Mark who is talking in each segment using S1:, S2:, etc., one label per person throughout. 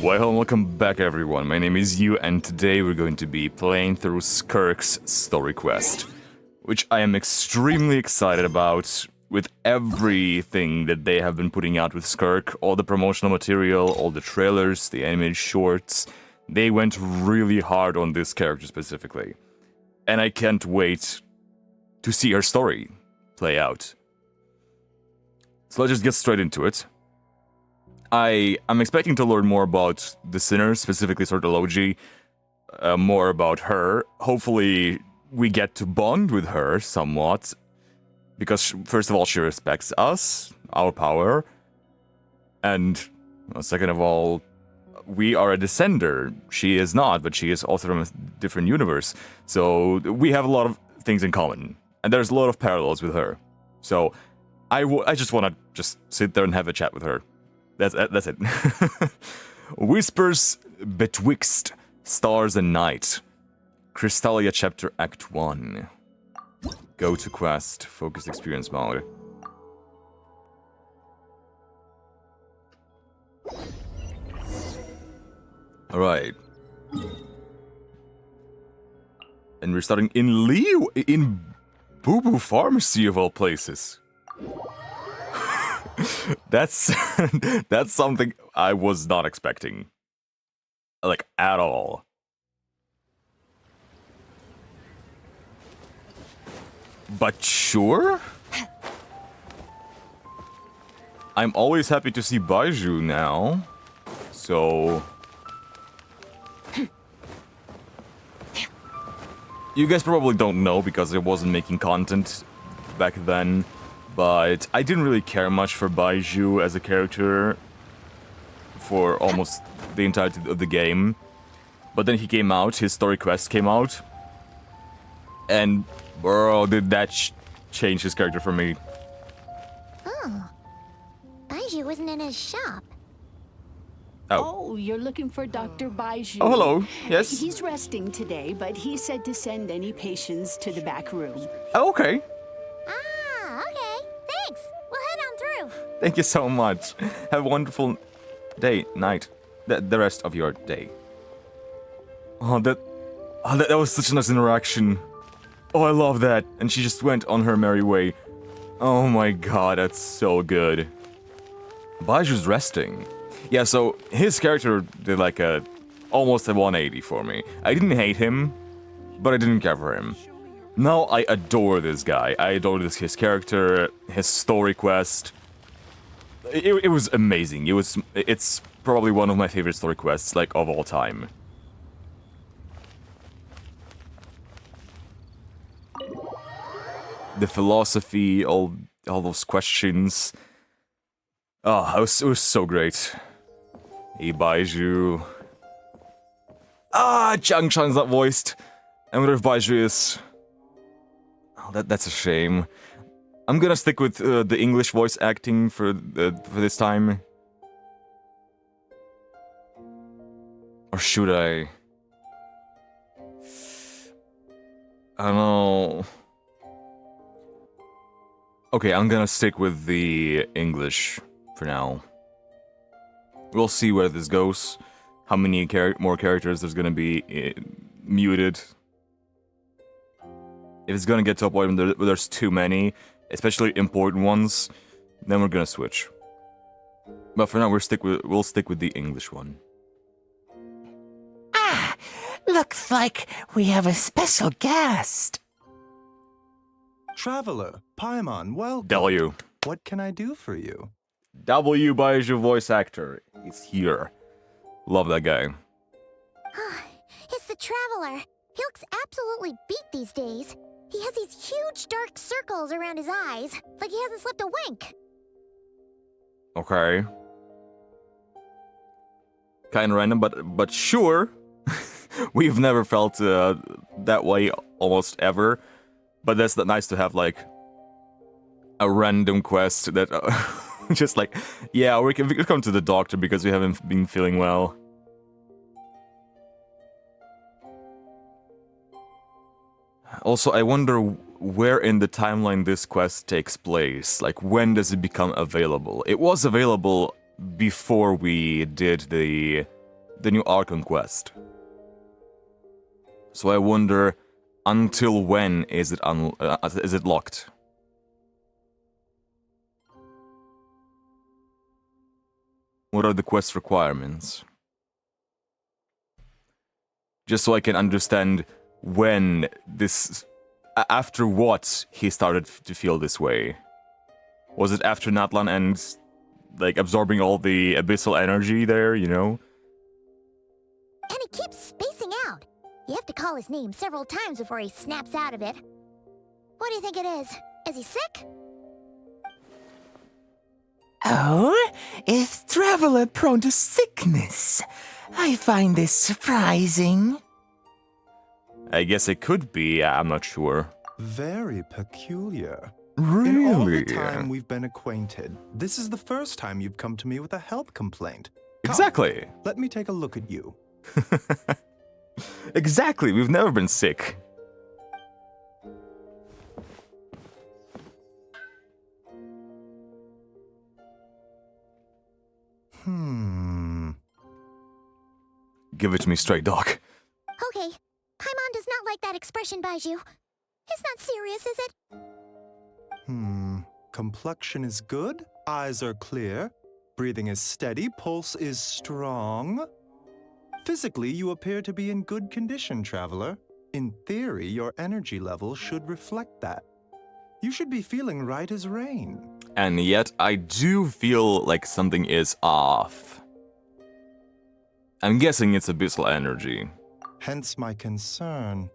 S1: Well, welcome back everyone, my name is Yu, and today we're going to be playing through Skirk's story quest, which I am extremely excited about. With everything that they have been putting out with Skirk, all the promotional material, all the trailers, the animated shorts, they went really hard on this character specifically. And I can't wait to see her story play out. So let's just get straight into it. I'm expecting to learn more about the Sinner, specifically Sortology, more about her. Hopefully we get to bond with her somewhat, because first of all, she respects us, our power, and second of all, we are a descender. She is not, but she is also from a different universe, so we have a lot of things in common, and there's a lot of parallels with her. So I just want to just sit there and have a chat with her. That's it. Whispers betwixt stars and night. Crystallia chapter act 1. Go to quest, focused experience mode. Alright. And we're starting in Leo, in Boo Boo Pharmacy of all places. That's something I was not expecting. Like, at all. But sure? I'm always happy to see Baiju now. So... You guys probably don't know because I wasn't making content back then. But I didn't really care much for Baiju as a character for almost the entirety of the game. But then he came out, his story quest came out, and bro, did that change his character for me.
S2: Oh, Baiju wasn't in his shop.
S3: Oh, you're looking for Dr. Baiju.
S1: Oh, hello. Yes.
S3: He's resting today, but he said to send any patients to the back room.
S1: Oh, okay. Thank you so much. Have a wonderful day, night, the rest of your day. That was such a nice interaction. Oh, I love that. And she just went on her merry way. Oh my god, that's so good. Baiju's resting. Yeah, so his character did like almost a 180 for me. I didn't hate him, but I didn't care for him. Now I adore this guy. I adore his character, his story quest. It was amazing. It's probably one of my favorite story quests, like, of all time. The philosophy, all those questions. Oh, it was so great. Hey, Baiju. Ah, Chang-chan's not voiced. I wonder if Baiju is... Oh, that's a shame. I'm gonna stick with the English voice acting for this time. Or should I? I don't know. Okay, I'm gonna stick with the English for now. We'll see where this goes. How many more characters there's gonna be muted. If it's gonna get to a point where there's too many, especially important ones, then we're gonna switch. But for now, we'll stick with the English one.
S4: Ah, looks like we have a special guest.
S5: Traveler, Paimon, welcome.
S1: W.
S5: What can I do for you?
S1: W Baiju voice actor is here. Love that guy.
S2: It's the Traveler. He looks absolutely beat these days. He has these huge dark circles around his eyes, like he hasn't slept a wink.
S1: Okay. Kinda random, but sure. We've never felt that way almost ever. But that's nice to have, like, a random quest that... just like, yeah, we can come to the doctor because we haven't been feeling well. Also, I wonder where in the timeline this quest takes place. Like, when does it become available? It was available before we did the the new Archon quest. So I wonder, until when is it locked? What are the quest requirements? Just so I can understand when this... After what he started to feel this way. Was it after Natlan and, like, absorbing all the abyssal energy there, you know?
S2: And he keeps spacing out. You have to call his name several times before he snaps out of it. What do you think it is? Is he sick?
S4: Oh, is Traveler prone to sickness? I find this surprising.
S1: I guess it could be, I'm not sure.
S5: Very peculiar.
S1: Really?
S5: In all the time we've been acquainted, this is the first time you've come to me with a health complaint. Come,
S1: Exactly.
S5: let me take a look at you.
S1: Exactly, we've never been sick. Give it to me straight, Doc.
S2: Okay. Paimon does not like that expression, Baiju. It's not serious, is it?
S5: Complexion is good, eyes are clear, breathing is steady, pulse is strong. Physically, you appear to be in good condition, Traveler. In theory, your energy level should reflect that. You should be feeling right as rain.
S1: And yet, I do feel like something is off. I'm guessing it's abyssal energy.
S5: Hence my concern.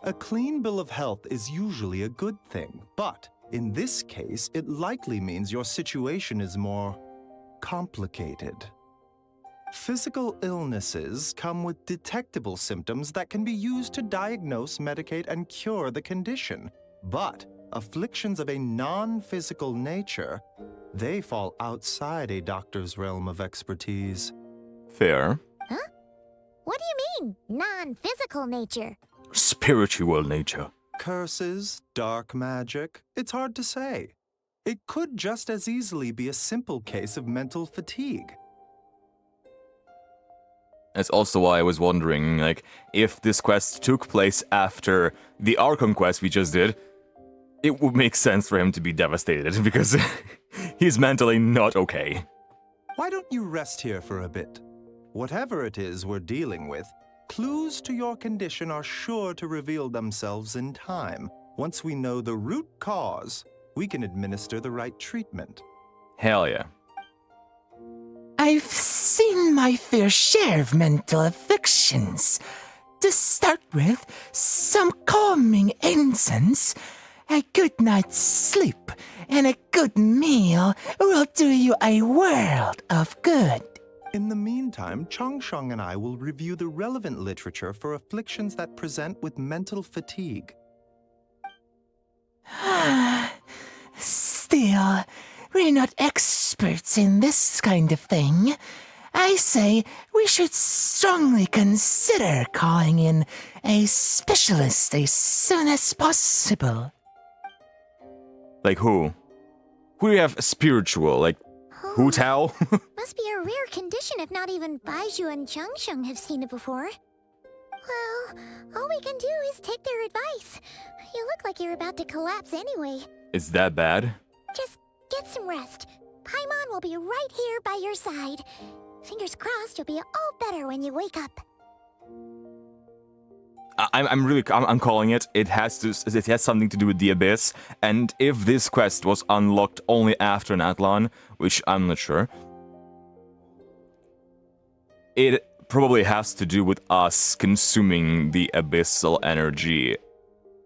S5: A clean bill of health is usually a good thing, but in this case, it likely means your situation is more complicated. Physical illnesses come with detectable symptoms that can be used to diagnose, medicate, and cure the condition. But afflictions of a non-physical nature, they fall outside a doctor's realm of expertise.
S1: Fair.
S2: Huh? What do you mean, non-physical nature?
S1: Spiritual nature.
S5: Curses, dark magic, it's hard to say. It could just as easily be a simple case of mental fatigue.
S1: That's also why I was wondering, like, if this quest took place after the Archon quest we just did, it would make sense for him to be devastated, because he's mentally not okay.
S5: Why don't you rest here for a bit? Whatever it is we're dealing with, clues to your condition are sure to reveal themselves in time. Once we know the root cause, we can administer the right treatment.
S1: Hell yeah.
S4: I've seen my fair share of mental afflictions. To start with, some calming incense, a good night's sleep, and a good meal will do you a world of good.
S5: In the meantime, Changsheng and I will review the relevant literature for afflictions that present with mental fatigue.
S4: Still, we're not experts in this kind of thing. I say we should strongly consider calling in a specialist as soon as possible.
S1: Like who? Who do you have spiritual? Like, Hu Tao?
S2: Must be a rare condition if not even Baiju and Changsheng have seen it before. Well, all we can do is take their advice. You look like you're about to collapse anyway.
S1: It's that bad?
S2: Just get some rest. Paimon will be right here by your side. Fingers crossed you'll be all better when you wake up.
S1: I'm calling it. It has something to do with the Abyss, and if this quest was unlocked only after Natlan, which I'm not sure, it probably has to do with us consuming the abyssal energy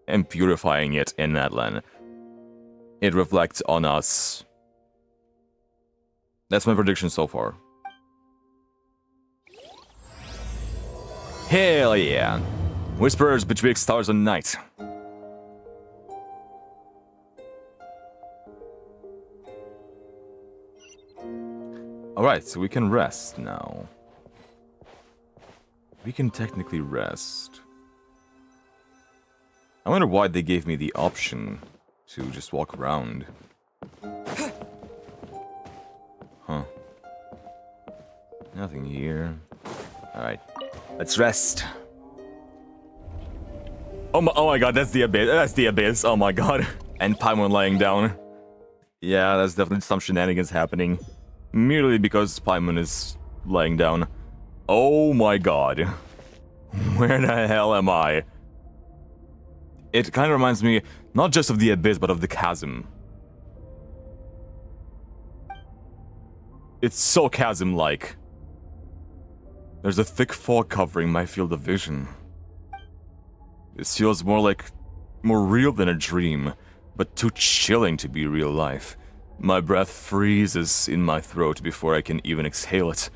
S1: and purifying it in Natlan. It reflects on us. That's my prediction so far. Hell yeah. Whispers betwixt stars and night. Alright, so we can rest now. We can technically rest. I wonder why they gave me the option to just walk around. Huh. Nothing here. Alright. Let's rest. Oh my god, that's the abyss. That's the abyss. Oh my god. And Paimon lying down. Yeah, there's definitely some shenanigans happening. Merely because Paimon is lying down. Oh my god. Where the hell am I? It kind of reminds me not just of the abyss, but of the chasm. It's so chasm-like. There's a thick fog covering my field of vision. This feels more real than a dream, but too chilling to be real life. My breath freezes in my throat before I can even exhale it.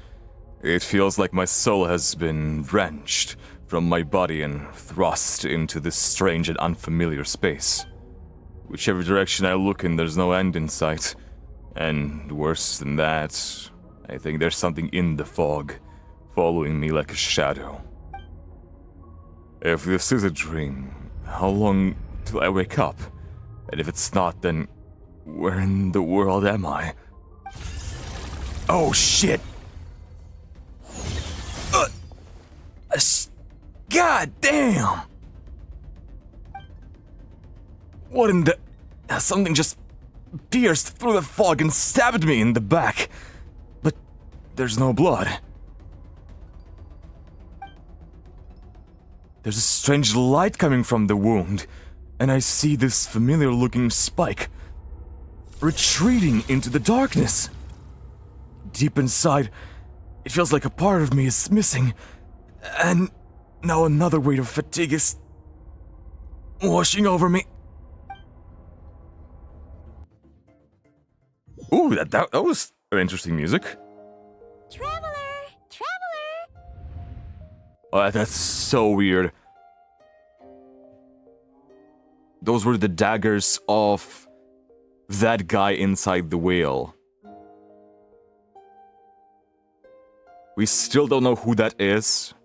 S1: It feels like my soul has been wrenched from my body and thrust into this strange and unfamiliar space. Whichever direction I look in, there's no end in sight. And worse than that, I think there's something in the fog, following me like a shadow. If this is a dream, how long till I wake up? And if it's not, then where in the world am I? Oh shit! God damn! What in the... Something just pierced through the fog and stabbed me in the back. But there's no blood. There's a strange light coming from the wound, and I see this familiar-looking spike retreating into the darkness. Deep inside, it feels like a part of me is missing, and now another weight of fatigue is washing over me. Ooh, that was interesting music.
S2: Traveler! Traveler!
S1: Oh, that's so weird. Those were the daggers of that guy inside the whale. We still don't know who that is.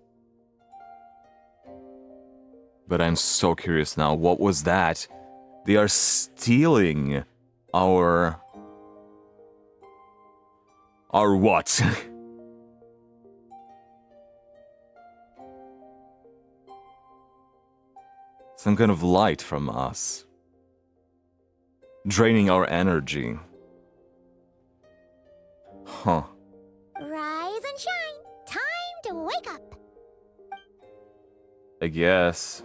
S1: But I'm so curious now. What was that? They are stealing our what? Some kind of light from us. Draining our energy. Huh.
S2: Rise and shine! Time to wake up!
S1: I guess.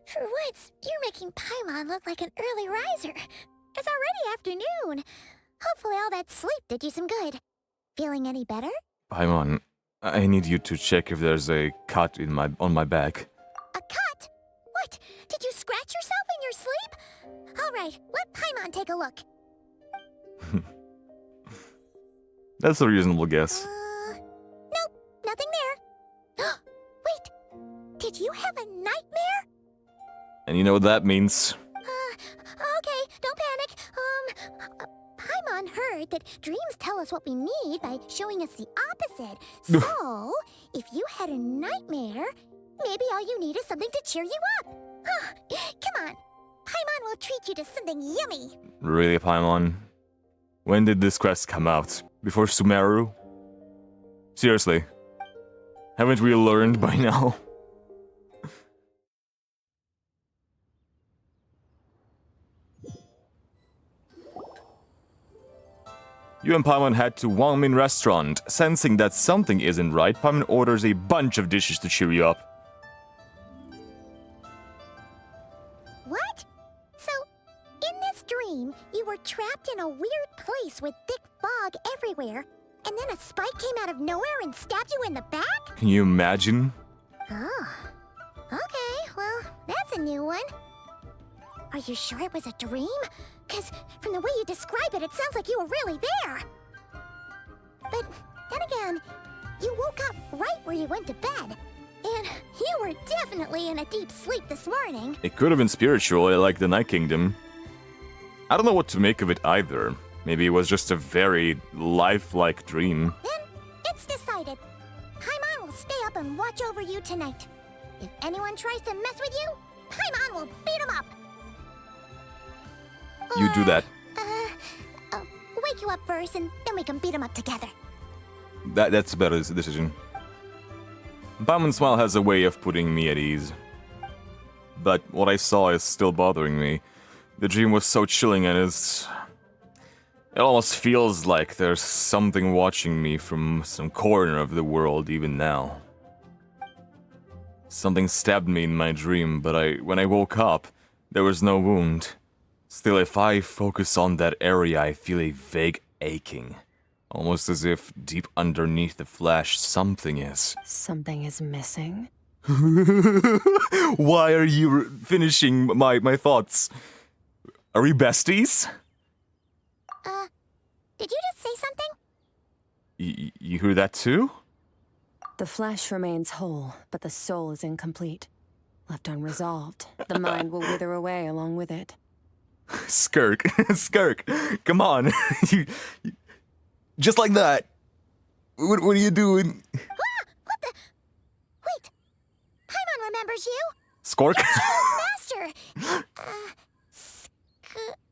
S2: For once, you're making Paimon look like an early riser. It's already afternoon. Hopefully all that sleep did you some good. Feeling any better?
S1: Paimon, I need you to check if there's a cut on my back.
S2: A cut? What? Did you scratch yourself in your sleep? All right, let Paimon take a look.
S1: That's a reasonable guess.
S2: Nope, nothing there. Wait, did you have a nightmare?
S1: And you know what that means?
S2: Okay, don't panic. Paimon heard that dreams tell us what we need by showing us the opposite. So, if you had a nightmare, maybe all you need is something to cheer you up. Come on, Paimon will treat you to something yummy.
S1: Really, Paimon? When did this quest come out? Before Sumeru? Seriously. Haven't we learned by now? You and Paimon head to Wangmin restaurant. Sensing that something isn't right, Paimon orders a bunch of dishes to cheer you up.
S2: What? So, in this dream, you were trapped in a weird place with thick fog everywhere, and then a spike came out of nowhere and stabbed you in the back?
S1: Can you imagine?
S2: Oh. Okay, well, that's a new one. Are you sure it was a dream? Because from the way you describe it, it sounds like you were really there. But then again, you woke up right where you went to bed. And you were definitely in a deep sleep this morning.
S1: It could have been spiritual, like the Night Kingdom. I don't know what to make of it either. Maybe it was just a very lifelike dream.
S2: Then it's decided. Paimon will stay up and watch over you tonight. If anyone tries to mess with you, Paimon will beat him up.
S1: You do that.
S2: I'll wake you up first, and then we can beat him up together.
S1: That's a better decision. Paimon's smile has a way of putting me at ease. But what I saw is still bothering me. The dream was so chilling and it almost feels like there's something watching me from some corner of the world even now. Something stabbed me in my dream, but when I woke up, there was no wound. Still, if I focus on that area, I feel a vague aching. Almost as if deep underneath the flesh, something is.
S6: Something is missing?
S1: Why are you finishing my thoughts? Are we besties?
S2: Did you just say something?
S1: You hear that too?
S6: The flesh remains whole, but the soul is incomplete. Left unresolved, the mind will wither away along with it.
S1: Skirk, Skirk, come on. Just like that. What are you doing?
S2: What the? Wait. Paimon remembers you.
S1: Skirk?
S2: Master. Skirk?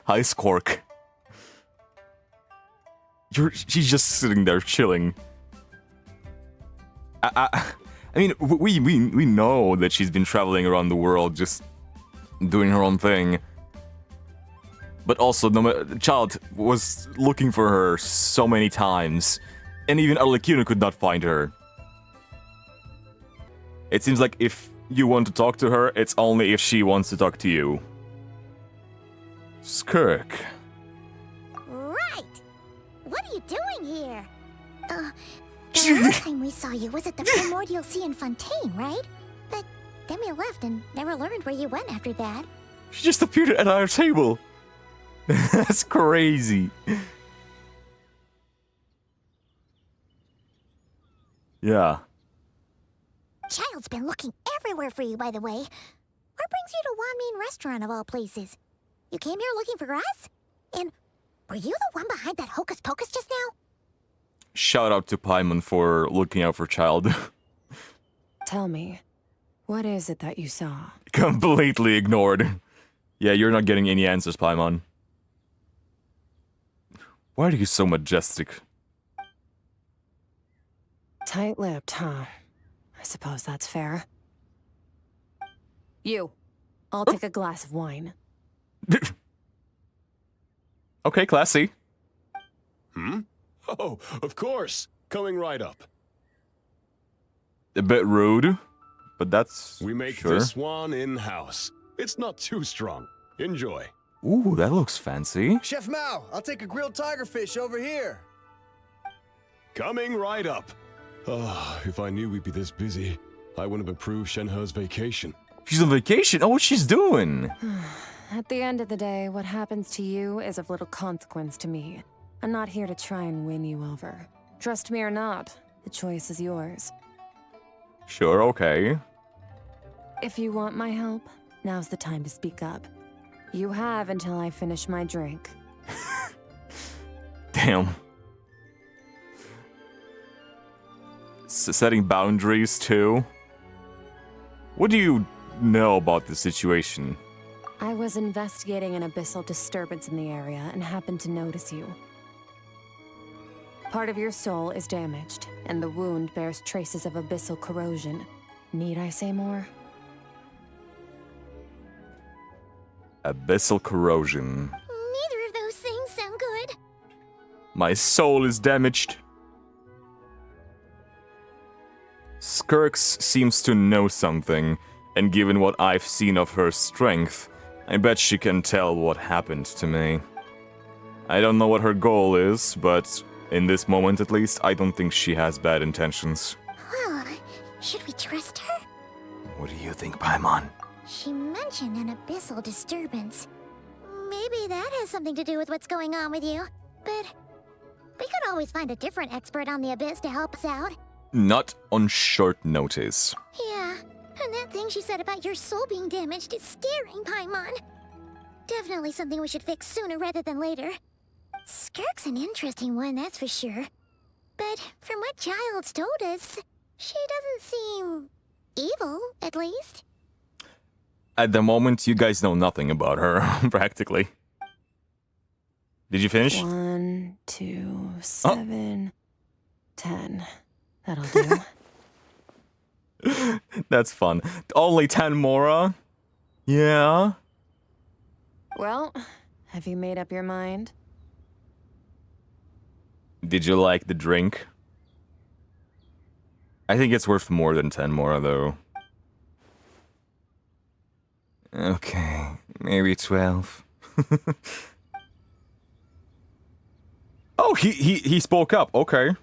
S1: Hi, Skirk. She's just sitting there chilling. I mean, we know that she's been traveling around the world, just doing her own thing. But also, the child was looking for her so many times, and even Arlecchino could not find her. It seems like if you want to talk to her, it's only if she wants to talk to you. Skirk.
S2: Right. What are you doing here? The last time we saw you was at the Primordial Sea in Fontaine, right? But then we left and never learned where you went after that.
S1: She just appeared at our table. That's crazy. Yeah.
S2: Child's been looking everywhere for you, by the way. What brings you to Wanmean Restaurant of all places? You came here looking for us? And were you the one behind that hocus pocus just now?
S1: Shout out to Paimon for looking out for child.
S6: Tell me, what is it that you saw?
S1: Completely ignored. Yeah, you're not getting any answers, Paimon. Why are you so majestic?
S6: Tight-lipped, huh? I suppose that's fair. You. I'll take a glass of wine.
S1: Okay, classy.
S7: Oh, of course. Coming right up.
S1: A bit rude, but that's
S7: We make
S1: sure.
S7: this one in-house. It's not too strong. Enjoy.
S1: Ooh, that looks fancy.
S8: Chef Mao, I'll take a grilled tigerfish over here.
S7: Coming right up. Ah, if I knew we'd be this busy, I wouldn't have approved Shenhe's vacation.
S1: She's on vacation. Oh, what she's doing?
S6: At the end of the day, what happens to you is of little consequence to me. I'm not here to try and win you over. Trust me or not, the choice is yours.
S1: Sure, okay.
S6: If you want my help, now's the time to speak up. You have until I finish my drink.
S1: Damn. Setting boundaries, too? What do you know about the situation?
S6: I was investigating an abyssal disturbance in the area and happened to notice you. Part of your soul is damaged, and the wound bears traces of abyssal corrosion. Need I say more?
S1: Abyssal corrosion.
S2: Neither of those things sound good.
S1: My soul is damaged. Skirks seems to know something, and given what I've seen of her strength, I bet she can tell what happened to me. I don't know what her goal is, but in this moment at least, I don't think she has bad intentions.
S2: Well, should we trust her?
S1: What do you think, Paimon?
S2: She mentioned an abyssal disturbance. Maybe that has something to do with what's going on with you. But we could always find a different expert on the abyss to help us out.
S1: Not on short notice.
S2: Yeah, and that thing she said about your soul being damaged is scaring, Paimon. Definitely something we should fix sooner rather than later. Skirk's an interesting one, that's for sure. But from what Child's told us, she doesn't seem evil, at least.
S1: At the moment, you guys know nothing about her, practically. Did you finish?
S6: 1, 2, 7, 10. That'll do.
S1: That's fun. Only 10 Mora? Yeah?
S6: Well, have you made up your mind?
S1: Did you like the drink? I think it's worth more than 10 Mora, though. Okay, maybe 12. Oh, he spoke up, okay.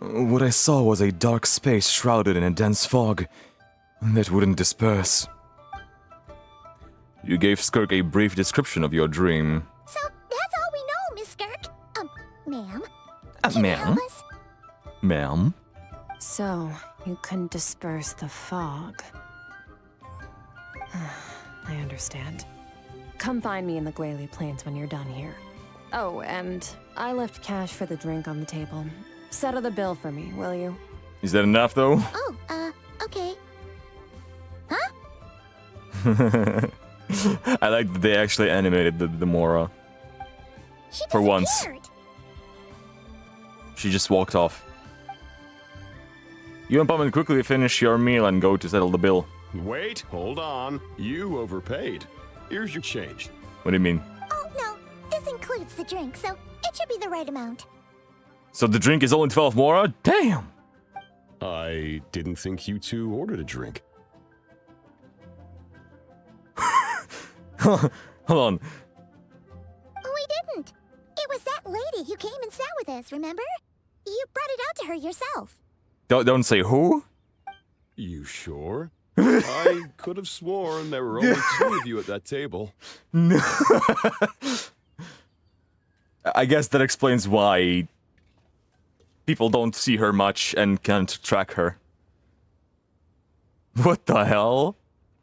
S1: What I saw was a dark space shrouded in a dense fog that wouldn't disperse. You gave Skirk a brief description of your dream.
S2: So that's all we know, Miss Skirk. Ma'am. Can you
S1: Ma'am?
S2: help us?
S1: Ma'am?
S6: So, you can disperse the fog. I understand. Come find me in the Guili Plains when you're done here. Oh, and I left cash for the drink on the table. Settle the bill for me, will you?
S1: Is that enough, though?
S2: Oh, okay. Huh?
S1: I like that they actually animated the Mora.
S2: She
S1: For once.
S2: disappeared.
S1: She just walked off. You and Pumpkin quickly finish your meal and go to settle the bill.
S7: Wait, hold on. You overpaid. Here's your change.
S1: What do you mean?
S2: Oh, no. This includes the drink, so it should be the right amount.
S1: So the drink is only 12 Mora? Damn!
S7: I didn't think you two ordered a drink.
S1: Hold on.
S2: We didn't. It was that lady who came and sat with us, remember? You brought it out to her yourself.
S1: Don't say who?
S7: You sure? I could have sworn there were only two of you at that table.
S1: No. I guess that explains why people don't see her much and can't track her. What the hell?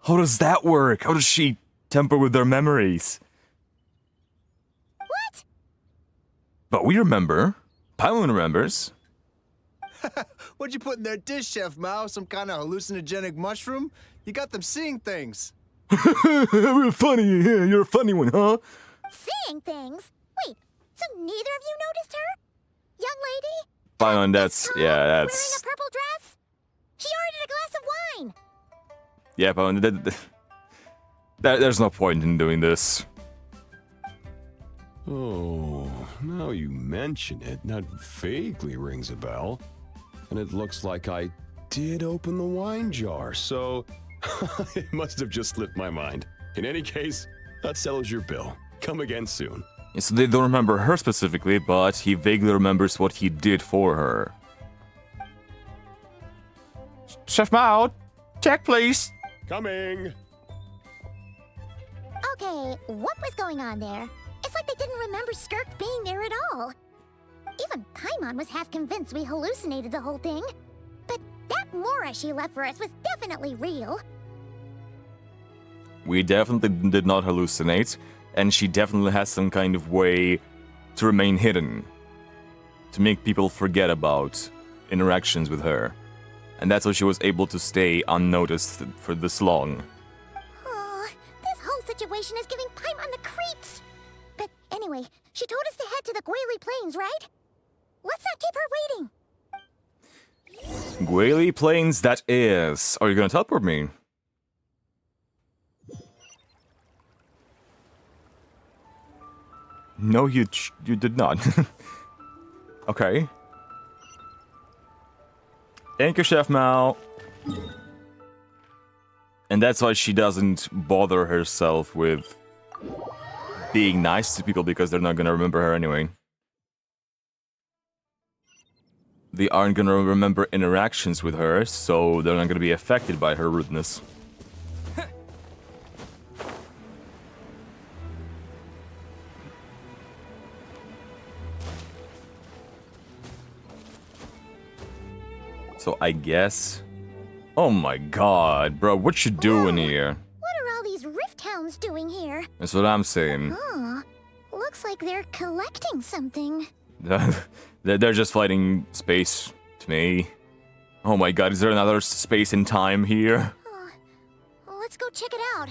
S1: How does that work? How does she tamper with their memories?
S2: What?
S1: But we remember. Paimon remembers.
S8: What'd you put in their dish, Chef Mao? Some kind of hallucinogenic mushroom? You got them seeing things.
S1: We're funny. You're a funny one, huh?
S2: Seeing things? Wait, so neither of you noticed her? Young lady?
S1: Paimon, that's...
S2: Tall,
S1: Yeah,
S2: wearing
S1: that's...
S2: a purple dress? She ordered a glass of wine.
S1: Yeah, Paimon, there's no point in doing this.
S7: Oh, now you mention it, that vaguely rings a bell. And it looks like I did open the wine jar, so it must have just slipped my mind. In any case, that settles your bill. Come again soon.
S1: So they don't remember her specifically, but he vaguely remembers what he did for her. Chef Mao, check please.
S7: Coming!
S2: Okay, what was going on there? It's like they didn't remember Skirk being there at all. Even Paimon was half convinced we hallucinated the whole thing. But that Mora she left for us was definitely real.
S1: We definitely did not hallucinate, and she definitely has some kind of way to remain hidden. To make people forget about interactions with her. And that's why she was able to stay unnoticed for this long.
S2: Oh, this whole situation is giving Paimon the creeps. But anyway, she told us to head to the Guili Plains, right? Let's not keep her waiting.
S1: Guili Plains, that is. Are you gonna teleport me? No, you did not. Okay. Thank you, Chef Mao. And that's why she doesn't bother herself with being nice to people, because they're not gonna remember her anyway. They aren't gonna remember interactions with her, so they're not gonna be affected by her rudeness. So I guess... Oh my god, bro, what you doing here?
S2: What are all these Rift Hounds doing here?
S1: That's what I'm saying.
S2: Oh, looks like they're collecting something.
S1: They're just fighting space to me. Oh my god, is there another space and time here?
S2: Let's go check it out.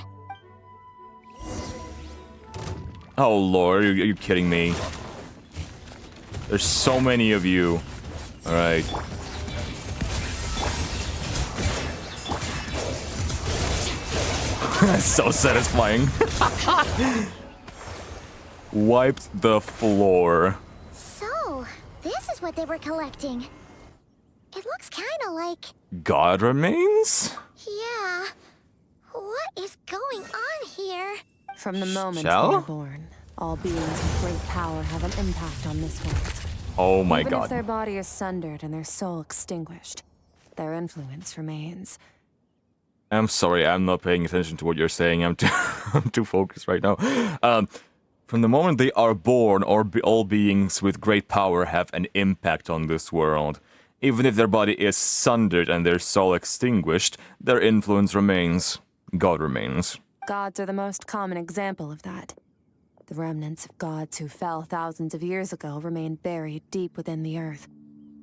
S1: Oh lord, are you kidding me? There's so many of you. Alright. So satisfying. Wiped the floor.
S2: So, this is what they were collecting. It looks kinda like...
S1: God remains?
S2: Yeah. What is going on here?
S6: From the moment
S1: Shall?
S6: they are born, all beings with great power have an impact on this world.
S1: Oh my
S6: Even
S1: god.
S6: if their body is sundered and their soul extinguished, their influence remains.
S1: I'm sorry, I'm not paying attention to what you're saying. I'm too focused right now. From the moment they are born, all beings with great power have an impact on this world. Even if their body is sundered and their soul extinguished, their influence remains. God remains.
S6: Gods are the most common example of that. The remnants of gods who fell thousands of years ago remain buried deep within the earth,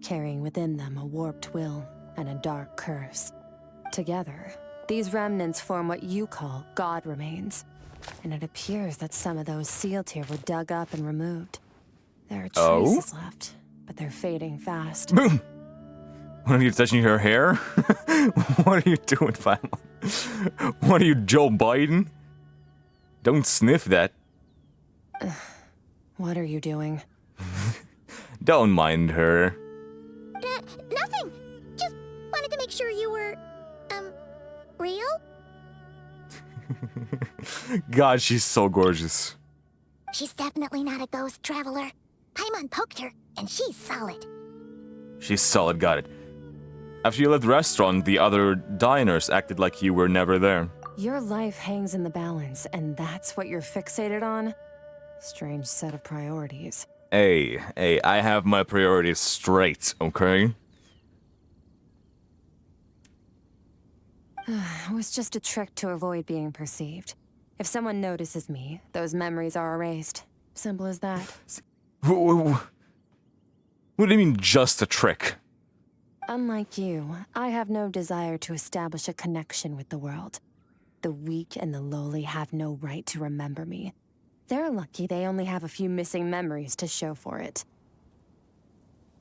S6: carrying within them a warped will and a dark curse. Together, these remnants form what you call God remains, and it appears that some of those sealed here were dug up and removed. There are traces left, but they're fading fast.
S1: Boom! What are you touching her hair? What are you doing, fam? What are you, Joe Biden? Don't sniff that.
S6: What are you doing?
S1: Don't mind her.
S2: Nothing. Just wanted to make sure you were, real?
S1: God, she's so gorgeous.
S2: She's definitely not a ghost traveler. Paimon poked her, and she's solid.
S1: She's solid, got it. After you left the restaurant, the other diners acted like you were never there.
S6: Your life hangs in the balance, and that's what you're fixated on? Strange set of priorities.
S1: Hey, I have my priorities straight, okay?
S6: It was just a trick to avoid being perceived. If someone notices me, those memories are erased. Simple as that.
S1: What do you mean, just a trick?
S6: Unlike you, I have no desire to establish a connection with the world. The weak and the lowly have no right to remember me. They're lucky they only have a few missing memories to show for it.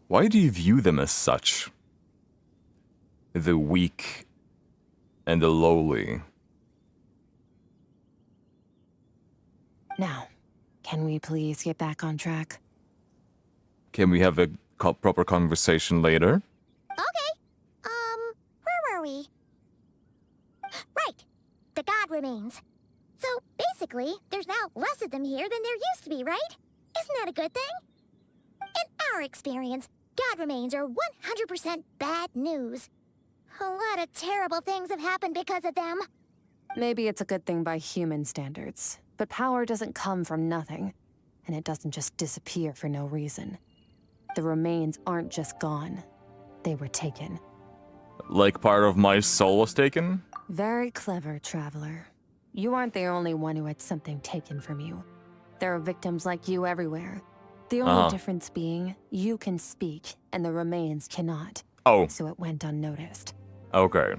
S1: Why do you view them as such? The weak and the lowly.
S6: Now, can we please get back on track?
S1: Can we have a proper conversation later?
S2: Okay. Where were we? Right. The God remains. So, basically, there's now less of them here than there used to be, right? Isn't that a good thing? In our experience, God remains are 100% bad news. A lot of terrible things have happened because of them.
S6: Maybe it's a good thing by human standards, but power doesn't come from nothing, and it doesn't just disappear for no reason. The remains aren't just gone. They were taken.
S1: Like part of my soul was taken?
S6: Very clever, traveler. You aren't the only one who had something taken from you. There are victims like you everywhere. The only difference being, you can speak, and the remains cannot.
S1: Oh,
S6: So it went unnoticed.
S1: okay.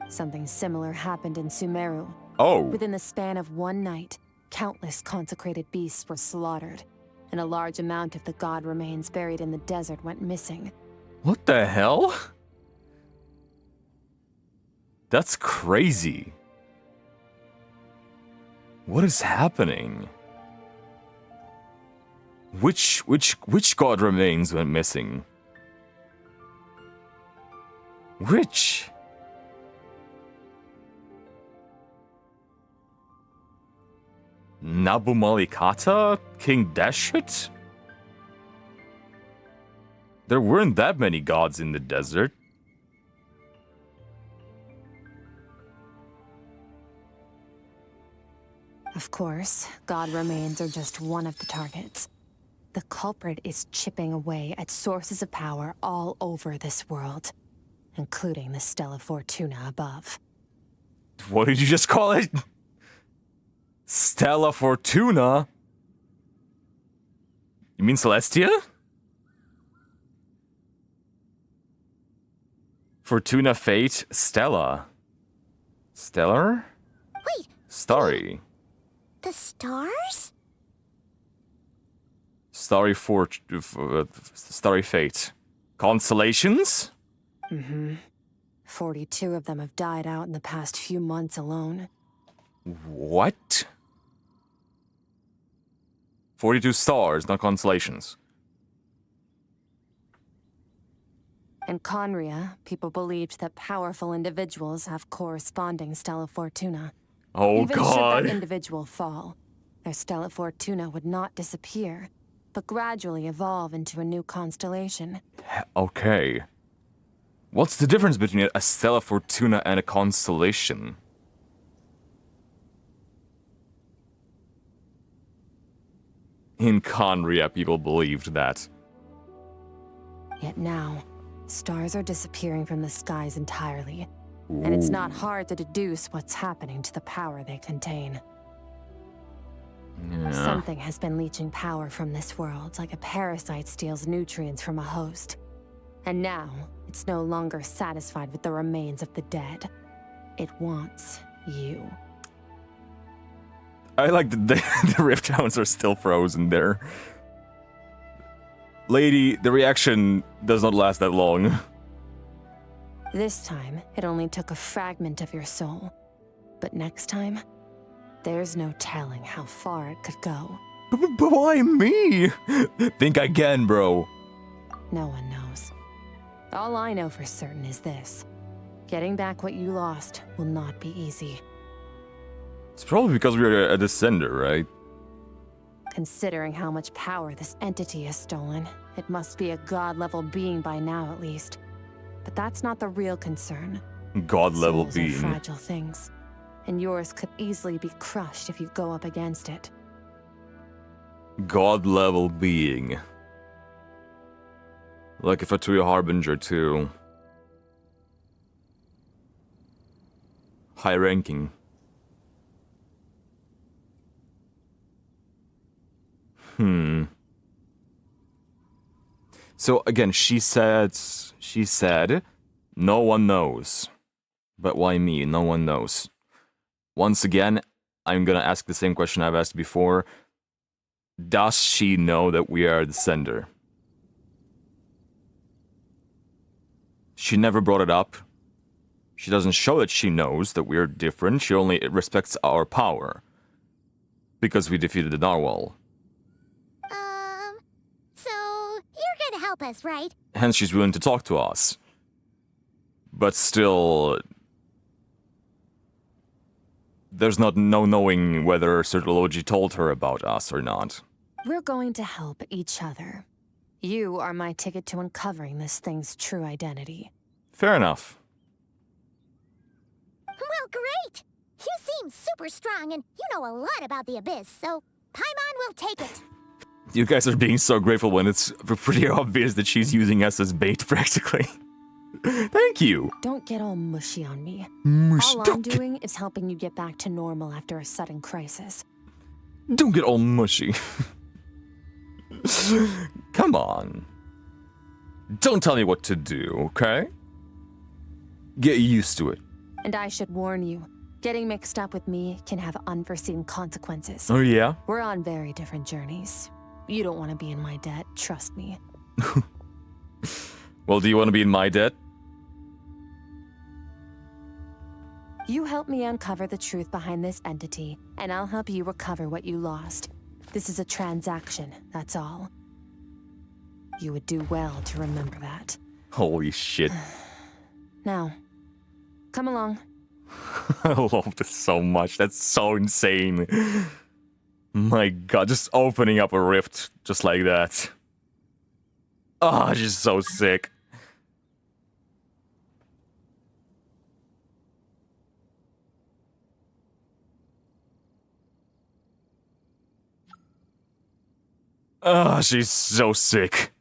S6: Something similar happened in Sumeru.
S1: Oh,
S6: Within the span of one night, countless consecrated beasts were slaughtered, and a large amount of the god remains buried in the desert went missing.
S1: what the hell? That's crazy. What is happening? Which god remains went missing? Which? Nabu Malikata? King Dashut? There weren't that many gods in the desert.
S6: Of course, god remains are just one of the targets. The culprit is chipping away at sources of power all over this world, including the Stella Fortuna above.
S1: What did you just call it? Stella Fortuna? You mean Celestia? Fortuna, Fate, Stella. Stellar?
S2: Wait,
S1: Starry.
S2: the stars?
S1: Starry Fate. Constellations?
S6: 42 of them have died out in the past few months alone.
S1: What? 42 stars, not constellations.
S6: In Conria, people believed that powerful individuals have corresponding Stella Fortuna.
S1: Oh,
S6: Even
S1: God.
S6: should that individual fall, their Stella Fortuna would not disappear, but gradually evolve into a new constellation.
S1: Okay. What's the difference between a Stella Fortuna and a constellation? In Conria, people believed that.
S6: Yet now, stars are disappearing from the skies entirely, and it's not hard to deduce what's happening to the power they contain.
S1: Yeah.
S6: Something has been leeching power from this world, like a parasite steals nutrients from a host. And now, it's no longer satisfied with the remains of the dead. It wants you.
S1: I like that the rift hounds are still frozen there. Lady, the reaction does not last that long.
S6: This time, it only took a fragment of your soul. But next time, there's no telling how far it could go.
S1: But why me? Think again, bro.
S6: No one knows. All I know for certain is this. Getting back what you lost will not be easy.
S1: It's probably because we're a descender, right?
S6: Considering how much power this entity has stolen, it must be a god-level being by now at least. But that's not the real concern.
S1: God-level
S6: Souls are
S1: being.
S6: fragile things, and yours could easily be crushed if you go up against it.
S1: God-level being. Like if a Tuya Harbinger too. High ranking. So again, she said, no one knows. But why me? No one knows. Once again, I'm gonna ask the same question I've asked before. Does she know that we are the sender? She never brought it up. She doesn't show that she knows that we're different. She only respects our power. Because we defeated the Narwhal.
S2: So you're gonna help us, right?
S1: Hence, she's willing to talk to us. But still, there's no knowing whether Certology told her about us or not.
S6: We're going to help each other. You are my ticket to uncovering this thing's true identity.
S1: Fair enough.
S2: Well, great! You seem super strong, and you know a lot about the Abyss, so Paimon will take it.
S1: You guys are being so grateful when it's pretty obvious that she's using us as bait, practically. Thank you.
S6: Don't get all mushy on me.
S1: Mush,
S6: All I'm
S1: don't,
S6: doing is helping you get back to normal after a sudden crisis.
S1: don't get all mushy. Come on. Don't tell me what to do, okay? Get used to it.
S6: And I should warn you, getting mixed up with me can have unforeseen consequences.
S1: Oh yeah?
S6: We're on very different journeys. You don't want to be in my debt, trust me.
S1: Well, do you want to be in my debt?
S6: You help me uncover the truth behind this entity, and I'll help you recover what you lost. This is a transaction, that's all. You would do well to remember that.
S1: Holy shit.
S6: Now, come along.
S1: I love this so much. That's so insane. My god, just opening up a rift just like that. Ah, she's so sick. Ah, she's so sick.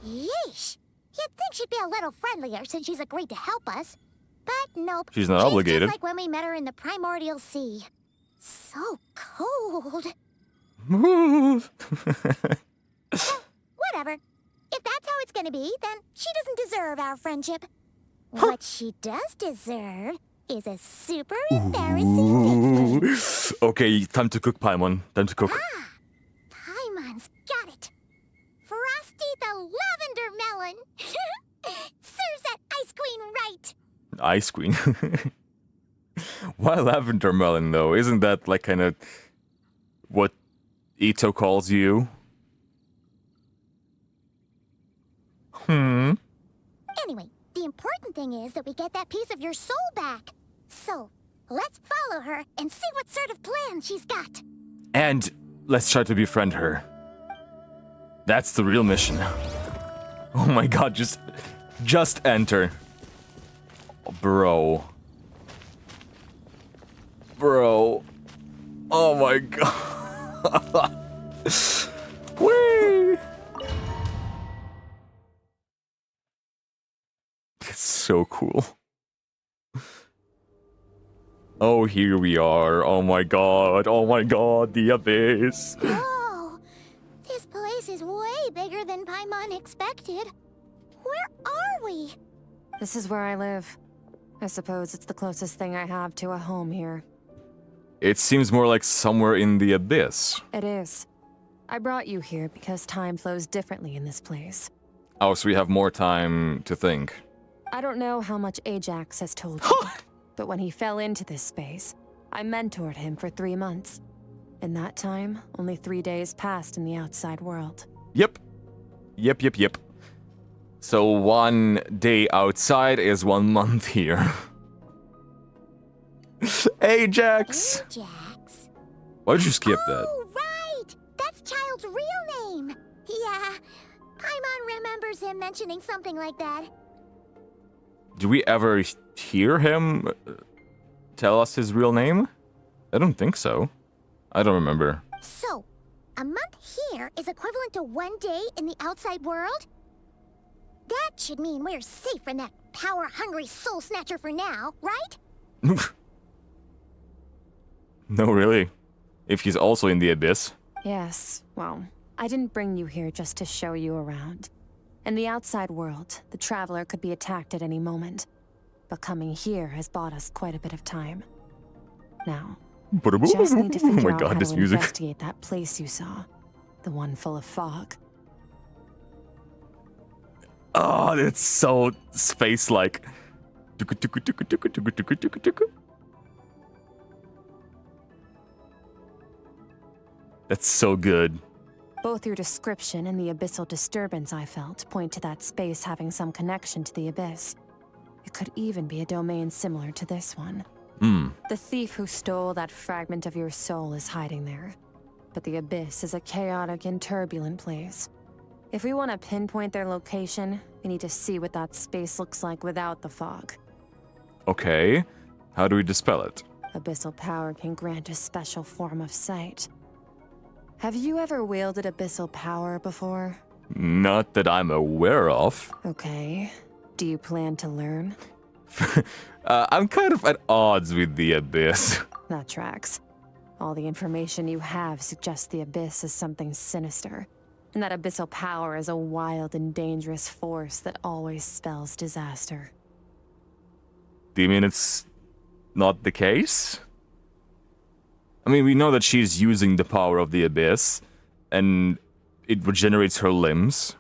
S2: Yeesh! You'd think she'd be a little friendlier since she's agreed to help us. But nope.
S1: She's not obligated.
S2: Just like when we met her in the primordial sea. So cold. Whatever. If that's how it's gonna be, then she doesn't deserve our friendship. What she does deserve is a super embarrassing victory.
S1: Ooh. Okay, time to cook, Paimon. Time to cook.
S2: Paimon's got it. Frosty the Lavender Melon. Serves that Ice Queen right.
S1: Ice Queen. Why lavender melon, though? Isn't that, like, kind of what Ito calls you?
S2: Anyway, the important thing is that we get that piece of your soul back. So, let's follow her and see what sort of plan she's got.
S1: And let's try to befriend her. That's the real mission. Oh my god, just enter. Bro. Bro. Oh my god. Whee! It's so cool. Oh, here we are. Oh my god. Oh my god, the abyss.
S2: Whoa! This place is way bigger than Paimon expected. Where are we?
S6: This is where I live. I suppose it's the closest thing I have to a home here.
S1: It seems more like somewhere in the abyss.
S6: It is. I brought you here because time flows differently in this place.
S1: Oh, so we have more time to think.
S6: I don't know how much Ajax has told you, but when he fell into this space, I mentored him for 3 months. In that time, only 3 days passed in the outside world.
S1: Yep. Yep. So 1 day outside is 1 month here. Ajax!
S2: Ajax.
S1: Why did you skip that?
S2: Oh, right! That's Child's real name. Yeah, Paimon remembers him mentioning something like that.
S1: Do we ever hear him tell us his real name? I don't think so. I don't remember.
S2: So, a month here is equivalent to 1 day in the outside world? That should mean we're safe from that power-hungry soul snatcher for now, right?
S1: No, really. If he's also in the abyss.
S6: Yes, well, I didn't bring you here just to show you around. In the outside world, the Traveler could be attacked at any moment. But coming here has bought us quite a bit of time. Now, just need to figure out how to investigate that place you saw. The one full of fog.
S1: Oh, it's so space-like. That's so good.
S6: Both your description and the abyssal disturbance I felt point to that space having some connection to the abyss. It could even be a domain similar to this one. The thief who stole that fragment of your soul is hiding there. But the abyss is a chaotic and turbulent place. If we want to pinpoint their location, we need to see what that space looks like without the fog.
S1: Okay. How do we dispel it?
S6: Abyssal power can grant a special form of sight. Have you ever wielded abyssal power before?
S1: Not that I'm aware of.
S6: Okay. Do you plan to learn?
S1: I'm kind of at odds with the abyss.
S6: That tracks. All the information you have suggests the abyss is something sinister, and that abyssal power is a wild and dangerous force that always spells disaster.
S1: Do you mean it's not the case? I mean, we know that she's using the power of the abyss, and it regenerates her limbs.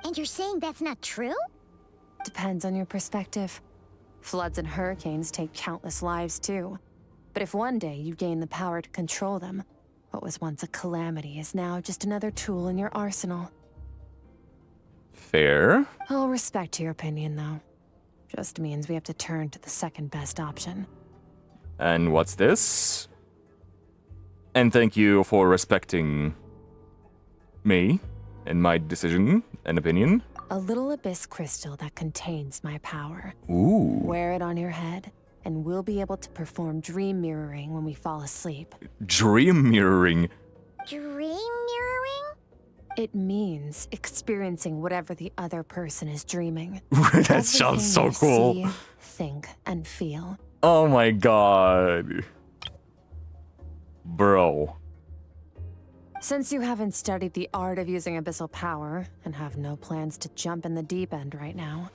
S2: And you're saying that's not true?
S6: Depends on your perspective. Floods and hurricanes take countless lives too. But if one day you gain the power to control them, what was once a calamity is now just another tool in your arsenal.
S1: Fair.
S6: I'll respect your opinion, though. Just means we have to turn to the second best option.
S1: And what's this? And thank you for respecting me and my decision and opinion.
S6: A little abyss crystal that contains my power.
S1: Ooh.
S6: Wear it on your head, and we'll be able to perform dream mirroring when we fall asleep.
S1: Dream mirroring.
S2: Dream mirroring?
S6: It means experiencing whatever the other person is dreaming.
S1: That sounds so
S6: Everything
S1: cool.
S6: you see, think, and feel.
S1: Oh my god. Bro.
S6: Since you haven't studied the art of using abyssal power, and have no plans to jump in the deep end right now,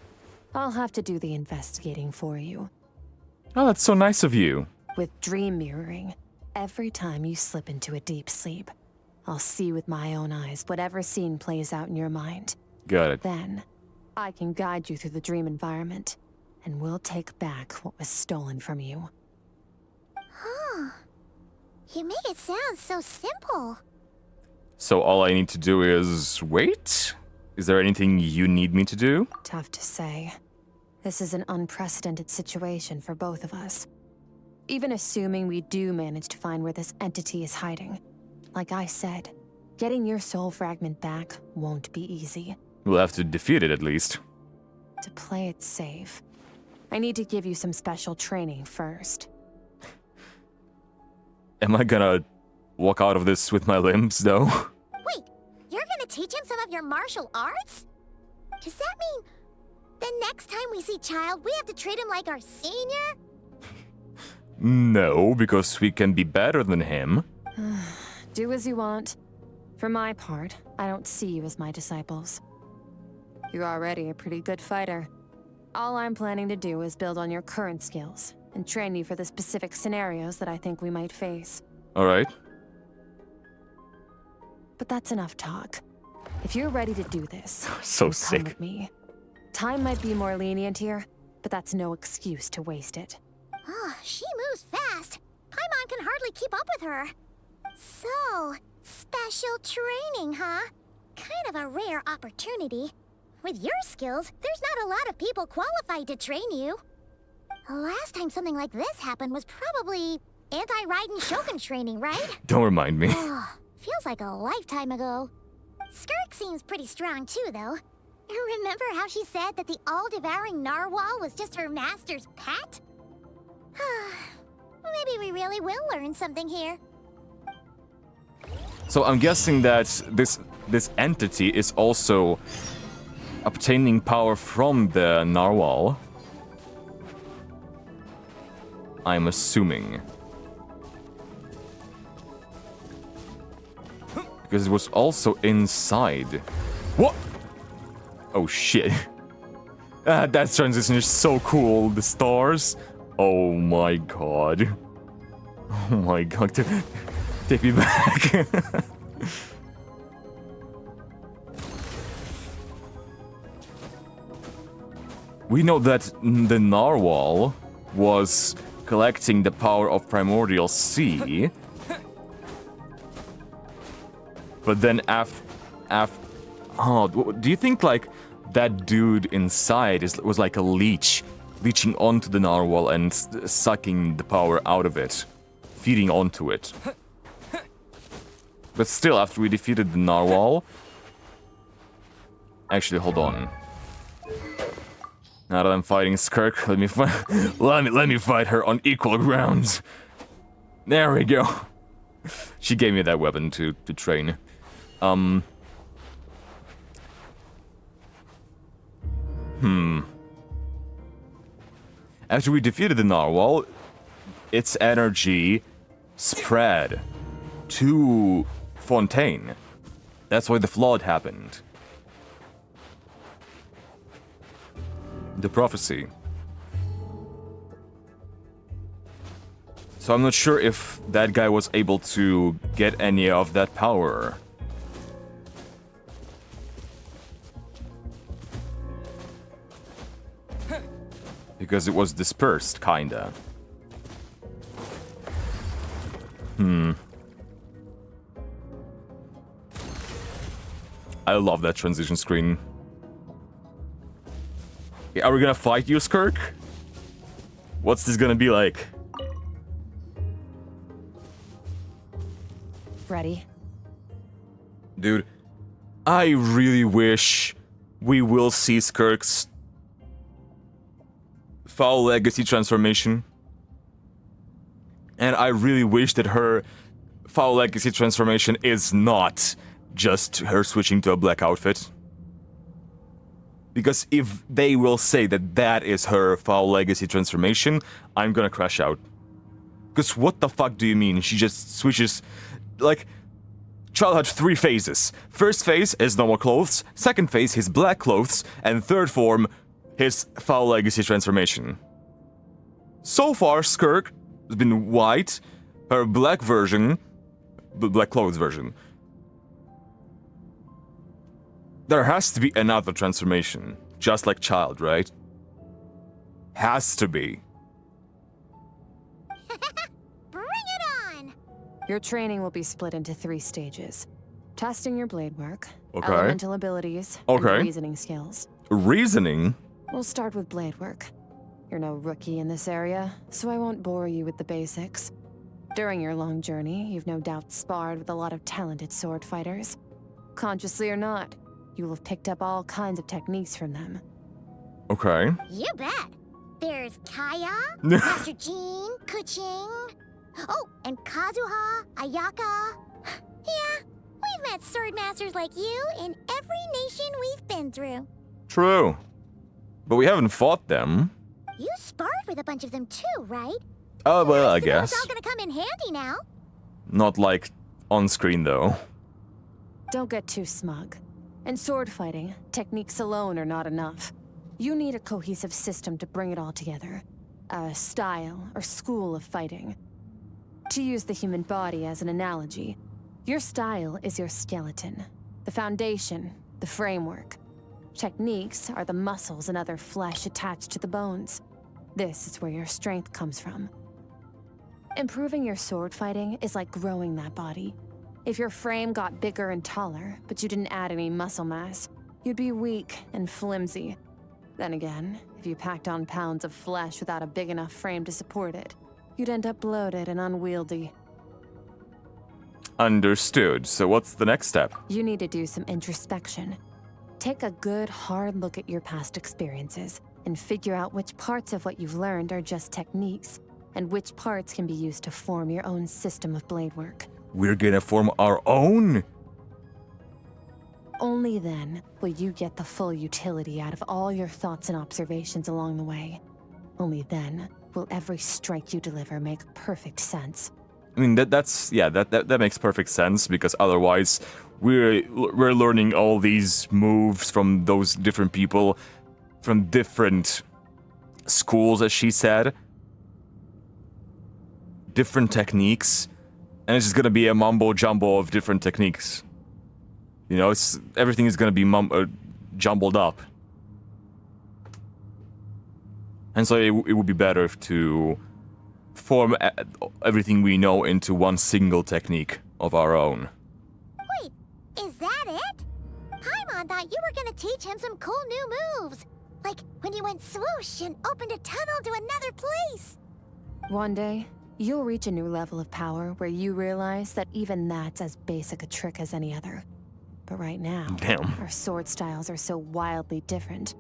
S6: I'll have to do the investigating for you.
S1: Oh, that's so nice of you.
S6: With dream mirroring, every time you slip into a deep sleep, I'll see with my own eyes whatever scene plays out in your mind.
S1: Got it.
S6: Then, I can guide you through the dream environment, and we'll take back what was stolen from you.
S2: Huh. You make it sound so simple.
S1: So all I need to do is wait? Is there anything you need me to do?
S6: Tough to say. This is an unprecedented situation for both of us. Even assuming we do manage to find where this entity is hiding, like I said, getting your soul fragment back won't be easy.
S1: We'll have to defeat it at least.
S6: To play it safe, I need to give you some special training first.
S1: Am I gonna walk out of this with my limbs, though?
S2: Wait, you're gonna teach him some of your martial arts? Does that mean the next time we see Child, we have to treat him like our senior?
S1: No, because we can be better than him.
S6: Do as you want. For my part, I don't see you as my disciples. You're already a pretty good fighter. All I'm planning to do is build on your current skills and train you for the specific scenarios that I think we might face.
S1: Alright.
S6: But that's enough talk. If you're ready to do this,
S1: So
S6: then come
S1: sick.
S6: with me. Time might be more lenient here, but that's no excuse to waste it.
S2: Oh, she moves fast. Paimon can hardly keep up with her. So, special training, huh? Kind of a rare opportunity. With your skills, there's not a lot of people qualified to train you. The last time something like this happened was probably anti-Raiden Shogun training, right?
S1: Don't remind me.
S2: Oh, feels like a lifetime ago. Skirk seems pretty strong too, though. Remember how she said that the all-devouring narwhal was just her master's pet? Maybe we really will learn something here.
S1: So I'm guessing that this entity is also obtaining power from the narwhal. I'm assuming. Because it was also inside. What? Oh shit. That transition is so cool. The stars. Oh my god. Oh my god. Take me back. We know that the narwhal was collecting the power of Primordial Sea. But then do you think like that dude inside was like a leech, leeching onto the narwhal and sucking the power out of it, feeding onto it? But still, after we defeated the narwhal... Actually, hold on. Now that I'm fighting Skirk, let me fight her on equal grounds. There we go. She gave me that weapon to train. After we defeated the narwhal, its energy spread to Fontaine. That's why the flood happened. The prophecy. So I'm not sure if that guy was able to get any of that power. Because it was dispersed, kinda. I love that transition screen. Okay, are we gonna fight you, Skirk? What's this gonna be like?
S6: Ready?
S1: Dude, I really wish we will see Skirk's Foul Legacy transformation. And I really wish that her Foul Legacy transformation is not just her switching to a black outfit. Because if they will say that that is her Foul Legacy transformation, I'm gonna crash out. Because what the fuck do you mean? She just switches... Like, Child had 3 phases. First phase, his normal clothes. Second phase, his black clothes. And third form, his Foul Legacy transformation. So far, Skirk has been white. Her black version, black clothes version. There has to be another transformation, just like Child, right? Has to be.
S2: Bring it on!
S6: Your training will be split into 3 stages. Testing your blade work,
S1: Okay.
S6: elemental abilities,
S1: Okay.
S6: and reasoning skills.
S1: Reasoning?
S6: We'll start with blade work. You're no rookie in this area, so I won't bore you with the basics. During your long journey, you've no doubt sparred with a lot of talented sword fighters. Consciously or not, you will have picked up all kinds of techniques from them.
S1: Okay.
S2: You bet. There's Kaya, Master Jean, Kuching. Oh, and Kazuha, Ayaka. Yeah, we've met sword masters like you in every nation we've been through.
S1: True. But we haven't fought them.
S2: You sparred with a bunch of them too, right?
S1: Oh, well, I
S2: suppose
S1: guess.
S2: It's all gonna come in handy now.
S1: Not like on screen, though.
S6: Don't get too smug. In sword fighting, techniques alone are not enough. You need a cohesive system to bring it all together. A style or school of fighting. To use the human body as an analogy, your style is your skeleton, the foundation, the framework. Techniques are the muscles and other flesh attached to the bones. This is where your strength comes from. Improving your sword fighting is like growing that body. If your frame got bigger and taller, but you didn't add any muscle mass, you'd be weak and flimsy. Then again, if you packed on pounds of flesh without a big enough frame to support it, you'd end up bloated and unwieldy.
S1: Understood. So what's the next step?
S6: You need to do some introspection. Take a good, hard look at your past experiences and figure out which parts of what you've learned are just techniques, and which parts can be used to form your own system of blade work.
S1: We're gonna form our own?
S6: Only then will you get the full utility out of all your thoughts and observations along the way. Only then will every strike you deliver make perfect sense.
S1: I mean, that makes perfect sense, because otherwise we're learning all these moves from those different people, from different schools, as she said. Different techniques. And it's just gonna be a mumbo jumbo of different techniques. You know, everything is gonna be jumbled up. And so it would be better to form everything we know into one single technique of our own.
S2: Wait, is that it? Paimon thought you were gonna teach him some cool new moves. Like when you went swoosh and opened a tunnel to another place.
S6: One day, you'll reach a new level of power where you realize that even that's as basic a trick as any other. But right now,
S1: Damn.
S6: our sword styles are so wildly different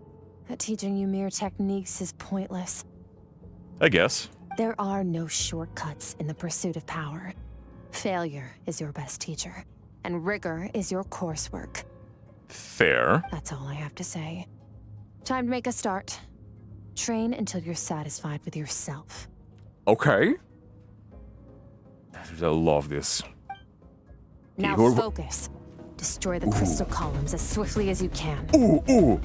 S6: that teaching you mere techniques is pointless.
S1: I guess.
S6: There are no shortcuts in the pursuit of power. Failure is your best teacher, and rigor is your coursework.
S1: Fair.
S6: That's all I have to say. Time to make a start. Train until you're satisfied with yourself.
S1: Okay. I love this.
S6: Now
S1: who are-
S6: focus. Destroy the crystal columns as swiftly as you can.
S1: Ooh.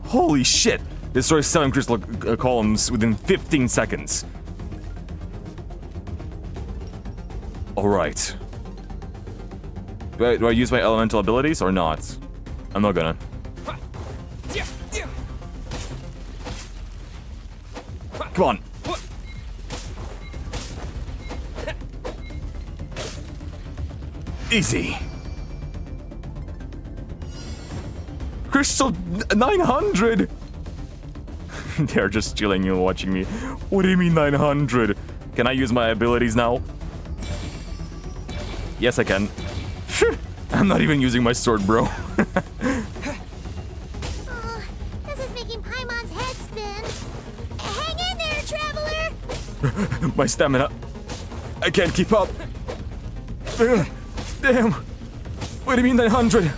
S1: Holy shit. Destroy 7 crystal columns within 15 seconds. Alright. Do I use my elemental abilities or not? I'm not gonna. Come on. Easy. Crystal 900! They're just chilling and watching me. What do you mean 900? Can I use my abilities now? Yes, I can. I'm not even using my sword, bro.
S2: Oh, this is making Paimon's head spin. Hang in there, traveler!
S1: My stamina. I can't keep up. Damn. What do you mean 900?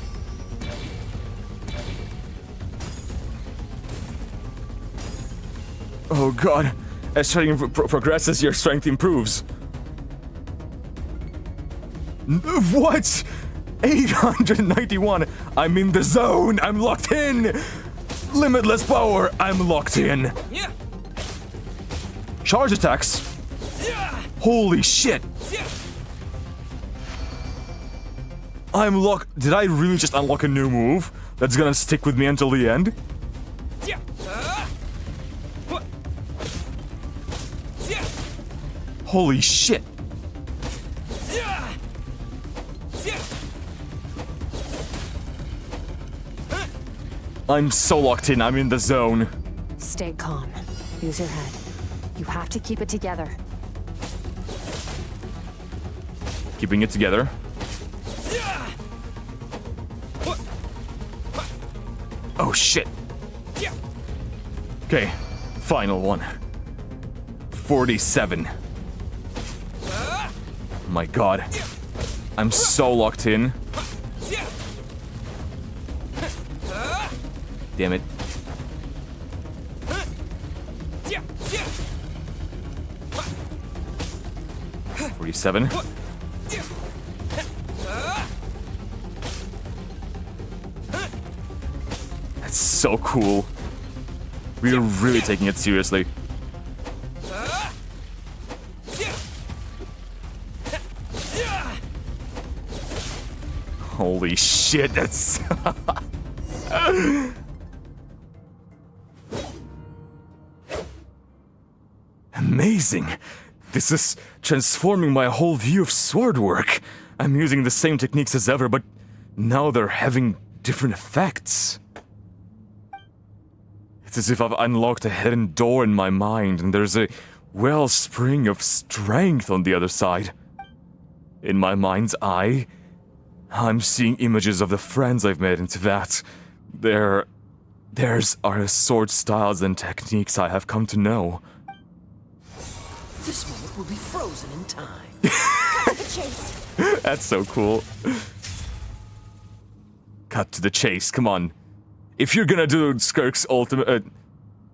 S1: Oh god. As training progresses, your strength improves. What? 891. I'm in the zone. I'm locked in. Limitless power. I'm locked in. Charge attacks. Holy shit! Did I really just unlock a new move that's gonna stick with me until the end? Holy shit! I'm so locked in, I'm in the zone.
S6: Stay calm. Use your head. You have to keep it together.
S1: Keeping it together. Oh shit. Okay, final one. 47. My god. I'm so locked in. Damn it. $47. That's so cool. We are really taking it seriously. Holy shit, that's... Amazing! This is transforming my whole view of sword work. I'm using the same techniques as ever, but now they're having different effects. It's as if I've unlocked a hidden door in my mind, and there's a wellspring of strength on the other side. In my mind's eye, I'm seeing images of the friends I've made into that. Theirs are sword styles and techniques I have come to know.
S4: This moment will be frozen in time.
S2: Cut to the chase.
S1: That's so cool. Cut to the chase, come on. If you're gonna do Skirk's ultimate,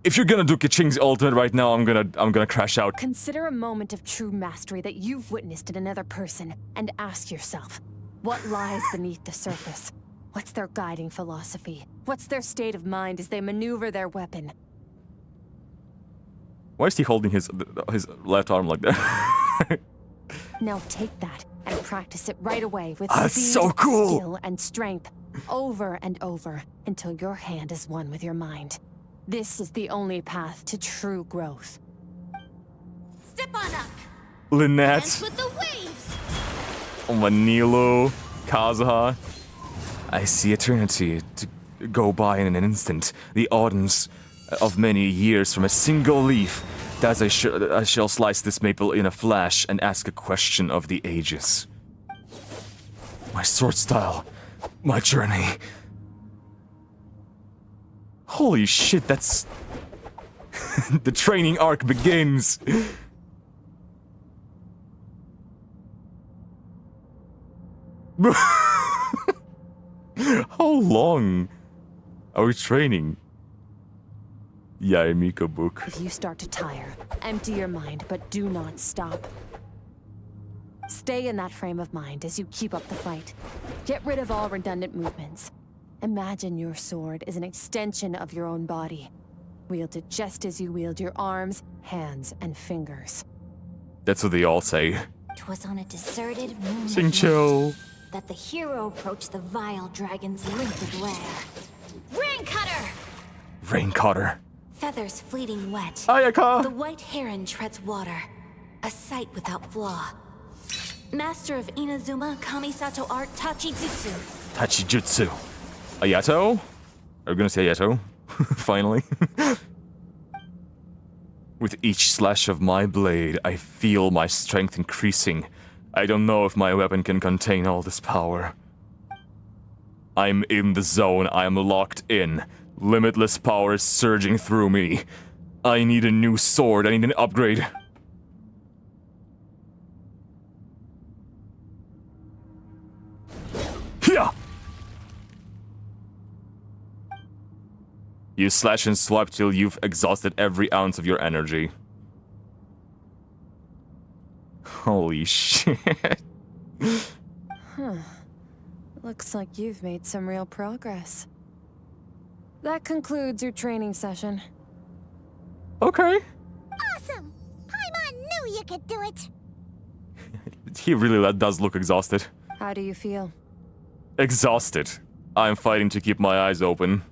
S1: if you're gonna do Kaching's ultimate right now, I'm gonna crash out.
S6: Consider a moment of true mastery that you've witnessed in another person, and ask yourself, what lies beneath the surface? What's their guiding philosophy? What's their state of mind as they maneuver their weapon?
S1: Why is he holding his left arm like that?
S6: Now take that and practice it right away with
S1: That's
S6: speed,
S1: so cool.
S6: skill, and strength, over and over, until your hand is one with your mind. This is the only path to true growth.
S2: Step on up.
S1: Lynette,
S2: Dance with the waves.
S1: Manilo, Kazuha. I see eternity to go by in an instant. The autumns of many years from a single leaf. Thus I shall slice this maple in a flash and ask a question of the ages. My sword style, my journey. Holy shit, that's... The training arc begins! How long are we training? Yaemiko book.
S6: If you start to tire, empty your mind, but do not stop. Stay in that frame of mind as you keep up the fight. Get rid of all redundant movements. Imagine your sword is an extension of your own body. Wield it just as you wield your arms, hands, and fingers.
S1: That's what they all say.
S2: 'Twas on a deserted moonlit
S1: Xingqiu.
S2: night that the hero approached the vile dragon's limpid lair. Rain cutter!
S1: Rain Cutter.
S2: Feathers fleeting wet. The
S1: Ayaka!
S2: white heron treads water. A sight without flaw. Master of Inazuma Kamisato art Tachijutsu.
S1: Tachijutsu. Ayato? Are we gonna say Ayato? Finally. With each slash of my blade, I feel my strength increasing. I don't know if my weapon can contain all this power. I'm in the zone, I'm locked in. Limitless power is surging through me. I need a new sword, I need an upgrade. Here! You slash and swipe till you've exhausted every ounce of your energy. Holy shit.
S6: Looks like you've made some real progress. That concludes your training session.
S1: Okay.
S2: Awesome! Paimon knew you could do it!
S1: He really does look exhausted.
S6: How do you feel?
S1: Exhausted. I'm fighting to keep my eyes open.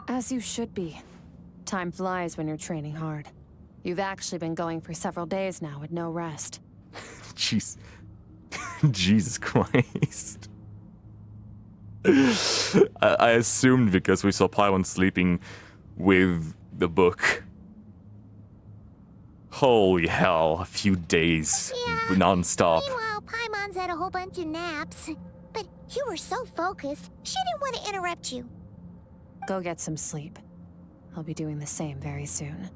S6: As you should be. Time flies when you're training hard. You've actually been going for several days now with no rest.
S1: Jeez. Jesus Christ. I assumed because we saw Paimon sleeping with the book. Holy hell, a few days non-stop.
S2: Meanwhile, Paimon's had a whole bunch of naps. But you were so focused, she didn't want to interrupt you.
S6: Go get some sleep. I'll be doing the same very soon.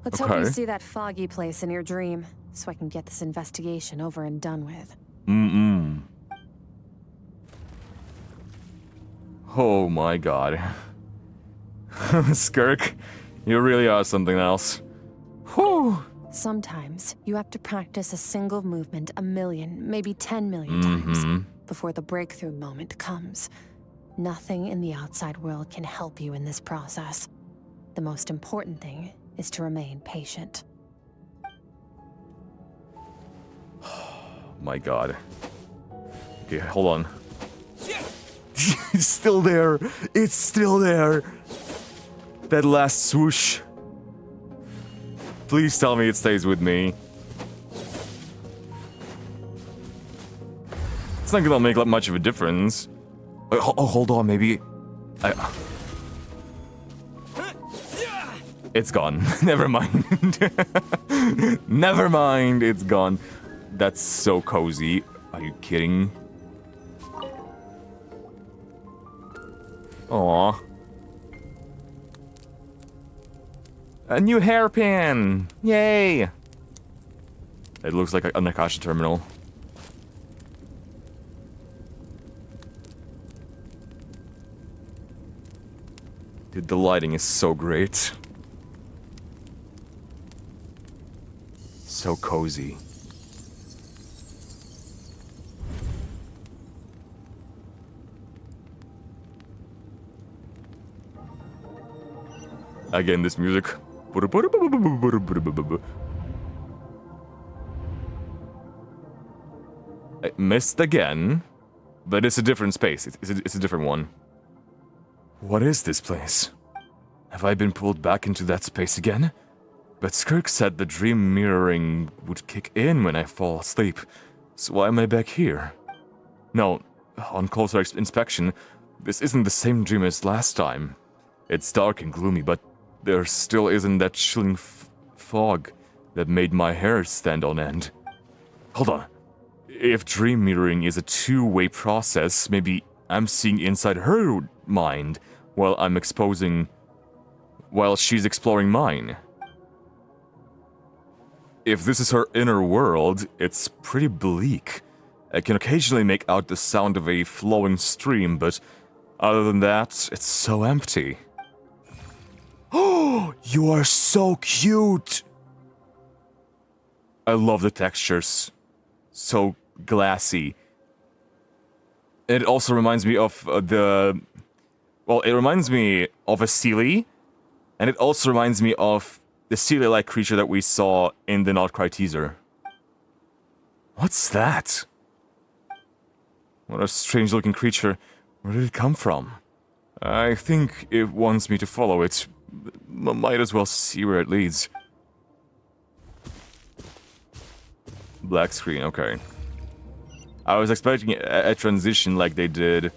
S6: Let's hope you
S1: Okay.
S6: see that foggy place in your dream, so I can get this investigation over and done with.
S1: Oh my god. Skirk, you really are something else. Whew.
S6: Sometimes, you have to practice a single movement 1 million, maybe 10 million times, before the breakthrough moment comes. Nothing in the outside world can help you in this process. The most important thing is to remain patient.
S1: My god. Okay, hold on. It's still there. It's still there. That last swoosh. Please tell me it stays with me. It's not gonna make much of a difference. Oh, hold on, maybe. It's gone. Never mind. Never mind, it's gone. That's so cozy. Are you kidding? Aw. A new hairpin! Yay! It looks like a Nakasha terminal. Dude, the lighting is so great. So cozy. Again, this music. I missed again, but it's a different space. It's a different one. What is this place? Have I been pulled back into that space again? But Skirk said the dream mirroring would kick in when I fall asleep. So why am I back here? No, on closer inspection, this isn't the same dream as last time. It's dark and gloomy, but there still isn't that chilling fog that made my hair stand on end. Hold on. If dream mirroring is a two-way process, maybe I'm seeing inside her mind while she's exploring mine. If this is her inner world, it's pretty bleak. I can occasionally make out the sound of a flowing stream, but other than that, it's so empty. Oh, you are so cute! I love the textures. So glassy. It also reminds me of it reminds me of a Seelie, and it also reminds me of the Seelie-like creature that we saw in the Not Cry teaser. What's that? What a strange-looking creature. Where did it come from? I think it wants me to follow it. Might as well see where it leads. Black screen, okay. I was expecting a transition like they did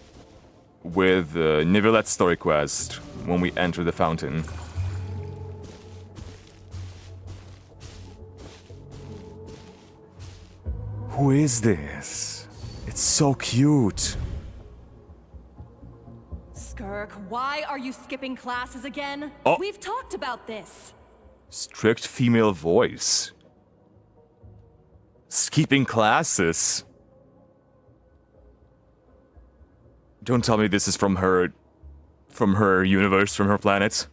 S1: with Nivelette's story quest when we enter the fountain. Who is this? It's so cute.
S9: Skirk, why are you skipping classes again?
S1: Oh.
S9: We've talked about this.
S1: Strict female voice. Skipping classes. Don't tell me this is from her universe, from her planet.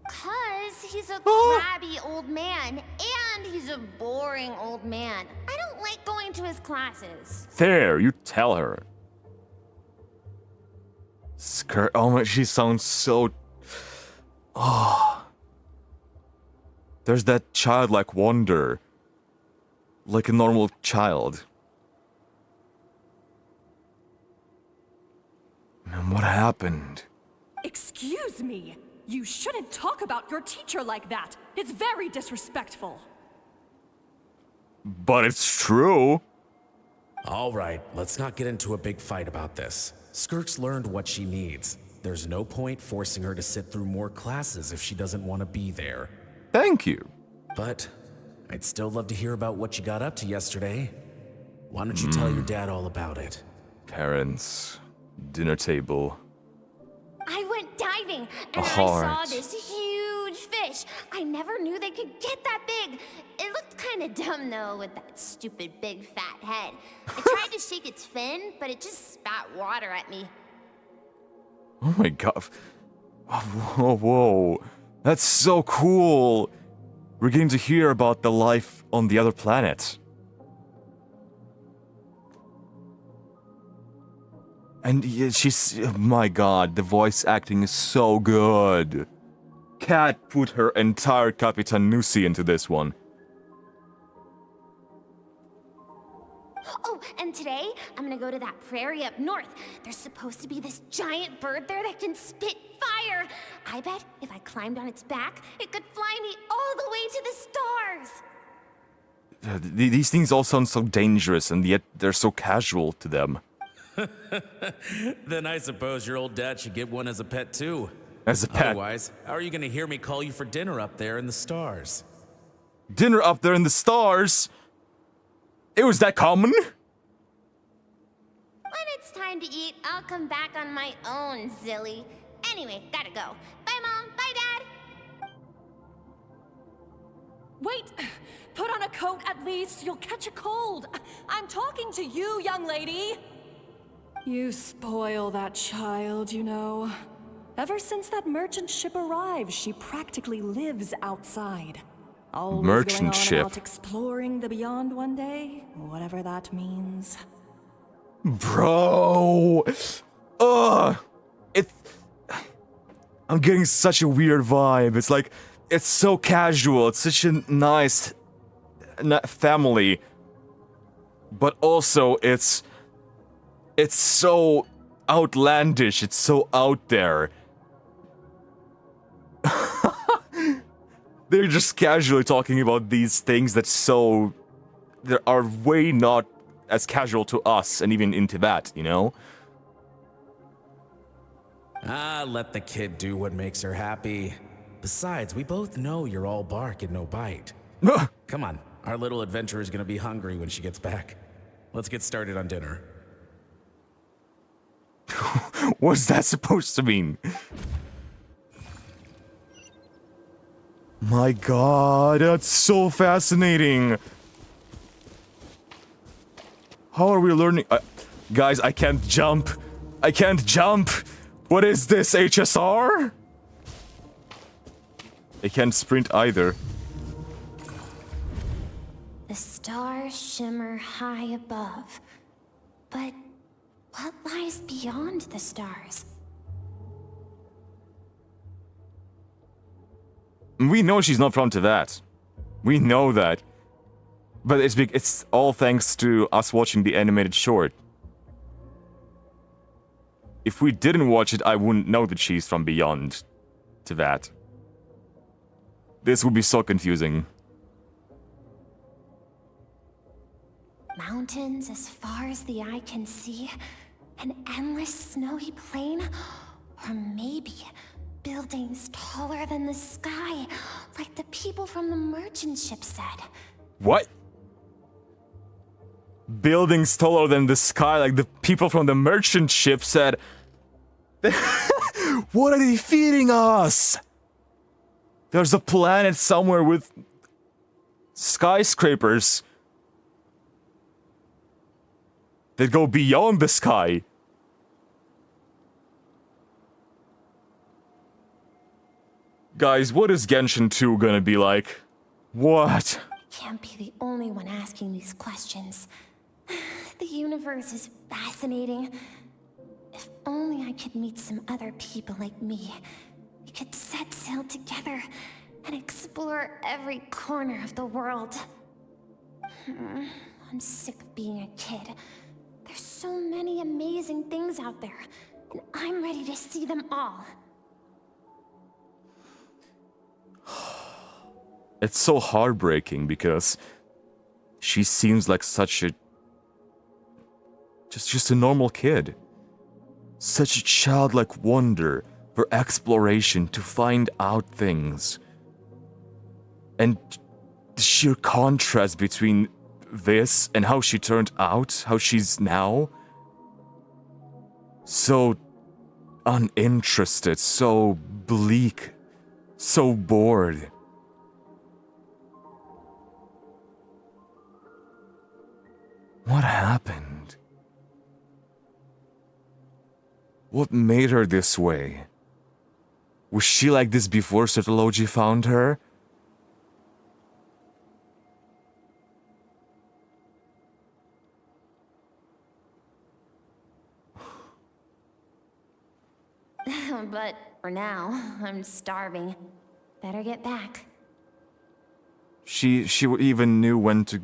S2: 'Cause he's a crabby old man, and he's a boring old man. I don't like going to his classes.
S1: There, you tell her. Skirk, oh my, she sounds so... Oh. There's that childlike wonder. Like a normal child. What happened?
S9: Excuse me. You shouldn't talk about your teacher like that. It's very disrespectful.
S1: But it's true.
S10: All right, let's not get into a big fight about this. Skirk's learned what she needs. There's no point forcing her to sit through more classes if she doesn't want to be there.
S1: Thank you.
S10: But I'd still love to hear about what you got up to yesterday. Why don't you tell your dad all about it?
S1: Parents, dinner table.
S2: I went diving and I
S1: heart.
S2: saw this huge fish. I never knew they could get that big. It looked kind of dumb though with that stupid big fat head. I tried to shake its fin, but it just spat water at me.
S1: Oh my god. Whoa, whoa. That's so cool. We're getting to hear about the life on the other planet. And yeah, she's... oh my god, the voice acting is so good. Cat put her entire Capitan Nusi into this one.
S2: Oh, and today I'm gonna go to that prairie up north. There's supposed to be this giant bird there that can spit fire. I bet if I climbed on its back, it could fly me all the way to the stars.
S1: These things all sound so dangerous, and yet they're so casual to them.
S10: Then I suppose your old dad should get one as a pet too.
S1: As a pet.
S10: Otherwise, how are you gonna hear me call you for dinner up there in the stars?
S1: Dinner up there in the stars? It was that common?
S2: When it's time to eat, I'll come back on my own, Zilly. Anyway, gotta go. Bye, Mom. Bye, Dad.
S9: Wait! Put on a coat at least. You'll catch a cold. I'm talking to you, young lady. You spoil that child, you know. Ever since that merchant ship arrived, she practically lives outside. Always
S1: Merchant
S9: going on
S1: ship.
S9: about exploring the beyond one day, whatever that means.
S1: Bro! Ugh! I'm getting such a weird vibe. It's like, it's so casual. It's such a nice family. But also, it's so outlandish. It's so out there. They're just casually talking about these things that are way not as casual to us, and even into that, you know?
S10: Ah, let the kid do what makes her happy. Besides, we both know you're all bark and no bite. Come on, our little adventurer is gonna be hungry when she gets back. Let's get started on dinner.
S1: What's that supposed to mean? My god, that's so fascinating. How are we learning? Guys, I can't jump. I can't jump. What is this, HSR? I can't sprint either.
S2: The stars shimmer high above. But what lies beyond the stars?
S1: We know she's not from Teyvat. We know that. But it's all thanks to us watching the animated short. If we didn't watch it, I wouldn't know that she's from beyond Teyvat. This would be so confusing.
S2: Mountains as far as the eye can see? An endless snowy plain? Or maybe buildings taller than the sky, like the people from the merchant ship said.
S1: What? Buildings taller than the sky, like the people from the merchant ship said. What are they feeding us? There's a planet somewhere with skyscrapers that go beyond the sky. Guys, what is Genshin 2 gonna be like? What?
S2: I can't be the only one asking these questions. The universe is fascinating. If only I could meet some other people like me. We could set sail together and explore every corner of the world. I'm sick of being a kid. There's so many amazing things out there. I'm ready to see them all.
S1: It's so heartbreaking because she seems like such a... just a normal kid. Such a childlike wonder for exploration to find out things. And the sheer contrast between this and how she turned out, how she's now. So uninterested, so bleak, so bored. What happened? What made her this way? Was she like this before Sotology found her?
S2: But for now, I'm starving. Better get back.
S1: She even knew when to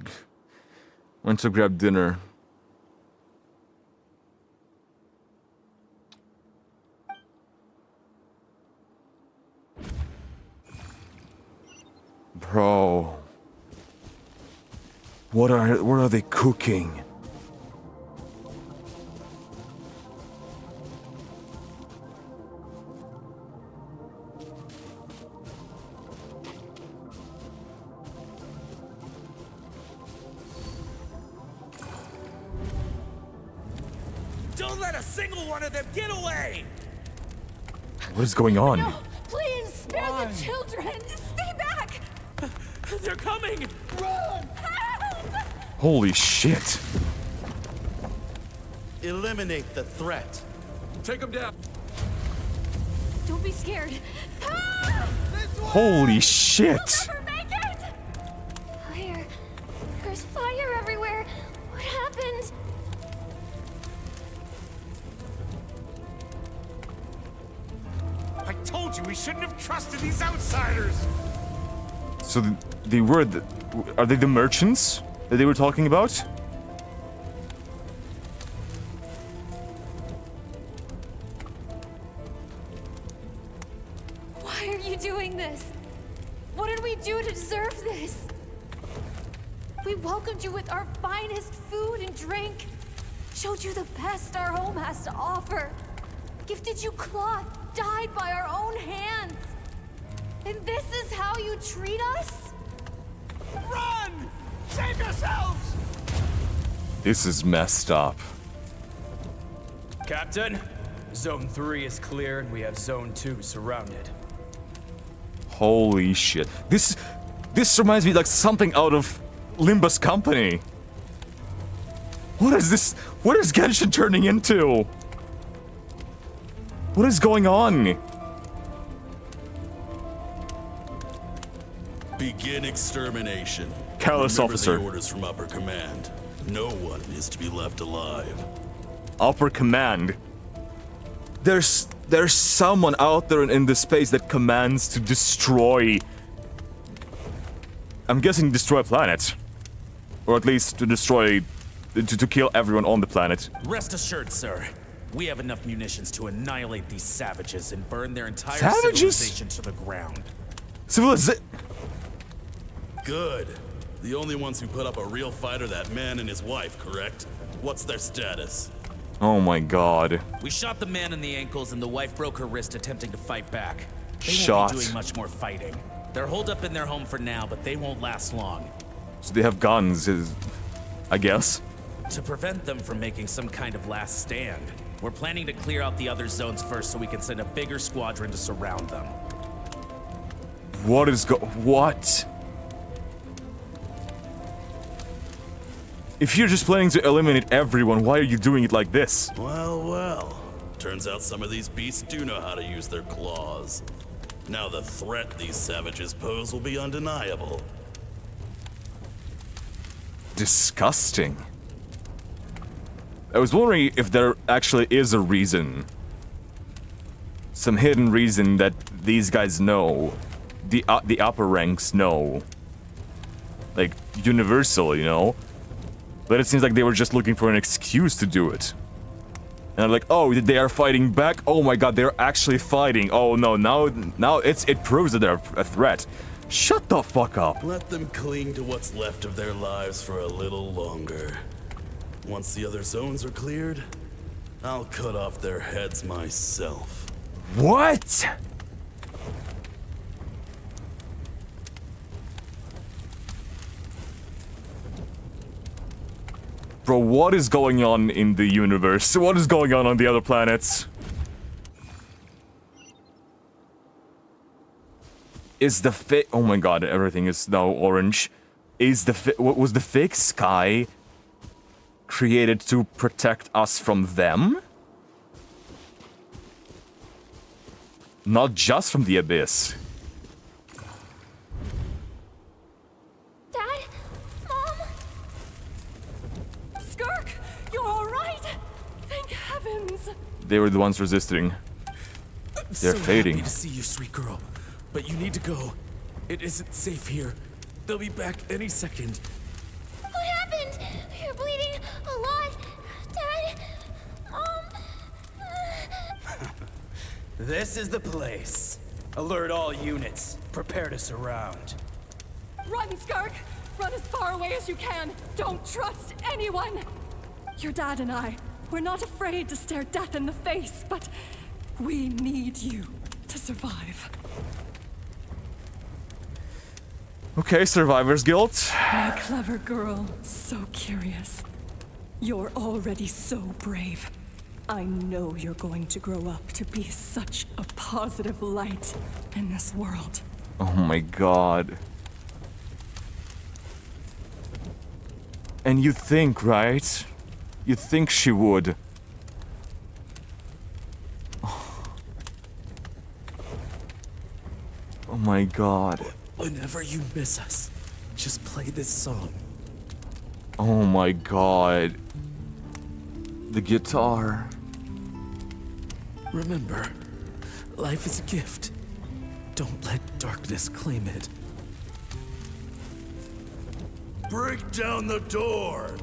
S1: grab dinner. Bro, what are they cooking?
S10: Don't let a single one of them get away!
S1: What is going on?
S9: No, please spare the children. Stay back.
S10: They're coming!
S9: Run! Help!
S1: Holy shit.
S11: Eliminate the threat.
S10: Take them down.
S9: Don't be scared. Ah!
S1: Holy shit.
S9: We'll never make it! Fire. There's fire everywhere. What happened?
S11: I told you we shouldn't have trusted these outsiders.
S1: So they were are they the merchants that they were talking about?
S9: Why are you doing this? What did we do to deserve this? We welcomed you with our finest food and drink, showed you the best our home has to offer, gifted you cloth dyed by our own hands. And this is how you treat us?
S11: Run! Save yourselves!
S1: This is messed up.
S12: Captain, Zone 3 is clear and we have Zone 2 surrounded.
S1: Holy shit. This reminds me like something out of Limbus Company. What is this? What is Genshin turning into? What is going on?
S13: Begin extermination.
S1: Careless
S13: Remember
S1: officer.
S13: the orders from upper command. No one is to be left alive.
S1: Upper command. There's someone out there in the space that commands to destroy. I'm guessing destroy a planet, or at least to destroy, to kill everyone on the planet.
S10: Rest assured, sir. We have enough munitions to annihilate these savages and burn their entire
S1: Savages?
S10: civilization to the ground.
S13: Good. The only ones who put up a real fight are that man and his wife, correct? What's their status?
S1: Oh my god.
S10: We shot the man in the ankles and the wife broke her wrist attempting to fight back. They
S1: Shot.
S10: won't be doing much more fighting. They're holed up in their home for now, but they won't last long.
S1: So they have guns, I guess.
S10: To prevent them from making some kind of last stand, we're planning to clear out the other zones first so we can send a bigger squadron to surround them.
S1: What? If you're just planning to eliminate everyone, why are you doing it like this?
S13: Well, well. Turns out some of these beasts do know how to use their claws. Now the threat these savages pose will be undeniable.
S1: Disgusting. I was wondering if there actually is a reason. Some hidden reason that these guys know. The upper ranks know. Like, universal, you know? But it seems like they were just looking for an excuse to do it. And I'm like, oh, they are fighting back? Oh my god, they're actually fighting. Oh no, now it proves that they're a threat. Shut the fuck up.
S13: Let them cling to what's left of their lives for a little longer. Once the other zones are cleared, I'll cut off their heads myself.
S1: What? Bro, what is going on in the universe? What is going on the other planets? Is the oh my god, everything is now orange. Is the was the fake sky created to protect us from them? Not just from the abyss.
S9: Dad? Mom? Skirk, you're all right? Thank heavens.
S1: They were the ones resisting. They're fading.
S10: Happy to see you, sweet girl. But you need to go. It isn't safe here. They'll be back any second.
S2: What happened? You're bleeding a lot. Dad?
S12: This is the place. Alert all units. Prepare to surround.
S9: Run, Skirk! Run as far away as you can. Don't trust anyone. Your dad and I, we're not afraid to stare death in the face, but we need you to survive.
S1: Okay, Survivor's Guild.
S9: My clever girl, so curious. You're already so brave. I know you're going to grow up to be such a positive light in this world.
S1: Oh my god. And you think, right? You think she would. Oh my god.
S10: Whenever you miss us, just play this song.
S1: Oh my god. The guitar.
S10: Remember, life is a gift. Don't let darkness claim it.
S13: Break down the door.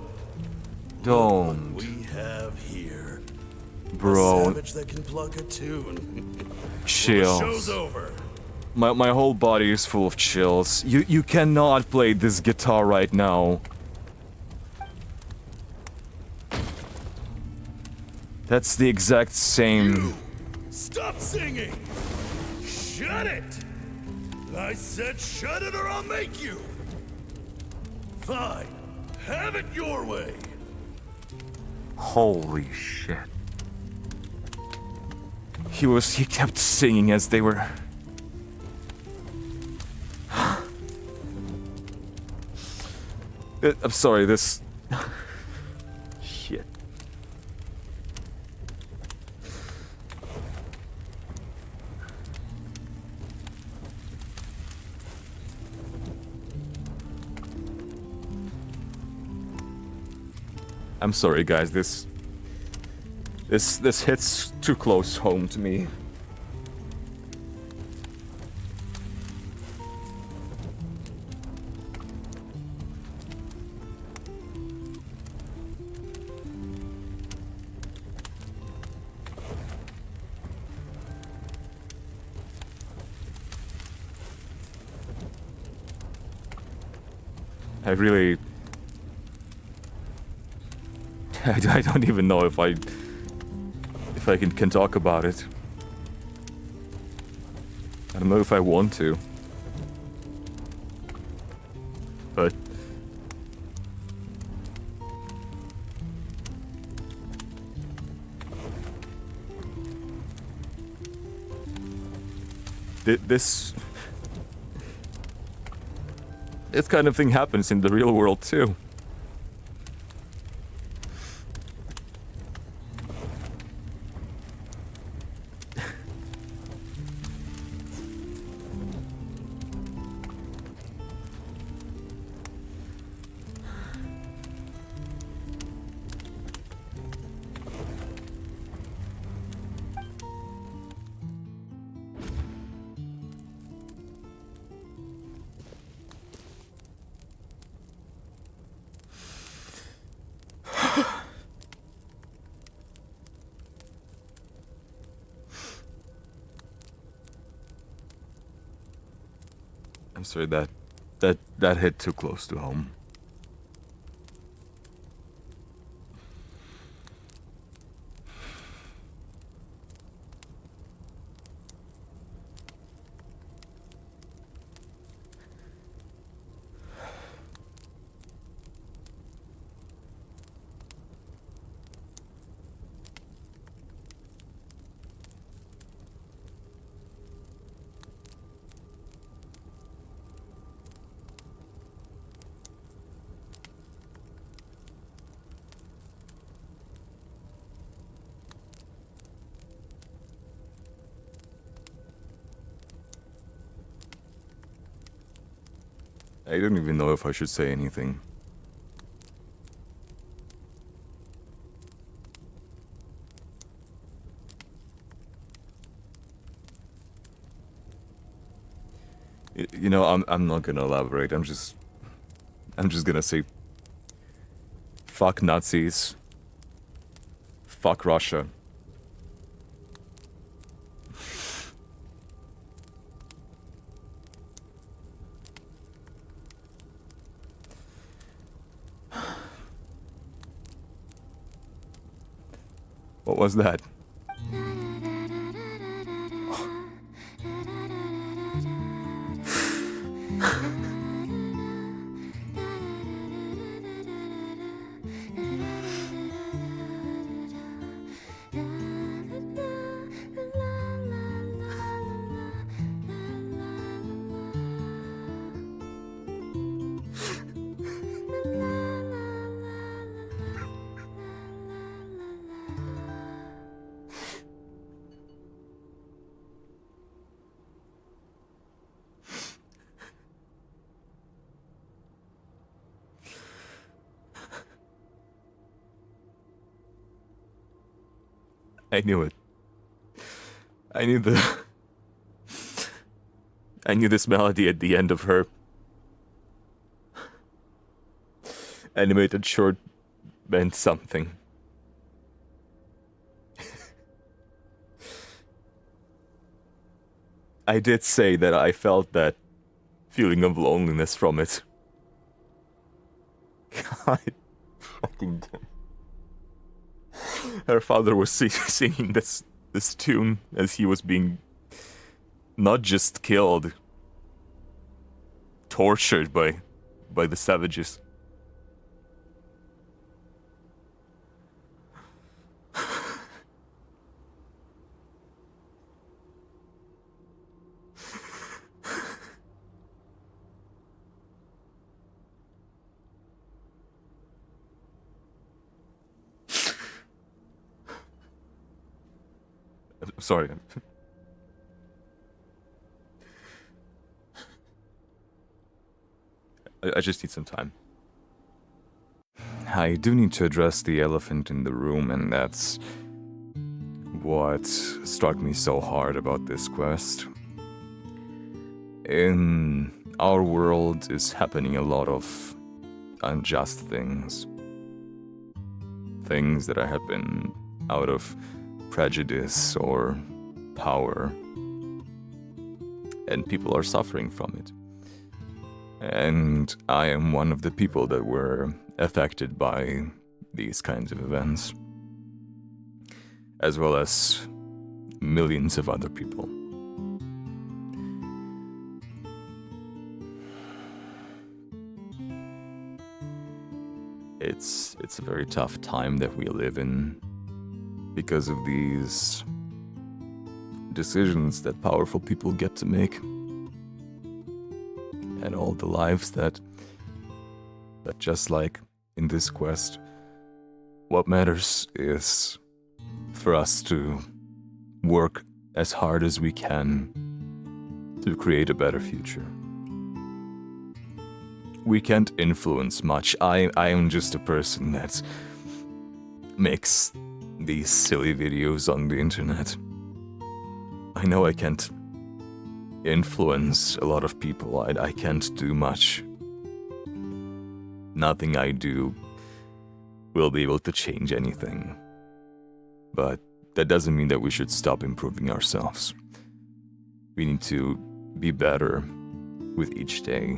S1: Don't.
S13: What we have here.
S1: Bro.
S13: A savage that can pluck a tune.
S1: Chills.
S13: The show's over.
S1: My whole body is full of chills. You cannot play this guitar right now. That's the exact same.
S13: Stop singing! Shut it! I said shut it or I'll make you! Fine. Have it your way.
S1: Holy shit. He kept singing as they were... I'm sorry, this... Shit. I'm sorry, guys, this hits too close home to me. I really... I don't even know if I can talk about it. I don't know if I want to. But... This kind of thing happens in the real world too. I'm sorry, that hit too close to home. I don't even know if I should say anything. You know, I'm not gonna elaborate. I'm just gonna say, fuck Nazis. Fuck Russia. What was that? I knew it. I knew I knew this melody at the end of her animated short meant something. I did say that I felt that feeling of loneliness from it. God fucking damn. Her father was singing this tune as he was being not just killed, tortured by the savages. I'm sorry. I just need some time. I do need to address the elephant in the room, and that's what struck me so hard about this quest. In our world is happening a lot of unjust things. Things that happen out of prejudice or power. And people are suffering from it. And I am one of the people that were affected by these kinds of events, as well as millions of other people. It's a very tough time that we live in because of these decisions that powerful people get to make. And all the lives that just like in this quest, what matters is for us to work as hard as we can to create a better future. We can't influence much. I am just a person that makes these silly videos on the internet. I know I can't influence a lot of people. I can't do much. Nothing I do will be able to change anything. But that doesn't mean that we should stop improving ourselves. We need to be better with each day.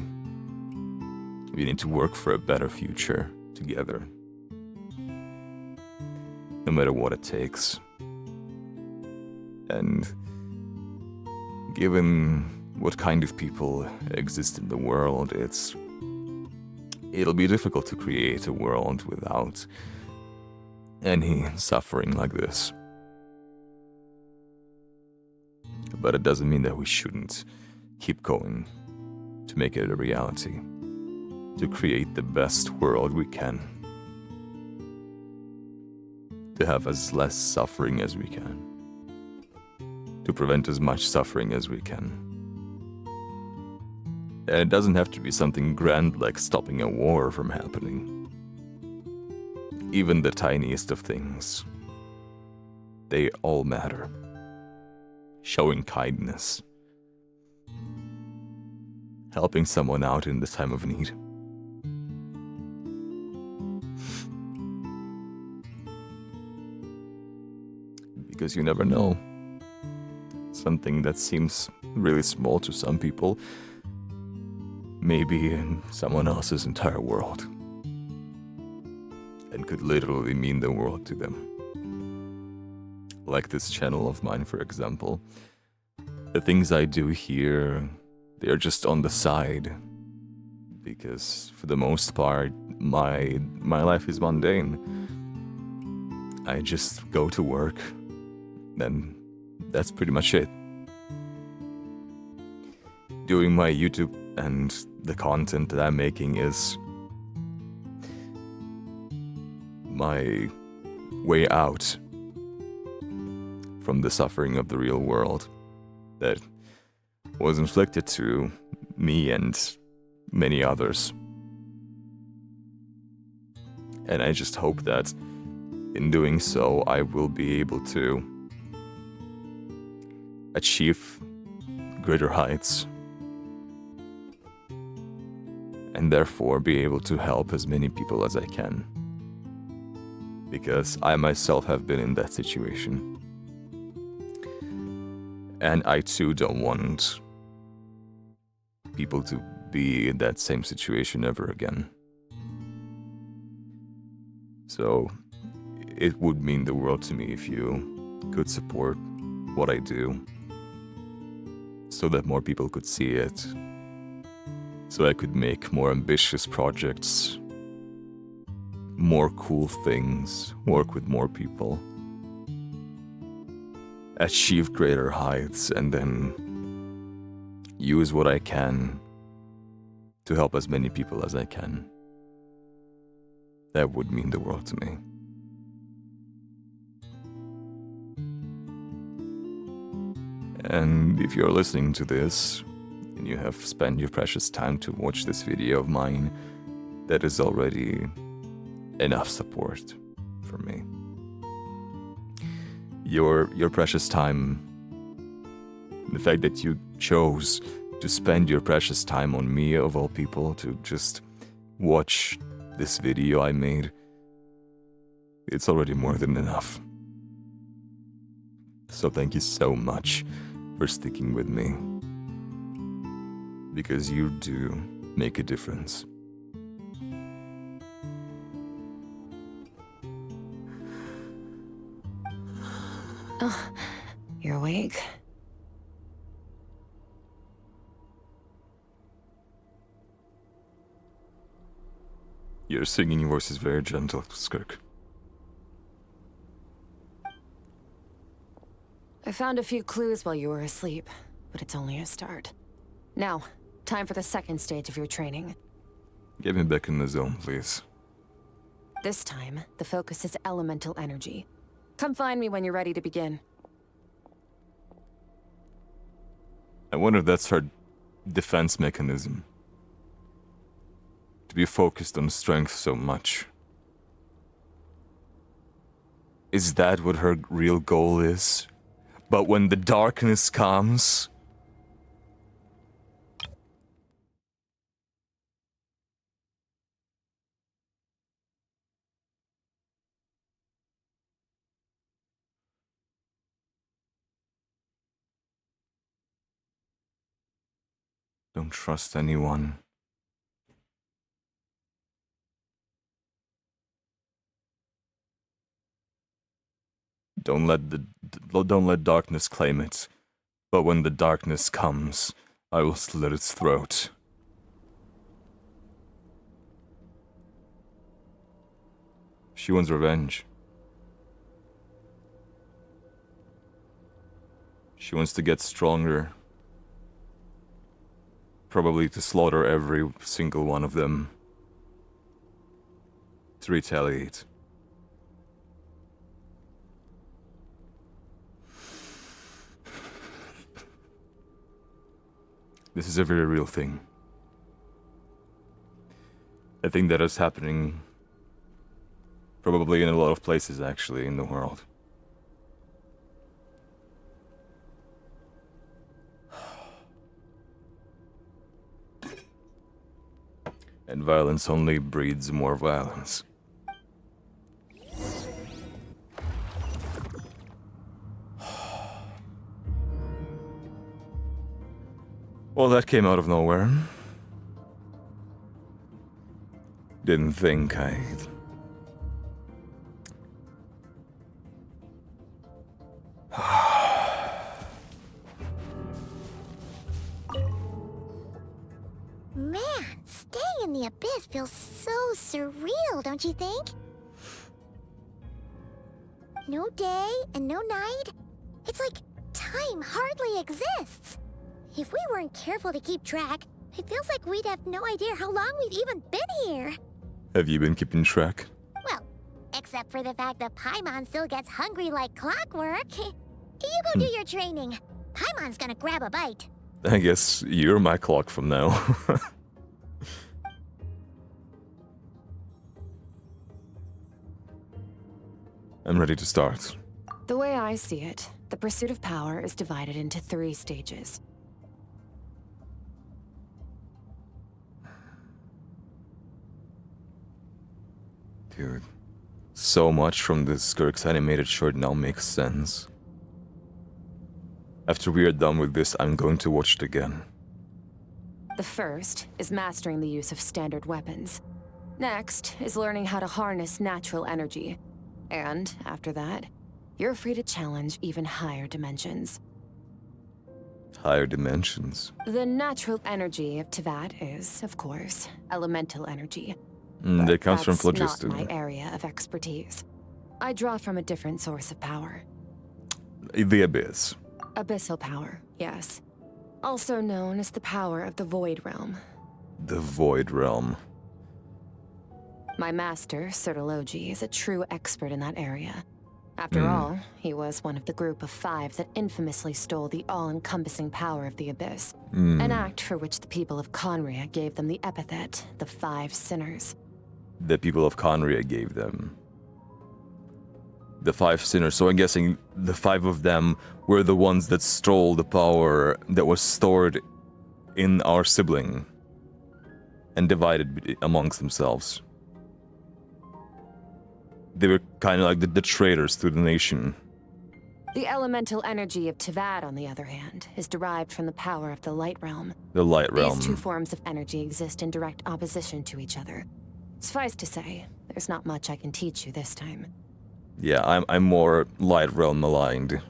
S1: We need to work for a better future together, no matter what it takes. And given what kind of people exist in the world, it'll be difficult to create a world without any suffering like this. But it doesn't mean that we shouldn't keep going to make it a reality, to create the best world we can, to have as less suffering as we can, to prevent as much suffering as we can. And it doesn't have to be something grand like stopping a war from happening. Even the tiniest of things, they all matter. Showing kindness, helping someone out in the time of need. Because you never know. Something that seems really small to some people may be in someone else's entire world, and could literally mean the world to them. Like this channel of mine, for example. The things I do here, they're just on the side. Because for the most part, my life is mundane. I just go to work, and that's pretty much it. Doing my YouTube and the content that I'm making is my way out from the suffering of the real world that was inflicted to me and many others. And I just hope that in doing so, I will be able to achieve greater heights, and therefore be able to help as many people as I can. Because I myself have been in that situation. And I too don't want people to be in that same situation ever again. So it would mean the world to me if you could support what I do, so that more people could see it, so I could make more ambitious projects, more cool things, work with more people, achieve greater heights, and then use what I can to help as many people as I can. That would mean the world to me. And if you're listening to this, and you have spent your precious time to watch this video of mine, that is already enough support for me. Your precious time, the fact that you chose to spend your precious time on me, of all people, to just watch this video I made, it's already more than enough. So thank you so much for sticking with me, because you do make a difference.
S6: Oh, you're awake?
S1: Your singing voice is very gentle, Skirk.
S6: I found a few clues while you were asleep, but it's only a start. Now, time for the second stage of your training.
S1: Get me back in the zone, please.
S6: This time, the focus is elemental energy. Come find me when you're ready to begin.
S1: I wonder if that's her defense mechanism. To be focused on strength so much. Is that what her real goal is? But when the darkness comes... Don't trust anyone. Don't let darkness claim it. But when the darkness comes, I will slit its throat. She wants revenge. She wants to get stronger. Probably to slaughter every single one of them. To retaliate. This is a very real thing. A thing that is happening probably in a lot of places, actually, in the world. And violence only breeds more violence. Well, that came out of nowhere. Didn't think I'd...
S2: Man, staying in the abyss feels so surreal, don't you think? No day and no night. It's like time hardly exists. If we weren't careful to keep track, it feels like we'd have no idea how long we've even been here.
S1: Have you been keeping track?
S2: Well, except for the fact that Paimon still gets hungry like clockwork. You go do your training. Paimon's gonna grab a bite.
S1: I guess you're my clock from now. I'm ready to start.
S6: The way I see it, the pursuit of power is divided into 3 stages.
S1: Dude, so much from this Skirk's animated short now makes sense. After we are done with this, I'm going to watch it again.
S6: The first is mastering the use of standard weapons. Next is learning how to harness natural energy. And after that, you're free to challenge even higher dimensions.
S1: Higher dimensions?
S6: The natural energy of Teyvat is, of course, elemental energy.
S1: That comes from
S6: That's
S1: phlogiston.
S6: not my area of expertise. I draw from a different source of power.
S1: The Abyss.
S6: Abyssal power, yes. Also known as the power of the Void Realm.
S1: The Void Realm.
S6: My master, Sertologi, is a true expert in that area. After all, he was one of the group of 5 that infamously stole the all-encompassing power of the Abyss. An act for which the people of Conria gave them the epithet, the 5 Sinners.
S1: The people of Conria gave them. The 5 sinners, so I'm guessing the 5 of them were the ones that stole the power that was stored in our sibling and divided it amongst themselves. They were kind of like the traitors to the nation.
S6: The elemental energy of Teyvat, on the other hand, is derived from the power of the Light Realm.
S1: The Light Realm.
S6: These 2 forms of energy exist in direct opposition to each other. Suffice to say, there's not much I can teach you this time.
S1: Yeah, I'm more Light Realm aligned.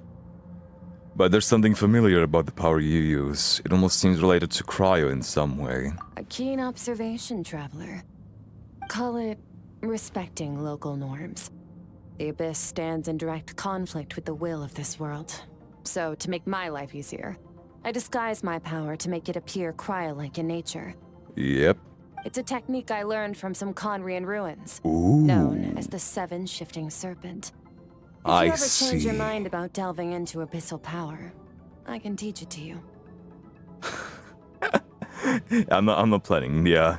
S1: But there's something familiar about the power you use. It almost seems related to cryo in some way.
S6: A keen observation, traveler. Call it respecting local norms. The Abyss stands in direct conflict with the will of this world. So, to make my life easier, I disguise my power to make it appear cryo-like in nature.
S1: Yep.
S6: It's a technique I learned from some Conrian ruins,
S1: Ooh.
S6: known as the 7 Shifting Serpent. If you ever change your mind about delving into abyssal power, I can teach it to you.
S1: I'm not planning, yeah.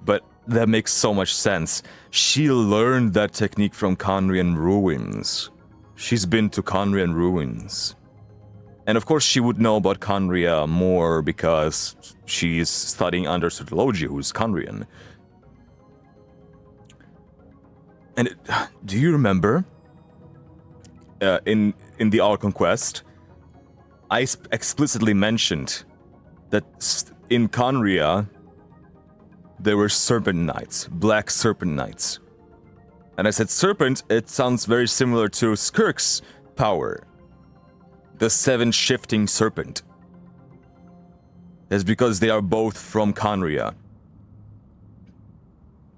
S1: But that makes so much sense. She learned that technique from Conrian ruins. She's been to Conrian ruins. And of course she would know about Conria more because she's studying under Sertologi, who's Conrian. And do you remember? In the Our Conquest, I explicitly mentioned that in Conria, there were serpent knights, black serpent knights. And I said serpent, it sounds very similar to Skirk's power. The 7 shifting serpent. That's because they are both from Conria.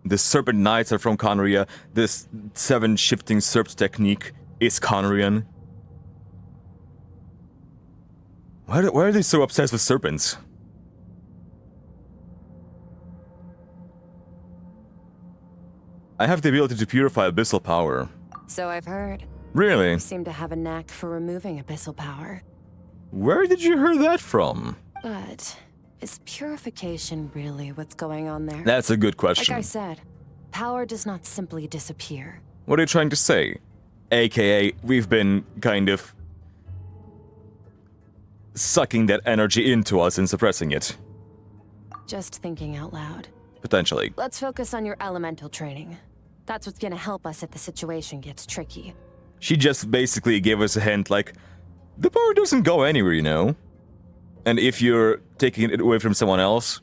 S1: The serpent knights are from Conria. This 7 shifting serps technique is Conrian. Why are they so obsessed with serpents? I have the ability to purify abyssal power.
S6: So I've heard.
S1: Really?
S6: You seem to have a knack for removing abyssal power.
S1: Where did you hear that from?
S6: But is purification really what's going on there?
S1: That's a good question.
S6: Like I said, power does not simply disappear.
S1: What are you trying to say? AKA, we've been kind of sucking that energy into us and suppressing it.
S6: Just thinking out loud.
S1: Potentially.
S6: Let's focus on your elemental training. That's what's gonna help us if the situation gets tricky.
S1: She just basically gave us a hint like, the power doesn't go anywhere, you know? And if you're taking it away from someone else,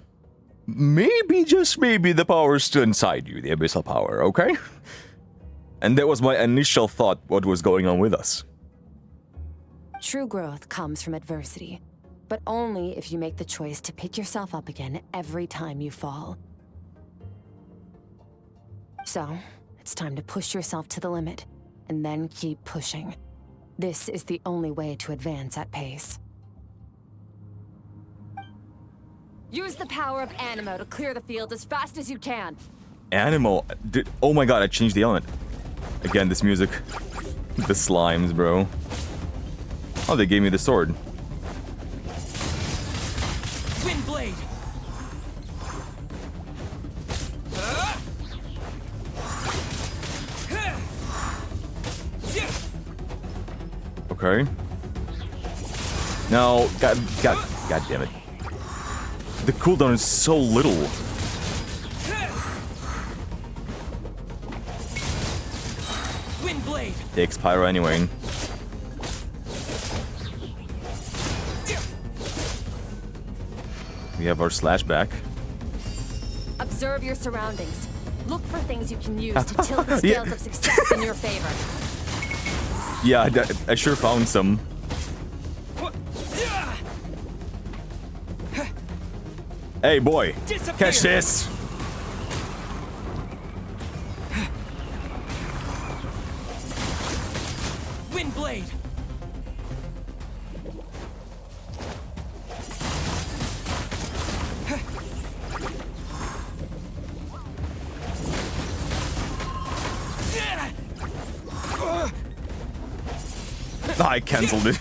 S1: maybe, just maybe, the power is still inside you, the abyssal power, okay? And that was my initial thought, what was going on with us.
S6: True growth comes from adversity, but only if you make the choice to pick yourself up again every time you fall. So, it's time to push yourself to the limit, and then keep pushing. This is the only way to advance at pace. Use the power of Animo to clear the field as fast as you can.
S1: Animo? Oh my god, I changed the element. Again, this music. The slimes, bro. Oh, they gave me the sword.
S12: Windblade!
S1: Okay. No, god damn it. The cooldown is so little.
S12: Windblade!
S1: Takes pyro anyway. We have our slash back.
S6: Observe your surroundings. Look for things you can use to tilt the scales of success in your favor.
S1: Yeah, I sure found some. Hey, boy.
S12: Disappear.
S1: Catch this.
S12: Windblade!
S1: I cancelled it.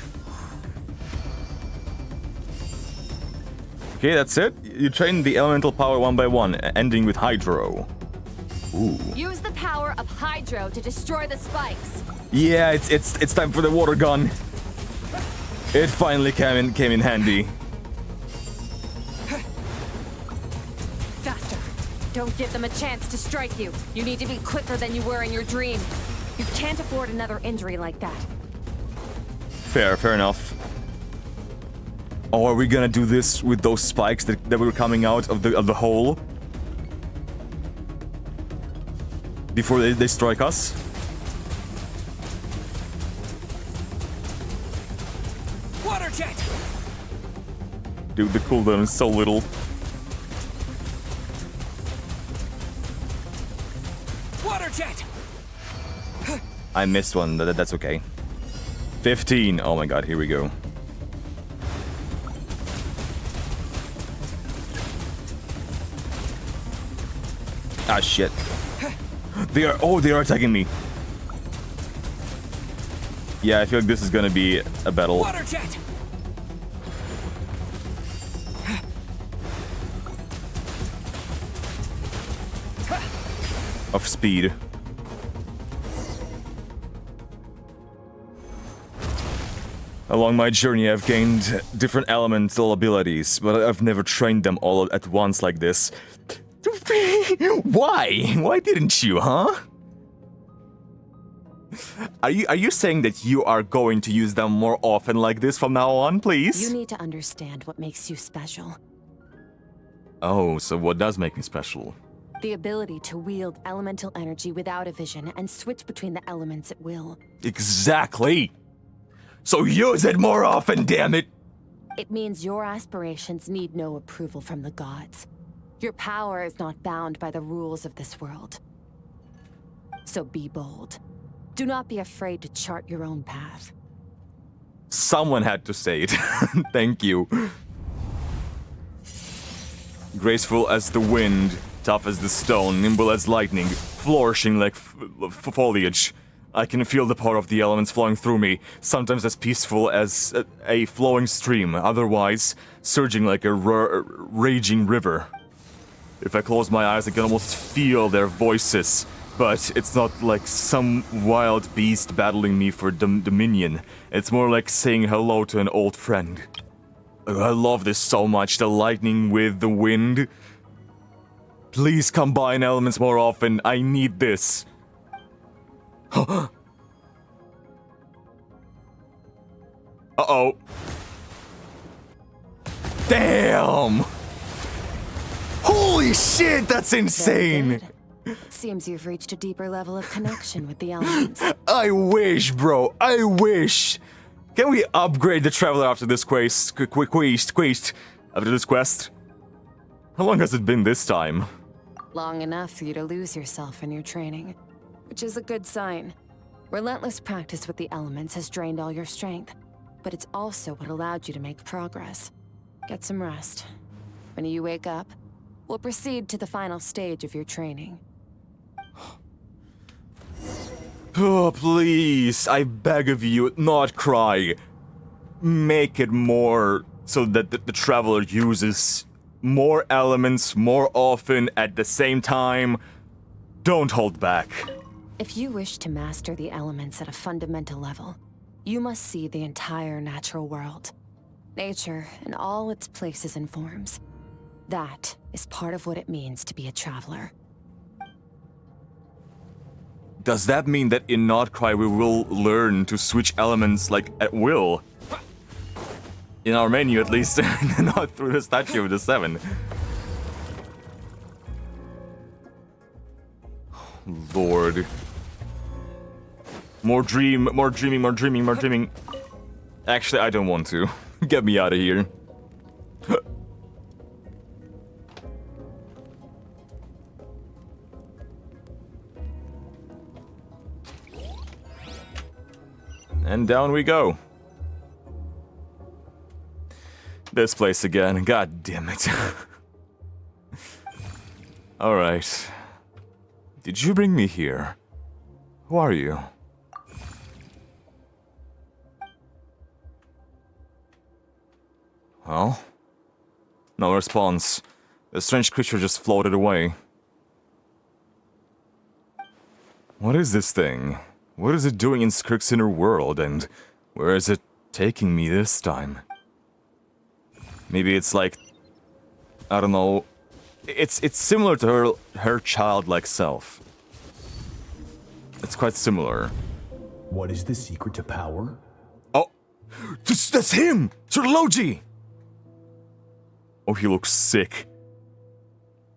S1: Okay, that's it. You train the elemental power one by one, ending with Hydro. Ooh.
S6: Use the power of Hydro to destroy the spikes.
S1: Yeah, it's time for the water gun. It finally came in handy.
S6: Faster. Don't give them a chance to strike you. You need to be quicker than you were in your dream. You can't afford another injury like that.
S1: Fair enough. Oh, are we gonna do this with those spikes that were coming out of the hole? Before they strike us?
S12: Water jet!
S1: Dude, the cooldown is so little.
S12: Water jet!
S1: I missed one, that's okay. 15. Oh my god, here we go. Ah, shit. They are attacking me. Yeah, I feel like this is gonna be a battle.
S12: Water jet!
S1: Of speed. Along my journey, I've gained different elemental abilities, but I've never trained them all at once like this. Why? Why didn't you, huh? Are you saying that you are going to use them more often like this from now on, please?
S6: You need to understand what makes you special.
S1: Oh, so what does make me special?
S6: The ability to wield elemental energy without a vision and switch between the elements at will.
S1: Exactly! So use it more often, damn it!
S6: It means your aspirations need no approval from the gods. Your power is not bound by the rules of this world. So be bold. Do not be afraid to chart your own path.
S1: Someone had to say it. Thank you. Graceful as the wind, tough as the stone, nimble as lightning, flourishing like foliage. I can feel the power of the elements flowing through me, sometimes as peaceful as a flowing stream, otherwise surging like a raging river. If I close my eyes, I can almost feel their voices, but it's not like some wild beast battling me for dominion. It's more like saying hello to an old friend. I love this so much, the lightning with the wind. Please combine elements more often, I need this. Uh-oh. Damn! Holy shit, that's insane!
S6: It seems you've reached a deeper level of connection with the elements.
S1: I wish, bro, I wish! Can we upgrade the Traveler after this quest? After this quest? How long has it been this time?
S6: Long enough for you to lose yourself in your training, which is a good sign. Relentless practice with the elements has drained all your strength, but it's also what allowed you to make progress. Get some rest. When you wake up, we'll proceed to the final stage of your training.
S1: Oh, please, I beg of you, not cry. Make it more so that the Traveler uses more elements more often at the same time. Don't hold back.
S6: If you wish to master the elements at a fundamental level, you must see the entire natural world. Nature in all its places and forms. That is part of what it means to be a Traveler.
S1: Does that mean that in Not Cry we will learn to switch elements like at will? In our menu at least, not through the statue of the seven. Lord. More dreaming, more dreaming. Actually, I don't want to. Get me out of here. And down we go. This place again. God damn it. Alright. Did you bring me here? Who are you? Well? No response. The strange creature just floated away. What is this thing? What is it doing in Skirk's inner world, and where is it taking me this time? Maybe it's like, I don't know. It's similar to her childlike self. It's quite similar.
S14: What is the secret to power?
S1: Oh, that's him! Sir Logi! Oh, he looks sick.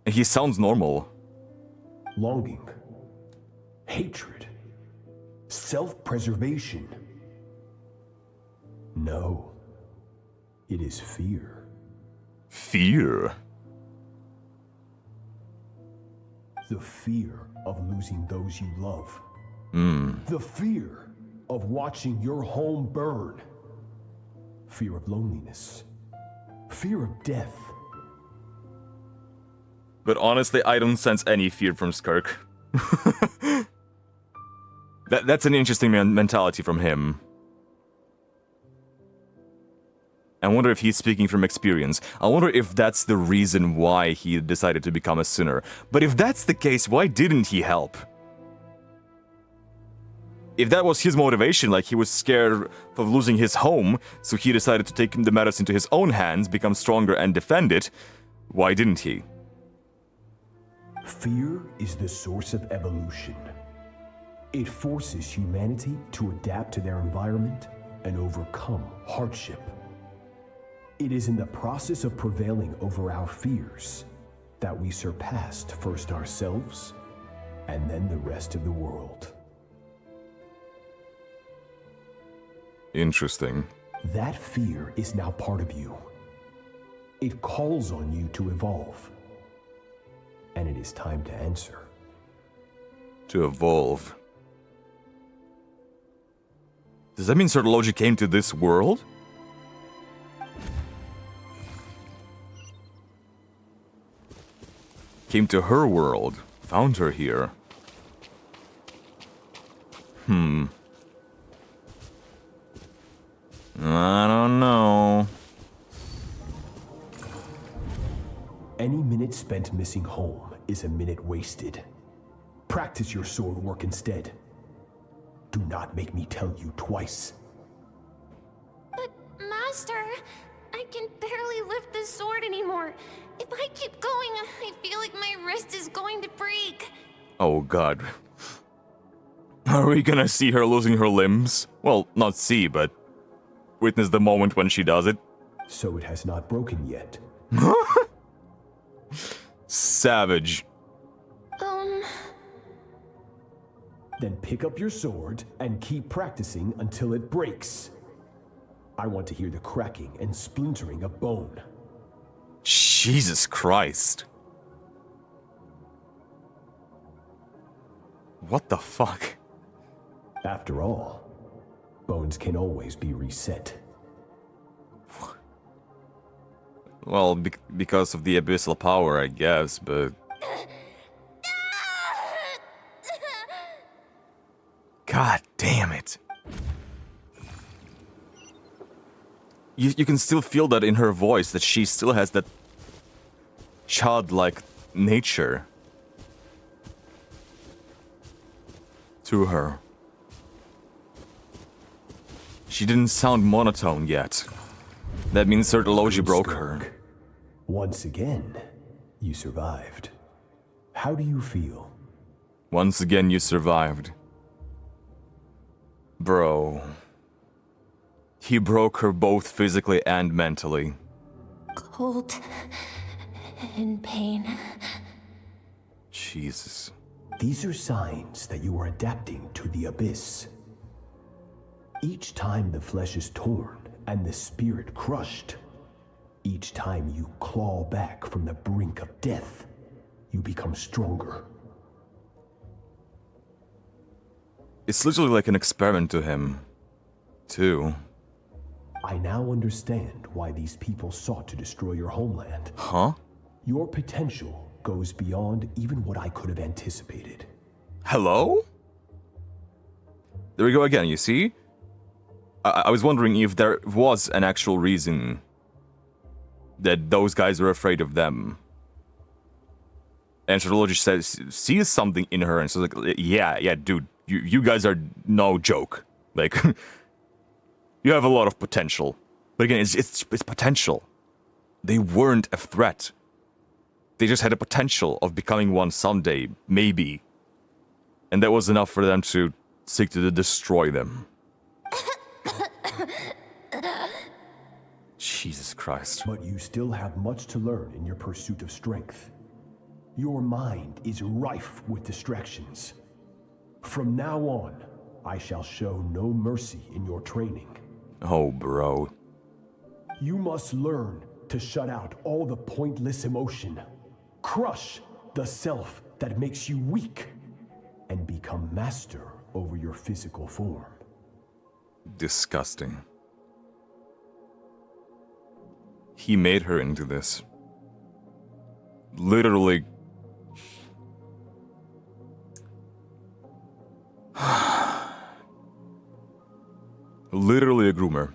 S1: And he sounds normal.
S14: Longing. Hatred. Self-preservation. No. It is fear.
S1: Fear?
S14: The fear of losing those you love. The fear of watching your home burn. Fear of loneliness. Fear of death.
S1: But honestly, I don't sense any fear from Skirk. That's an interesting mentality from him. I wonder if he's speaking from experience. I wonder if that's the reason why he decided to become a sinner. But if that's the case, why didn't he help? If that was his motivation, like he was scared of losing his home, so he decided to take the matters into his own hands, become stronger and defend it, why didn't he?
S14: Fear is the source of evolution. It forces humanity to adapt to their environment and overcome hardship. It is in the process of prevailing over our fears that we surpassed first ourselves and then the rest of the world.
S1: Interesting.
S14: That fear is now part of you. It calls on you to evolve. And it is time to answer.
S1: To evolve. Does that mean Certology came to this world? Came to her world. Found her here. I don't know.
S14: Any minute spent missing home is a minute wasted. Practice your sword work instead. Do not make me tell you twice.
S2: But, Master, I can barely lift the sword anymore. If I keep going, I feel like my wrist is going to break.
S1: Oh god. Are we gonna see her losing her limbs? Well, not see, but witness the moment when she does it.
S14: So it has not broken yet.
S1: Savage.
S14: Then pick up your sword and keep practicing until it breaks. I want to hear the cracking and splintering of bone.
S1: Jesus Christ. What the fuck?
S14: After all, bones can always be reset.
S1: Well, because of the abyssal power, I guess, but... God damn it. You can still feel that in her voice, that she still has that childlike nature to her. She didn't sound monotone yet. That means Certology broke her.
S14: Once again, you survived. How do you feel?
S1: Once again, you survived. Bro. He broke her both physically and mentally.
S2: Cold. In pain.
S1: Jesus.
S14: These are signs that you are adapting to the abyss. Each time the flesh is torn and the spirit crushed, each time you claw back from the brink of death, you become stronger.
S1: It's literally like an experiment to him, too.
S14: I now understand why these people sought to destroy your homeland.
S1: Huh?
S14: Your potential goes beyond even what I could have anticipated.
S1: Hello? There we go again, you see? I was wondering if there was an actual reason that those guys were afraid of them. And Certology sees something in her and says like, yeah, dude, you guys are no joke. Like, you have a lot of potential. But again, it's potential. They weren't a threat. They just had a potential of becoming one someday, maybe. And that was enough for them to seek to destroy them. Jesus Christ.
S14: But you still have much to learn in your pursuit of strength. Your mind is rife with distractions. From now on, I shall show no mercy in your training.
S1: Oh, bro.
S14: You must learn to shut out all the pointless emotion. Crush the self that makes you weak. And become master over your physical form.
S1: Disgusting. He made her into this. Literally. Literally a groomer.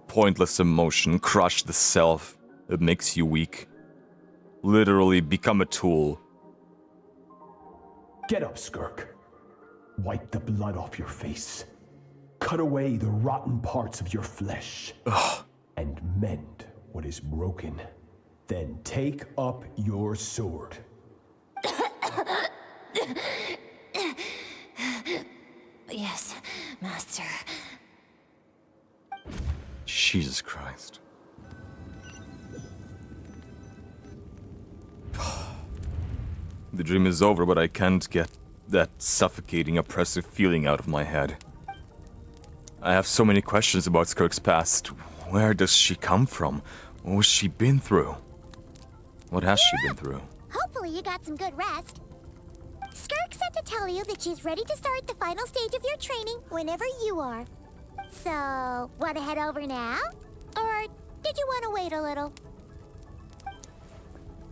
S1: Pointless emotion, crush the self that makes you weak. Literally become a tool.
S14: Get up, Skirk. Wipe the blood off your face. Cut away the rotten parts of your flesh.
S1: Ugh.
S14: And mend what is broken. Then take up your sword.
S2: Yes, Master.
S1: Jesus Christ. The dream is over, but I can't get that suffocating, oppressive feeling out of my head. I have so many questions about Skirk's past. Where does she come from? What has she been through? What has she been through?
S2: Hopefully you got some good rest. Skirk said to tell you that she's ready to start the final stage of your training whenever you are. So, want to head over now? Or did you want to wait a little?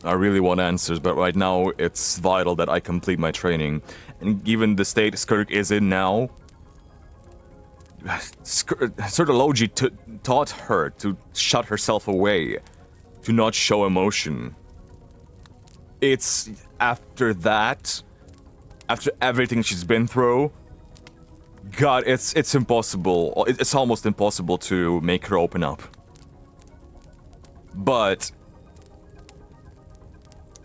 S1: I really want answers, but right now it's vital that I complete my training. And given the state Skirk is in now, Sirtology taught her to shut herself away, to not show emotion. It's after that, after everything she's been through, God, it's impossible. It's almost impossible to make her open up. But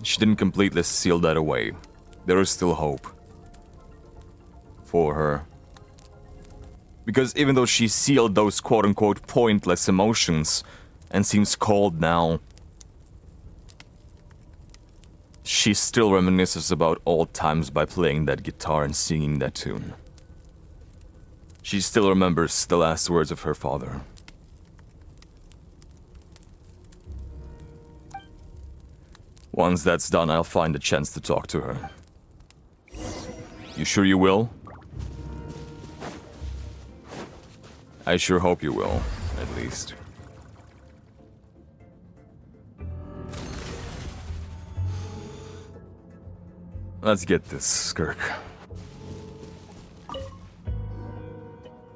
S1: she didn't completely seal that away. There is still hope for her. Because even though she sealed those quote-unquote pointless emotions and seems cold now, she still reminisces about old times by playing that guitar and singing that tune. She still remembers the last words of her father. Once that's done, I'll find a chance to talk to her. You sure you will? I sure hope you will, at least. Let's get this, Skirk.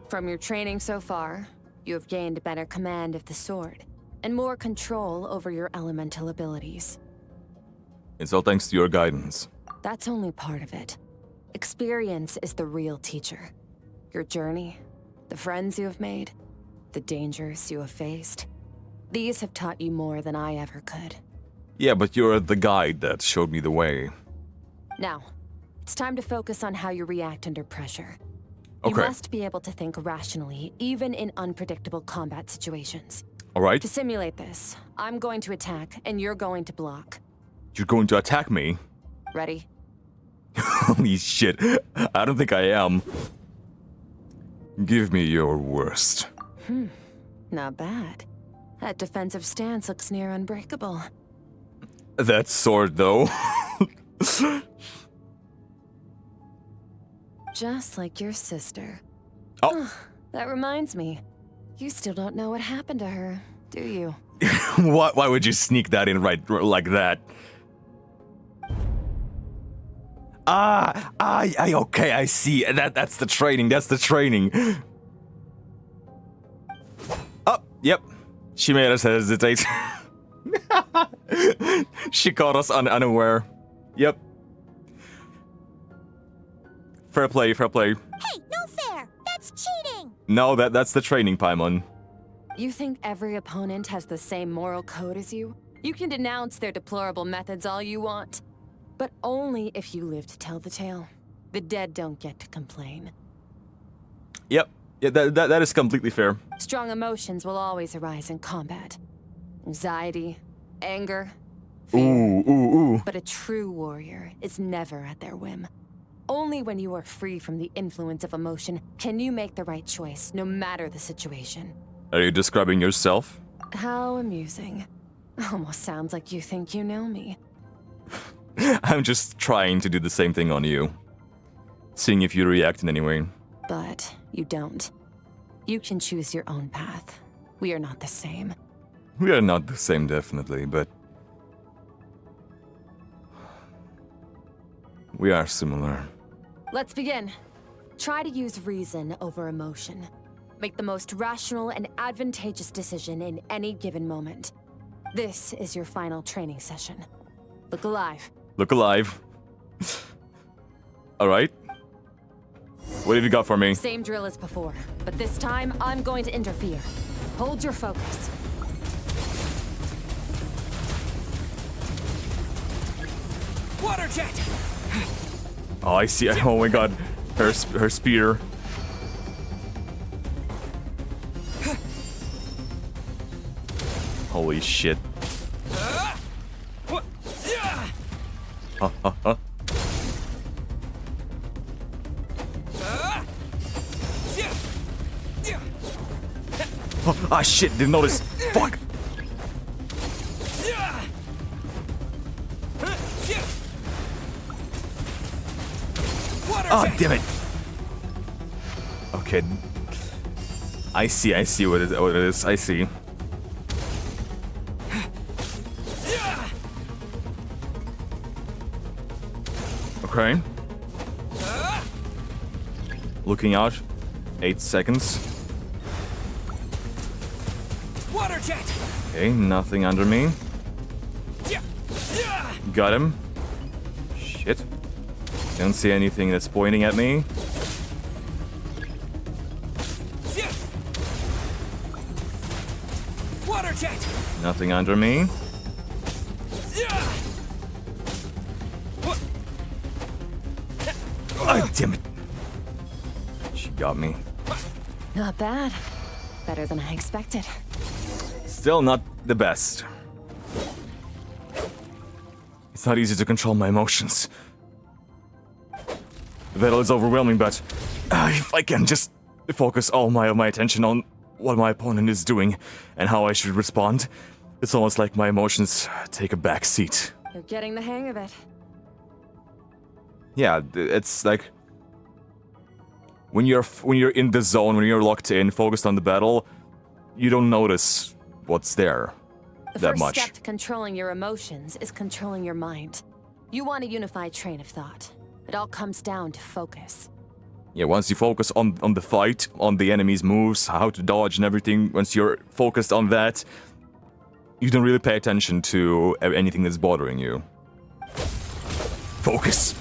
S6: From your training so far, you have gained better command of the sword, and more control over your elemental abilities.
S1: It's all thanks to your guidance.
S6: That's only part of it. Experience is the real teacher. Your journey, the friends you have made, the dangers you have faced. These have taught you more than I ever could.
S1: Yeah, but you're the guide that showed me the way.
S6: Now, it's time to focus on how you react under pressure.
S1: Okay.
S6: You must be able to think rationally, even in unpredictable combat situations.
S1: All right.
S6: To simulate this, I'm going to attack, and you're going to block.
S1: You're going to attack me?
S6: Ready?
S1: Holy shit. I don't think I am. Give me your worst.
S6: Not bad. That defensive stance looks near unbreakable.
S1: That sword, though.
S6: Just like your sister.
S1: Oh.
S6: That reminds me. You still don't know what happened to her, do you?
S1: Why would you sneak that in right like that? Okay, I see. That's the training. That's the training. Oh, yep. She made us hesitate. She caught us unaware. Yep. Fair play, fair play.
S2: Hey, no fair! That's cheating!
S1: No, that's the training, Paimon.
S6: You think every opponent has the same moral code as you? You can denounce their deplorable methods all you want. But only if you live to tell the tale. The dead don't get to complain.
S1: Yep. Yeah, that is completely fair.
S6: Strong emotions will always arise in combat. Anxiety, anger, fear.
S1: Ooh.
S6: But a true warrior is never at their whim. Only when you are free from the influence of emotion can you make the right choice, no matter the situation.
S1: Are you describing yourself?
S6: How amusing. Almost sounds like you think you know me.
S1: I'm just trying to do the same thing on you. Seeing if you react in any way.
S6: But you don't. You can choose your own path. We are not the same.
S1: We are not the same, definitely, but we are similar.
S6: Let's begin. Try to use reason over emotion. Make the most rational and advantageous decision in any given moment. This is your final training session. Look alive.
S1: Look alive. Alright. What have you got for me?
S6: Same drill as before, but this time I'm going to interfere. Hold your focus.
S12: Water jet!
S1: Oh, I see. Oh my god. Her spear. Holy shit. Ah, shit, didn't notice. Fuck. Ah, damn it. Okay. I see what it is. I see. Okay. Looking out. 8 seconds.
S12: Water jet.
S1: Okay, nothing under me. Got him. Shit. Don't see anything that's pointing at me.
S12: Water jet.
S1: Nothing under me. Oh, damn it. She got me.
S6: Not bad. Better than I expected.
S1: Still not the best. It's not easy to control my emotions. The battle is overwhelming, but if I can just focus all my attention on what my opponent is doing and how I should respond, it's almost like my emotions take a back seat.
S6: You're getting the hang of it.
S1: Yeah, it's like when you're in the zone, when you're locked in, focused on the battle, you don't notice what's there that much.
S6: The first step to controlling your emotions is controlling your mind. You want a unified train of thought. It all comes down to focus.
S1: Yeah, once you focus on the fight, on the enemy's moves, how to dodge and everything, once you're focused on that, you don't really pay attention to anything that's bothering you. Focus.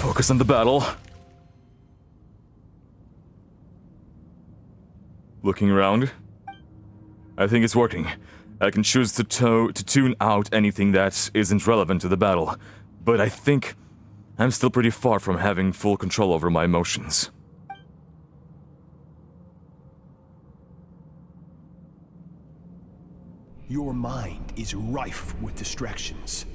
S1: Focus on the battle. Looking around. I think it's working. I can choose to tune out anything that isn't relevant to the battle. But I think I'm still pretty far from having full control over my emotions.
S14: Your mind is rife with distractions.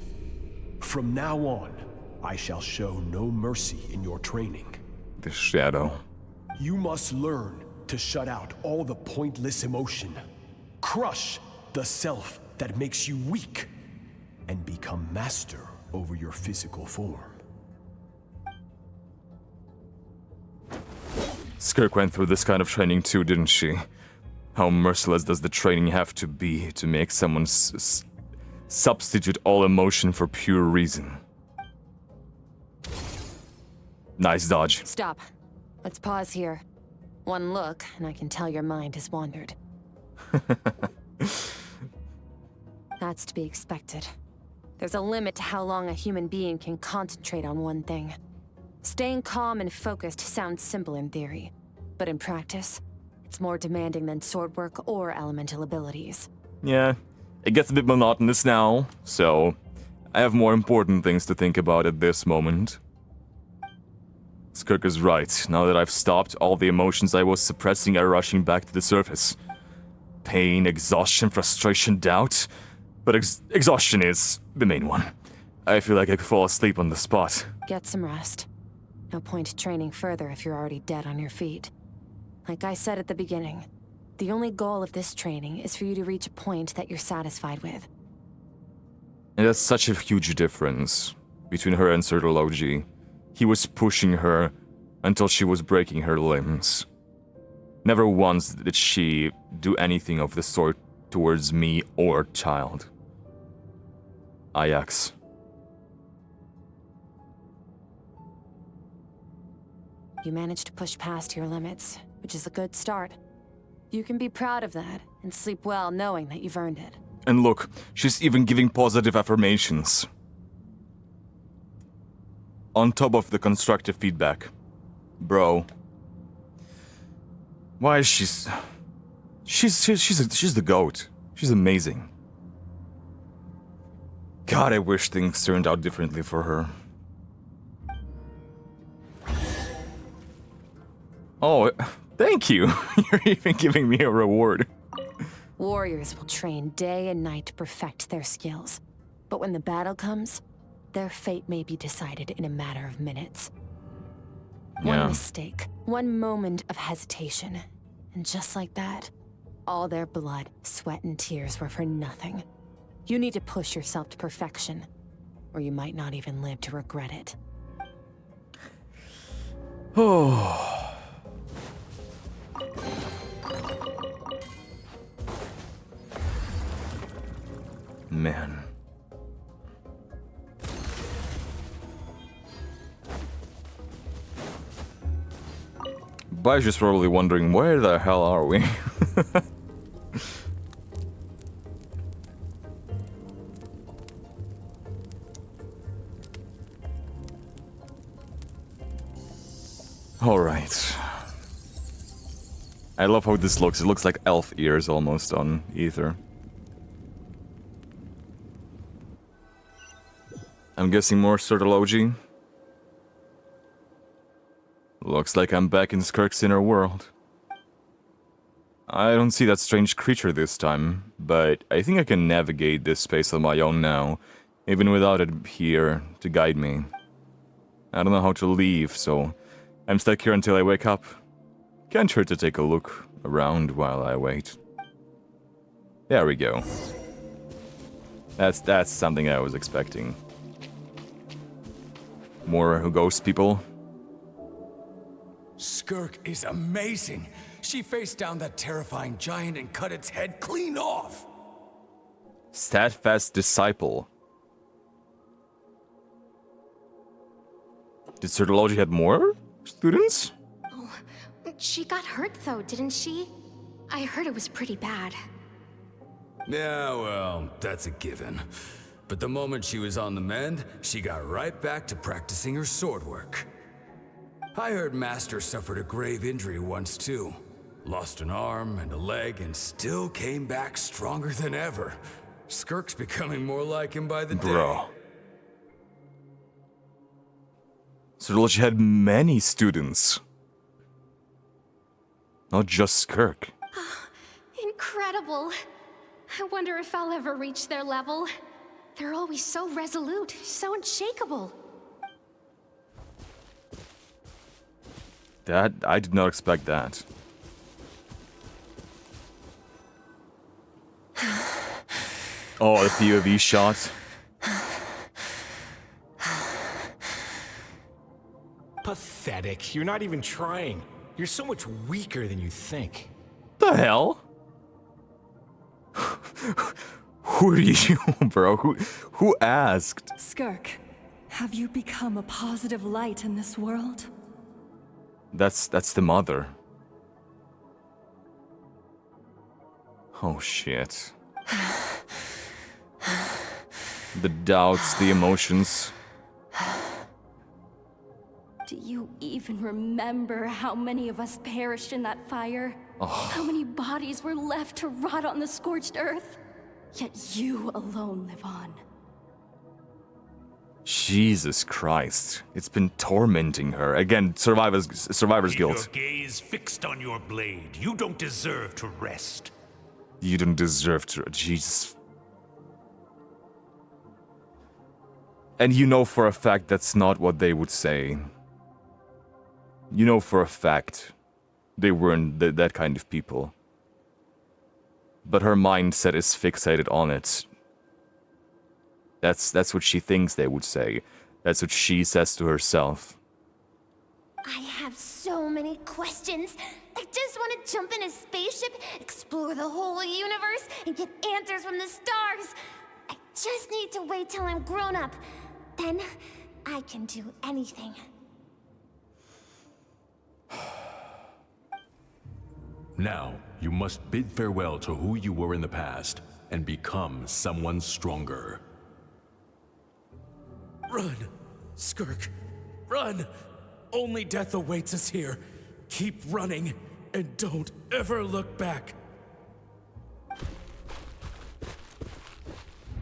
S14: From now on, I shall show no mercy in your training.
S1: The shadow.
S14: You must learn to shut out all the pointless emotion. Crush the self that makes you weak, and become master over your physical form.
S1: Skirk went through this kind of training too, didn't she? How merciless does the training have to be to make someone substitute all emotion for pure reason? Nice dodge.
S6: Stop. Let's pause here. One look, and I can tell your mind has wandered. That's to be expected. There's a limit to how long a human being can concentrate on one thing. Staying calm and focused sounds simple in theory, but in practice, it's more demanding than sword work or elemental abilities.
S1: Yeah, it gets a bit monotonous now, so I have more important things to think about at this moment. Skirk is right. Now that I've stopped, all the emotions I was suppressing are rushing back to the surface. Pain, exhaustion, frustration, doubt. But exhaustion is the main one. I feel like I could fall asleep on the spot.
S6: Get some rest. No point training further if you're already dead on your feet. Like I said at the beginning, the only goal of this training is for you to reach a point that you're satisfied with.
S1: And that's such a huge difference between her and Sir Logi. He was pushing her until she was breaking her limbs. Never once did she do anything of the sort towards me or child. Ajax.
S6: You managed to push past your limits, which is a good start. You can be proud of that and sleep well knowing that you've earned it.
S1: And look, she's even giving positive affirmations. On top of the constructive feedback. Bro. Why is she's the GOAT. She's amazing. God, I wish things turned out differently for her. Oh, thank you. You're even giving me a reward.
S6: Warriors will train day and night to perfect their skills. But when the battle comes, their fate may be decided in a matter of minutes. One mistake, one moment of hesitation, and just like that, all their blood, sweat, and tears were for nothing. You need to push yourself to perfection, or you might not even live to regret it.
S1: Oh. Man. Bai's just probably wondering, where the hell are we? Alright. I love how this looks. It looks like elf ears almost on Ether. I'm guessing more Sortology. Looks like I'm back in Skirk's inner world. I don't see that strange creature this time, but I think I can navigate this space on my own now, even without it here to guide me. I don't know how to leave, so I'm stuck here until I wake up. Can't hurt to take a look around while I wait. There we go. That's something I was expecting. More ghost people.
S12: Skirk is amazing. She faced down that terrifying giant and cut its head clean off.
S1: Steadfast disciple. Did Sortology have more students?
S15: Oh, she got hurt though, didn't she? I heard it was pretty bad.
S12: Yeah, well, that's a given. But the moment she was on the mend, she got right back to practicing her sword work. I heard Master suffered a grave injury once too. Lost an arm and a leg and still came back stronger than ever. Skirk's becoming more like him by the day.
S1: Sortology had many students. Not just Skirk.
S15: Incredible. I wonder if I'll ever reach their level. They're always so resolute, so unshakable.
S1: That, I did not expect that. Oh, the POV shot.
S11: Pathetic. You're not even trying. You're so much weaker than you think.
S1: The hell? Who are you, bro? Who asked?
S9: Skirk, have you become a positive light in this world?
S1: That's the mother. Oh shit. The doubts, the emotions.
S15: Do you even remember how many of us perished in that fire?
S1: Oh.
S15: How many bodies were left to rot on the scorched earth? Yet you alone live on.
S1: Jesus Christ. It's been tormenting her. Again, survivor's
S11: Keep
S1: guilt.
S11: your gaze fixed on your blade. You don't deserve to rest.
S1: You don't deserve to... Jesus. And you know for a fact that's not what they would say. You know for a fact they weren't that kind of people. But her mindset is fixated on it. That's what she thinks they would say. That's what she says to herself.
S2: I have so many questions. I just want to jump in a spaceship, explore the whole universe, and get answers from the stars. I just need to wait till I'm grown up. Then I can do anything.
S14: Now, you must bid farewell to who you were in the past and become someone stronger.
S10: Run, Skirk, run! Only death awaits us here. Keep running, and don't ever look back.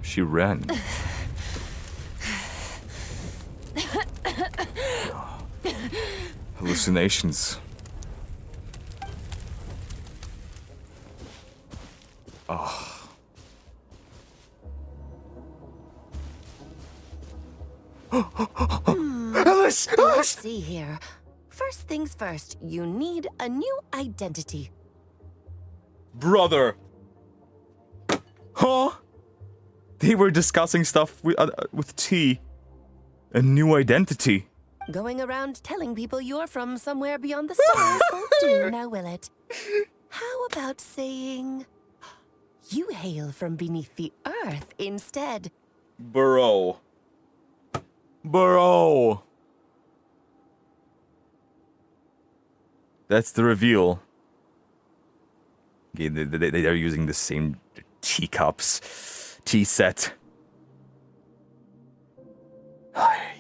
S1: She ran. Hallucinations. Oh. Alice!
S16: Let's see here. First things first, you need a new identity.
S1: Brother! Huh? They were discussing stuff with T. A new identity.
S16: Going around telling people you're from somewhere beyond the stars won't do, now will it? How about saying you hail from beneath the earth instead?
S1: Bro. Bro. That's the reveal. Okay, they are using the same teacups, tea set.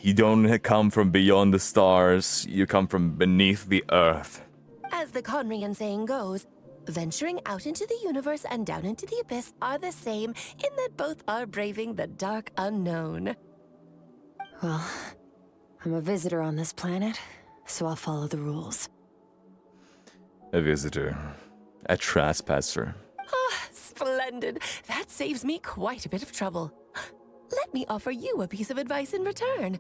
S1: You don't come from beyond the stars, you come from beneath the earth.
S16: As the Conrian saying goes, venturing out into the universe and down into the abyss are the same in that both are braving the dark unknown.
S6: Well, I'm a visitor on this planet, so I'll follow the rules.
S1: A visitor. A trespasser.
S16: Ah, splendid. That saves me quite a bit of trouble. Let me offer you a piece of advice in return,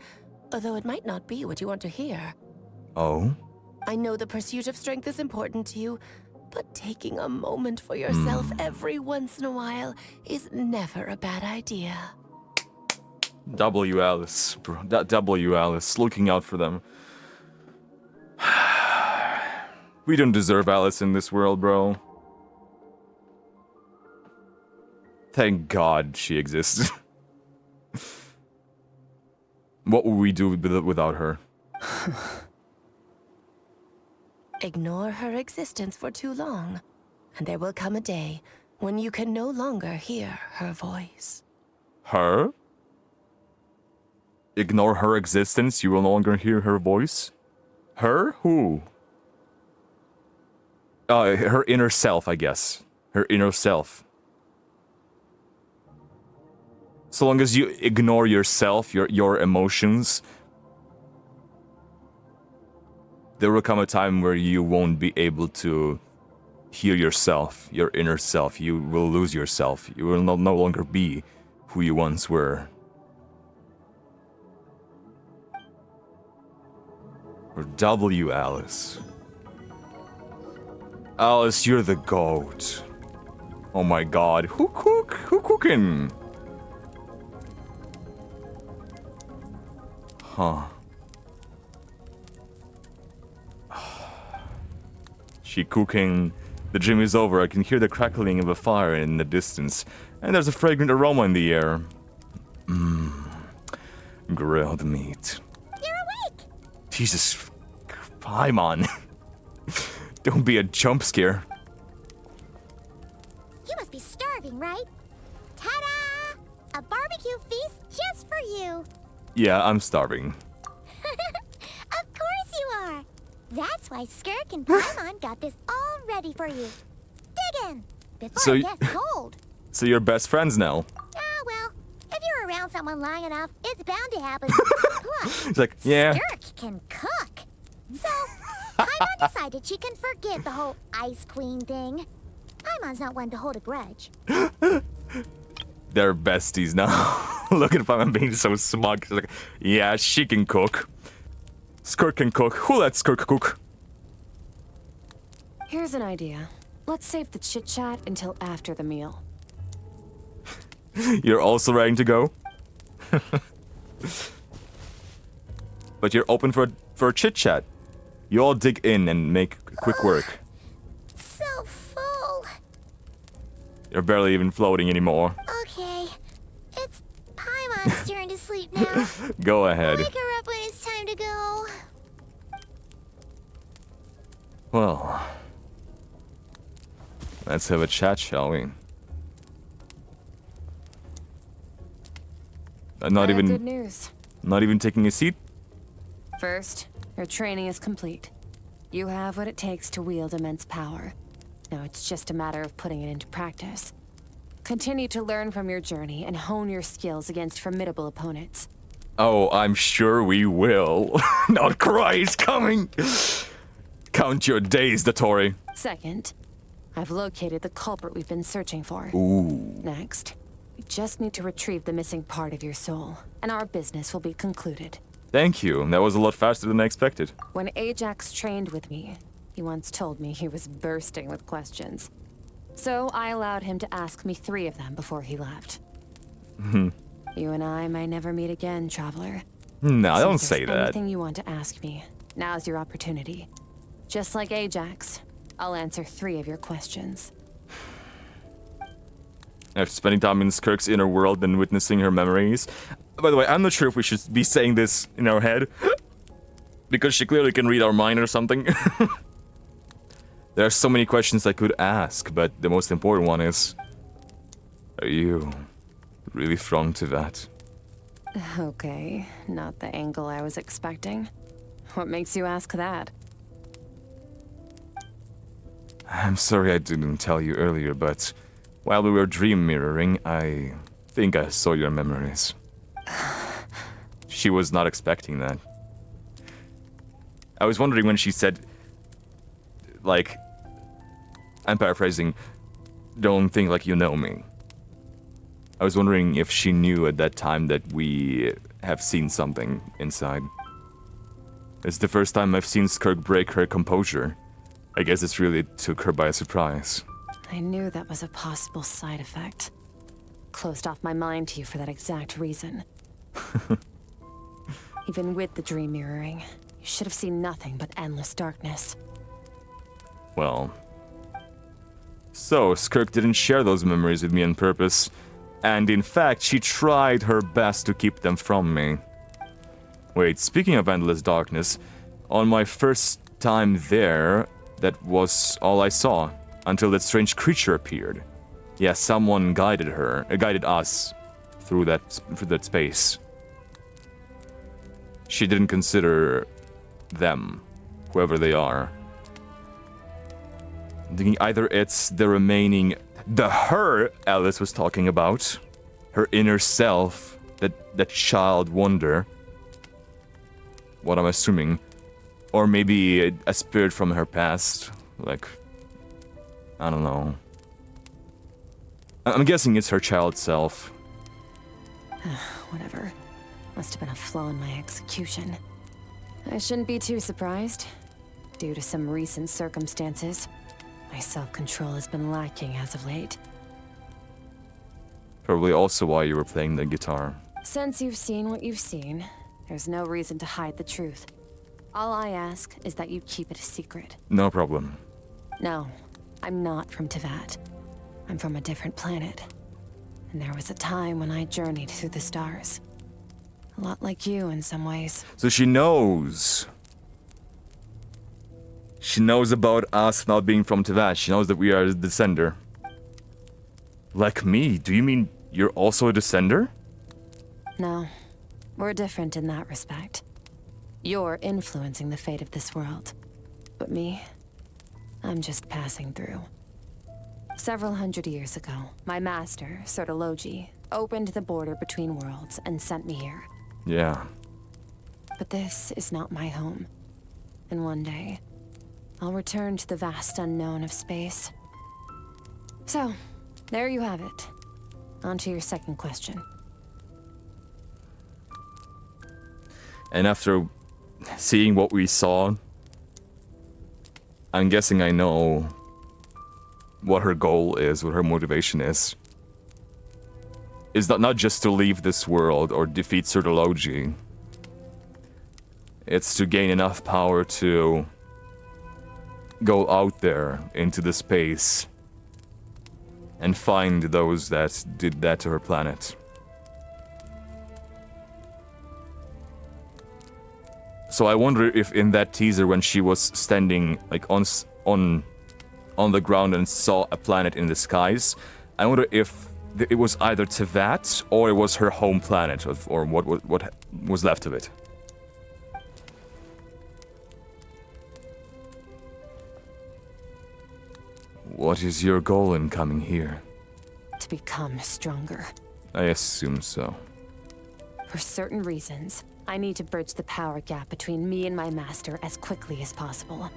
S16: although it might not be what you want to hear.
S1: Oh?
S16: I know the pursuit of strength is important to you, but taking a moment for yourself every once in a while is never a bad idea.
S1: W. Alice, bro. W. Alice, looking out for them. We don't deserve Alice in this world, bro. Thank God she exists. What would we do without her?
S16: Ignore her existence for too long, and there will come a day when you can no longer hear her voice.
S1: Her? Ignore her existence, you will no longer hear her voice? Her? Who? Her inner self, I guess. Her inner self. So long as you ignore yourself, your emotions, there will come a time where you won't be able to hear yourself, your inner self. You will lose yourself. You will no longer be who you once were. Or W. Alice. Alice, you're the goat. Oh my god. Who cooking? Huh. She cooking. The gym is over. I can hear the crackling of a fire in the distance. And there's a fragrant aroma in the air. Grilled meat.
S2: You're awake!
S1: Jesus. Paimon. Don't be a jump scare.
S2: You must be starving, right? Ta-da! A barbecue feast just for you.
S1: Yeah, I'm starving.
S2: Of course you are. That's why Skirk and Paimon got this all ready for you. Dig in before it gets cold.
S1: So you're best friends now.
S2: Ah, well, if you're around someone long enough, it's bound to happen. Plus,
S1: It's like, yeah.
S2: Skirk can cook. So, Paimon decided she can forgive the whole Ice Queen thing. Paimon's not one to hold a grudge.
S1: They're besties now. Look at Paimon being so smug. She's like, yeah, she can cook. Skirk can cook. Who lets Skirk cook?
S6: Here's an idea. Let's save the chit-chat until after the meal.
S1: You're also ready to go? But you're open for a chit-chat. You all dig in and make quick work.
S2: So full.
S1: You're barely even floating anymore.
S2: Okay, it's Paimon's turn to sleep now.
S1: Go ahead.
S2: Wake her up when it's time to go.
S1: Well, let's have a chat, shall we? Not even
S6: good news.
S1: Not even taking a seat?
S6: First, your training is complete. You have what it takes to wield immense power. Now it's just a matter of putting it into practice. Continue to learn from your journey and hone your skills against formidable opponents.
S1: Oh, I'm sure we will. Not cries coming. Count your days, Dotori.
S6: Second, I've located the culprit we've been searching for.
S1: Ooh.
S6: Next, we just need to retrieve the missing part of your soul, and our business will be concluded.
S1: Thank you. That was a lot faster than I expected.
S6: When Ajax trained with me, he once told me he was bursting with questions. So I allowed him to ask me 3 of them before he left. You and I may never meet again, Traveler.
S1: No,
S6: So
S1: don't
S6: if
S1: say
S6: there's
S1: that.
S6: anything you want to ask me, now's your opportunity. Just like Ajax, I'll answer 3 of your questions.
S1: After spending time in Skirk's inner world and witnessing her memories. By the way, I'm not sure if we should be saying this in our head. Because she clearly can read our mind or something. There are so many questions I could ask, but the most important one is... Are you really from Teyvat?
S6: Okay, not the angle I was expecting. What makes you ask that?
S1: I'm sorry I didn't tell you earlier, but while we were dream mirroring, I think I saw your memories. She was not expecting that. I was wondering when she said, like, I'm paraphrasing, don't think like you know me. I was wondering if she knew at that time that we have seen something inside. It's the first time I've seen Skirk break her composure. I guess it really took her by surprise.
S6: I knew that was a possible side effect. Closed off my mind to you for that exact reason. Even with the dream mirroring, you should have seen nothing but endless darkness.
S1: Well... So, Skirk didn't share those memories with me on purpose, and in fact, she tried her best to keep them from me. Wait, speaking of endless darkness, on my first time there, that was all I saw, until that strange creature appeared. Yeah, someone guided us through that space. She didn't consider them, whoever they are. I'm thinking either it's the her Alice was talking about, her inner self, that child wonder, what I'm assuming, or maybe a spirit from her past, like, I don't know. I'm guessing it's her child self.
S6: Whatever. Must have been a flaw in my execution. I shouldn't be too surprised. Due to some recent circumstances, my self-control has been lacking as of late.
S1: Probably also why you were playing the guitar.
S6: Since you've seen what you've seen, there's no reason to hide the truth. All I ask is that you keep it a secret.
S1: No problem.
S6: No, I'm not from Teyvat. I'm from a different planet. And there was a time when I journeyed through the stars. A lot like you in some ways.
S1: So she knows. She knows about us not being from Teyvat. She knows that we are a descender. Like me? Do you mean you're also a descender?
S6: No, we're different in that respect. You're influencing the fate of this world. But me, I'm just passing through. Several hundred years ago, my master, Sertologi, opened the border between worlds and sent me here.
S1: Yeah.
S6: But this is not my home. And one day, I'll return to the vast unknown of space. So, there you have it. On to your second question.
S1: And after seeing what we saw, I'm guessing I know what her goal is, what her motivation is. Is that not just to leave this world or defeat Sertologi. It's to gain enough power to go out there into the space and find those that did that to her planet. So I wonder if in that teaser when she was standing like on the ground and saw a planet in the skies, I wonder if it was either Teyvat or it was her home planet, or what was left of it. What is your goal in coming here?
S6: To become stronger.
S1: I assume so.
S6: For certain reasons, I need to bridge the power gap between me and my master as quickly as possible.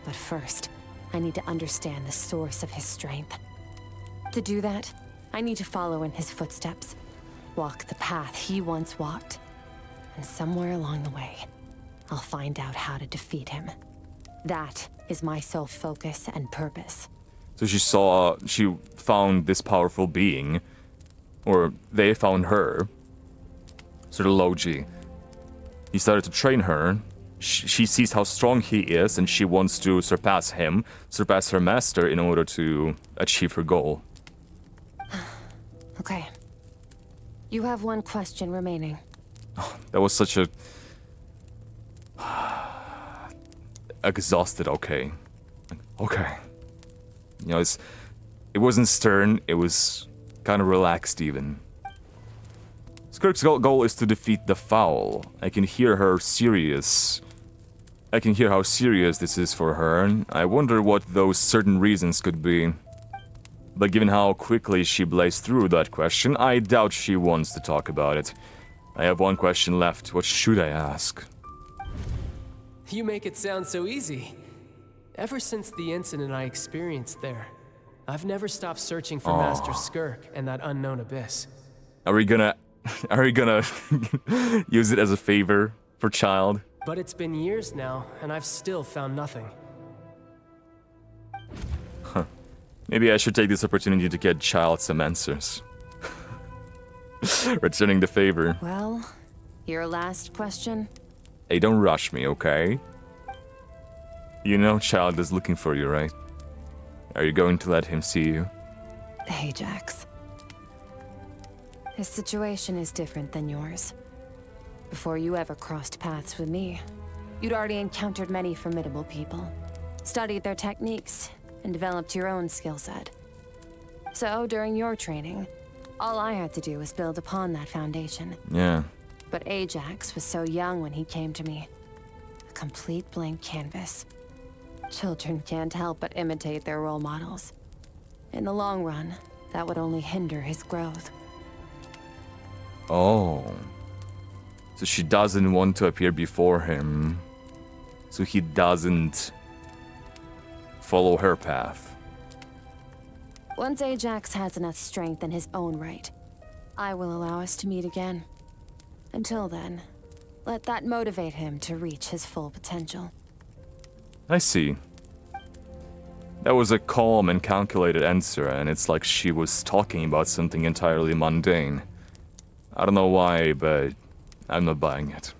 S6: But first, I need to understand the source of his strength. To do that, I need to follow in his footsteps, walk the path he once walked, and somewhere along the way, I'll find out how to defeat him. That is my sole focus and purpose.
S1: So she found this powerful being, or they found her, sort of Logi. He started to train her. She sees how strong he is, and she wants to surpass him, surpass her master in order to achieve her goal.
S6: Okay. You have one question remaining.
S1: That was such a... exhausted, okay. Okay. You know, it wasn't stern, it was kind of relaxed even. Skirk's goal is to defeat the Foul. I can hear how serious this is for her. I wonder what those certain reasons could be. But given how quickly she blazed through that question, I doubt she wants to talk about it. I have one question left. What should I ask?
S17: You make it sound so easy. Ever since the incident I experienced there, I've never stopped searching for Master Skirk and that unknown abyss.
S1: Are we gonna use it as a favor for Child?
S17: But it's been years now, and I've still found nothing.
S1: Huh. Maybe I should take this opportunity to get Child some answers. Returning the favor.
S6: Well, your last question?
S1: Hey, don't rush me, okay? You know Child is looking for you, right? Are you going to let him see you?
S6: Ajax. His situation is different than yours. Before you ever crossed paths with me, you'd already encountered many formidable people, studied their techniques, and developed your own skill set. So, during your training, all I had to do was build upon that foundation.
S1: Yeah.
S6: But Ajax was so young when he came to me. A complete blank canvas. Children can't help but imitate their role models. In the long run, that would only hinder his growth.
S1: Oh. So she doesn't want to appear before him. So he doesn't follow her path.
S6: Once Ajax has enough strength in his own right, I will allow us to meet again. Until then, let that motivate him to reach his full potential.
S1: I see. That was a calm and calculated answer, and it's like she was talking about something entirely mundane. I don't know why, but I'm not buying it.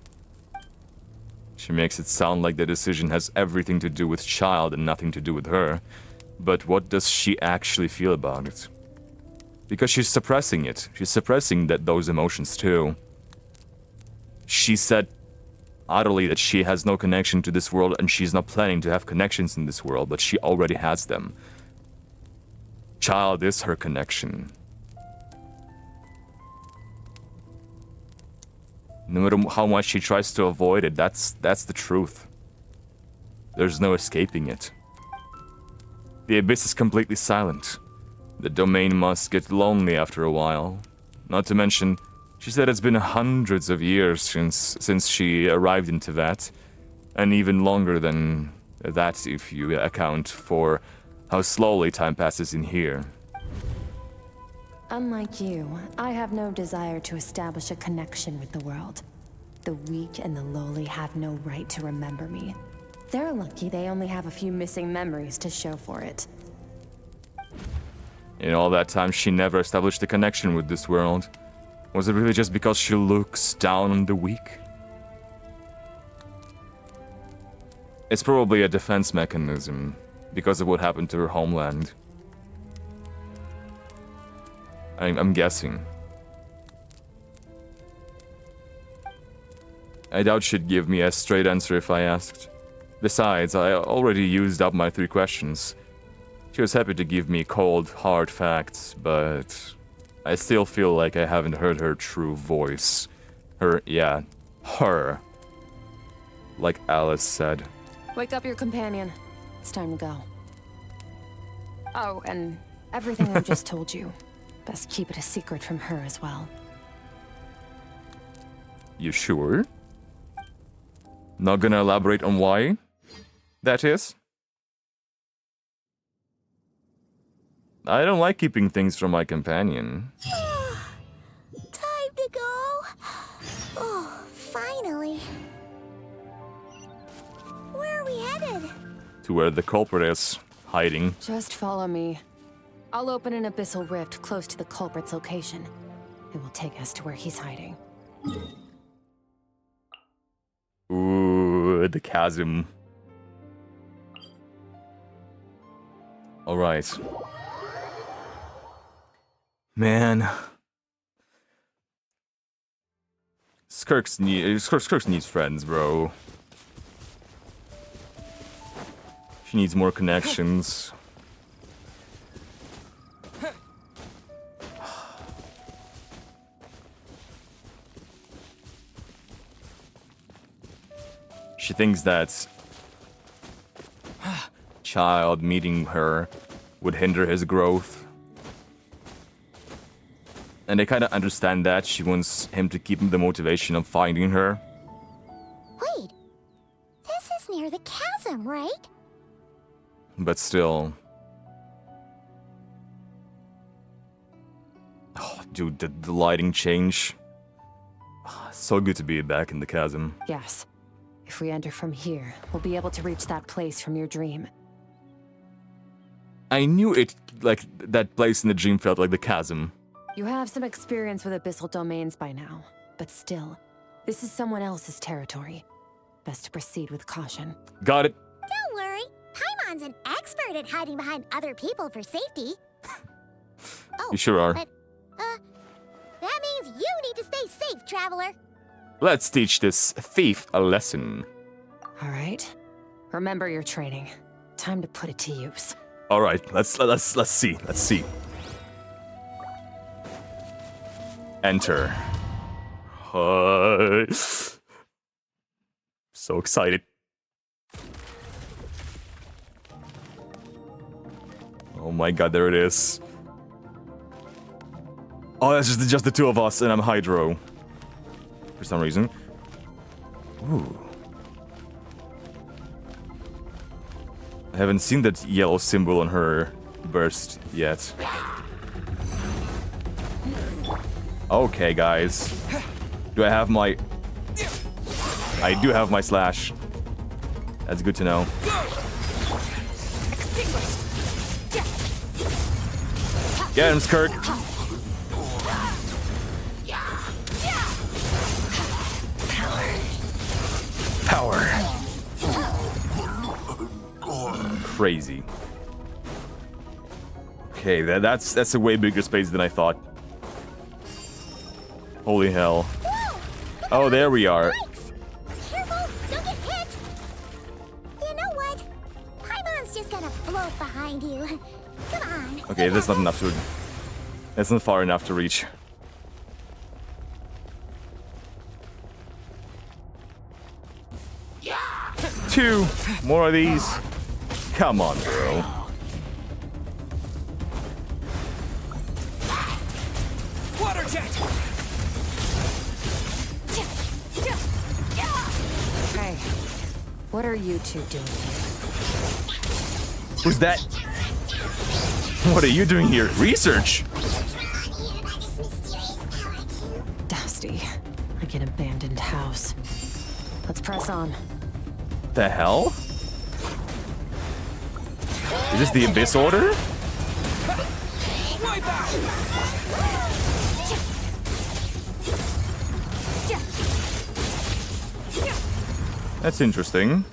S1: She makes it sound like the decision has everything to do with Child and nothing to do with her. But what does she actually feel about it? Because she's suppressing it. She's suppressing those emotions too. She said utterly that she has no connection to this world and she's not planning to have connections in this world, but she already has them. Child is her connection. No matter how much she tries to avoid it, that's the truth. There's no escaping it. The abyss is completely silent. The domain must get lonely after a while. Not to mention, she said it's been hundreds of years since she arrived in Teyvat, and even longer than that if you account for how slowly time passes in here.
S6: Unlike you, I have no desire to establish a connection with the world. The weak and the lowly have no right to remember me. They're lucky they only have a few missing memories to show for it.
S1: In all that time, she never established a connection with this world. Was it really just because she looks down on the weak? It's probably a defense mechanism, because of what happened to her homeland. I'm guessing. I doubt she'd give me a straight answer if I asked. Besides, I already used up my 3 questions. She was happy to give me cold, hard facts, but I still feel like I haven't heard her true voice. Her. Like Alice said.
S6: Wake up your companion. It's time to go. Oh, and everything I just told you. Best keep it a secret from her as well.
S1: You sure? Not gonna elaborate on why that is? I don't like keeping things from my companion.
S2: Time to go. Oh, finally. Where are we headed?
S1: To where the culprit is hiding.
S6: Just follow me. I'll open an abyssal rift close to the culprit's location. It will take us to where he's hiding.
S1: Ooh, the chasm. Alright. Man. Skirk needs friends, bro. She needs more connections. She thinks that child meeting her would hinder his growth. And I kind of understand that. She wants him to keep the motivation of finding her.
S2: Wait, this is near the chasm, right?
S1: But still. Oh, dude, the lighting change. So good to be back in the chasm.
S6: Yes. If we enter from here, we'll be able to reach that place from your dream.
S1: I knew it, like, that place in the dream felt like the chasm.
S6: You have some experience with abyssal domains by now, but still, this is someone else's territory. Best to proceed with caution.
S1: Got it.
S2: Don't worry. Paimon's an expert at hiding behind other people for safety.
S1: You sure are.
S2: But, that means you need to stay safe, traveler.
S1: Let's teach this thief a lesson.
S6: All right. Remember your training. Time to put it to use.
S1: All right, let's see. Let's see. Enter. So excited. Oh my god, there it is. Oh, that's just the two of us, and I'm Hydro. For some reason. Ooh. I haven't seen that yellow symbol on her burst yet. Okay, guys. Do I have my... I do have my slash. That's good to know. Get him, Skirk. Power. Crazy. Okay, that's a way bigger space than I thought. Holy hell. Oh, there we are.
S2: Careful, don't get hit. You know what? Paimon's just gonna float behind you. Come on.
S1: Okay, that's not enough to... That's not far enough to reach. Two more of these. Come on, bro.
S11: Water jet.
S6: Hey, what are you two doing here?
S1: Who's that? What are you doing here? Research.
S6: Dusty, like an abandoned house. Let's press on.
S1: The hell? Is this the Abyss Order? That's interesting.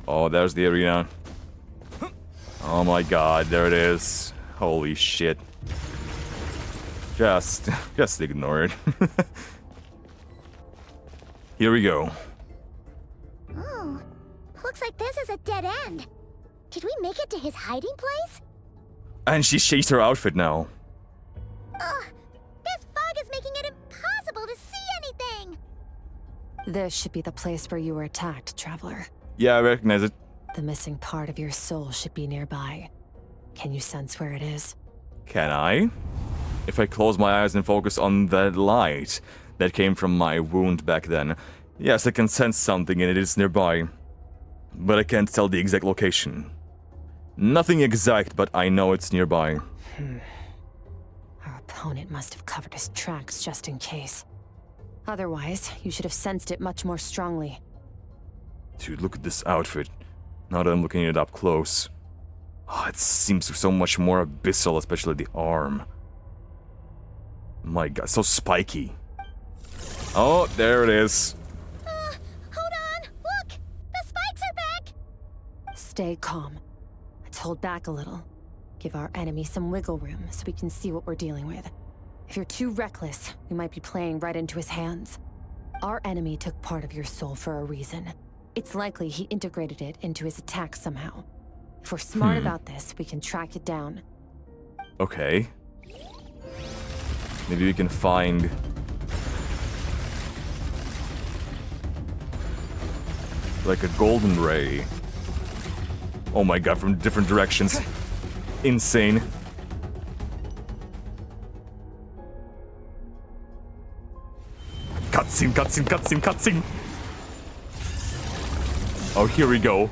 S1: Oh, there's the arena. Oh my god, there it is. Holy shit. Just ignore it. Here we go.
S2: Oh, looks like this is a dead end. Did we make it to his hiding place?
S1: And she changed her outfit now.
S2: Ugh, this fog is making it impossible to see anything.
S6: This should be the place where you were attacked, traveler.
S1: Yeah, I recognize it.
S6: The missing part of your soul should be nearby. Can you sense where it is?
S1: Can I? If I close my eyes and focus on that light that came from my wound back then, yes, I can sense something and it is nearby. But I can't tell the exact location. Nothing exact, but I know it's nearby.
S6: Our opponent must have covered his tracks just in case. Otherwise, you should have sensed it much more strongly.
S1: Dude, look at this outfit. Now that I'm looking it up close. Oh, it seems so much more abyssal, especially the arm. My god, so spiky. Oh, there it is.
S2: Hold on! Look! The spikes are back!
S6: Stay calm. Let's hold back a little. Give our enemy some wiggle room so we can see what we're dealing with. If you're too reckless, we might be playing right into his hands. Our enemy took part of your soul for a reason. It's likely he integrated it into his attack somehow. If we're smart about this, we can track it down.
S1: Okay. Maybe we can find... like a golden ray. Oh my god, from different directions. Insane. Cutscene, cutscene, cutscene, cutscene! Oh, here we go.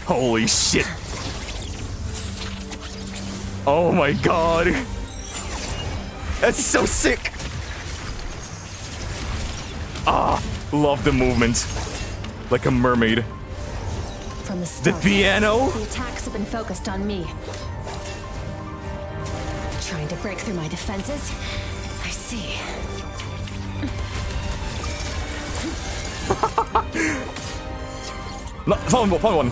S1: Holy shit! Oh my god! That's so sick! Ah, love the movement. Like a mermaid.
S6: From the start,
S1: the piano?
S6: The attacks have been focused on me. Trying to break through my defenses? I see.
S1: No, found one.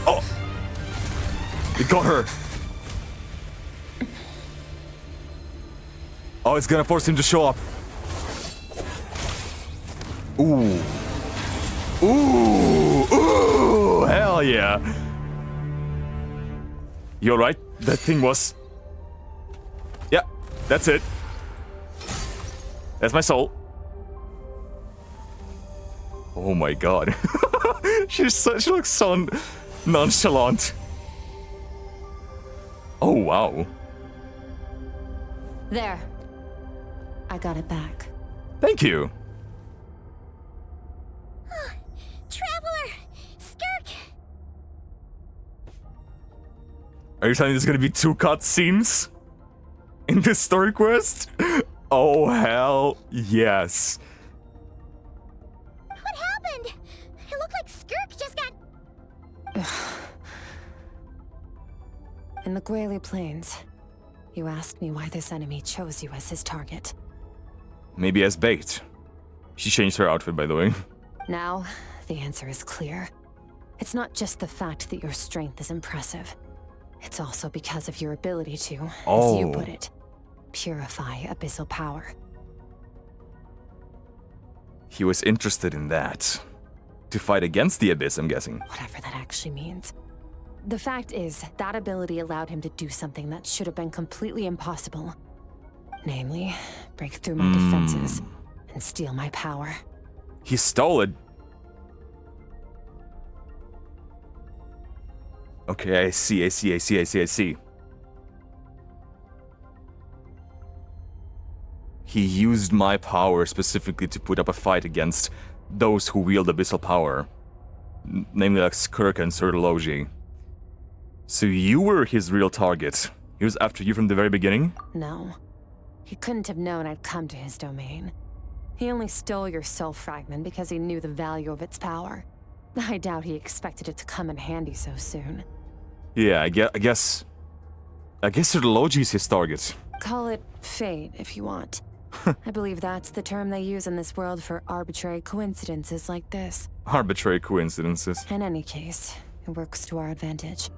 S1: Oh! It got her. Oh, it's gonna force him to show up. Ooh. Ooh! Ooh! Hell yeah! You're right. That thing was... Yeah, that's it. That's my soul. Oh my god. She looks so nonchalant. Oh wow.
S6: There. I got it back.
S1: Thank you.
S2: Traveler! Skirk!
S1: Are you telling me there's gonna be 2 cutscenes in this story quest? Oh hell yes.
S2: What happened? It looked like Skirk just got...
S6: In the Grayley Plains, you asked me why this enemy chose you as his target.
S1: Maybe as bait. She changed her outfit, by the way.
S6: Now, the answer is clear. It's not just the fact that your strength is impressive. It's also because of your ability to, as you put it, purify abyssal power.
S1: He was interested in that. To fight against the Abyss, I'm guessing.
S6: Whatever that actually means. The fact is, that ability allowed him to do something that should have been completely impossible. Namely, break through my defenses and steal my power.
S1: He stole it. Okay, I see. He used my power specifically to put up a fight against those who wield abyssal power. Namely like Skirk and Sir Logi. So you were his real target. He was after you from the very beginning?
S6: No. He couldn't have known I'd come to his domain. He only stole your soul fragment because he knew the value of its power. I doubt he expected it to come in handy so soon.
S1: Yeah, I guess Sir Logi is his target.
S6: Call it fate if you want. I believe that's the term they use in this world for arbitrary coincidences like this.
S1: Arbitrary coincidences.
S6: In any case, it works to our advantage.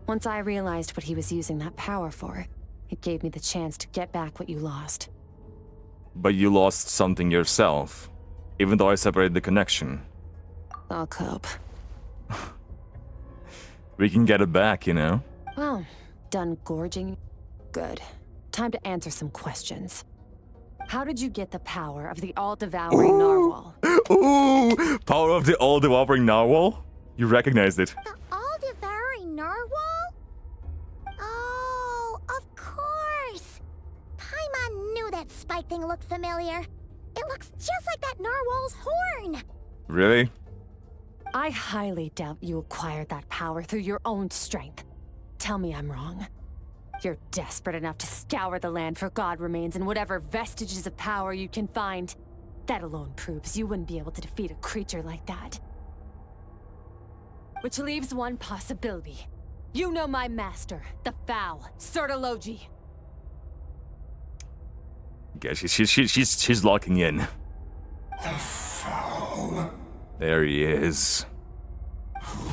S6: Once I realized what he was using that power for, it gave me the chance to get back what you lost.
S1: But you lost something yourself, even though I separated the connection.
S6: I'll cope.
S1: We can get it back, you know?
S6: Well, done gorging? Good. Time to answer some questions. How did you get the power of the all-devouring narwhal?
S1: Ooh! Power of the all-devouring narwhal? You recognized it.
S2: The all-devouring black thing looked familiar. It looks just like that narwhal's horn!
S1: Really?
S6: I highly doubt you acquired that power through your own strength. Tell me I'm wrong. You're desperate enough to scour the land for god remains and whatever vestiges of power you can find. That alone proves you wouldn't be able to defeat a creature like that. Which leaves one possibility. You know my master, the Foul, Sertologi.
S1: Yeah, she's locking in.
S18: The Foul.
S1: There he is.
S18: Who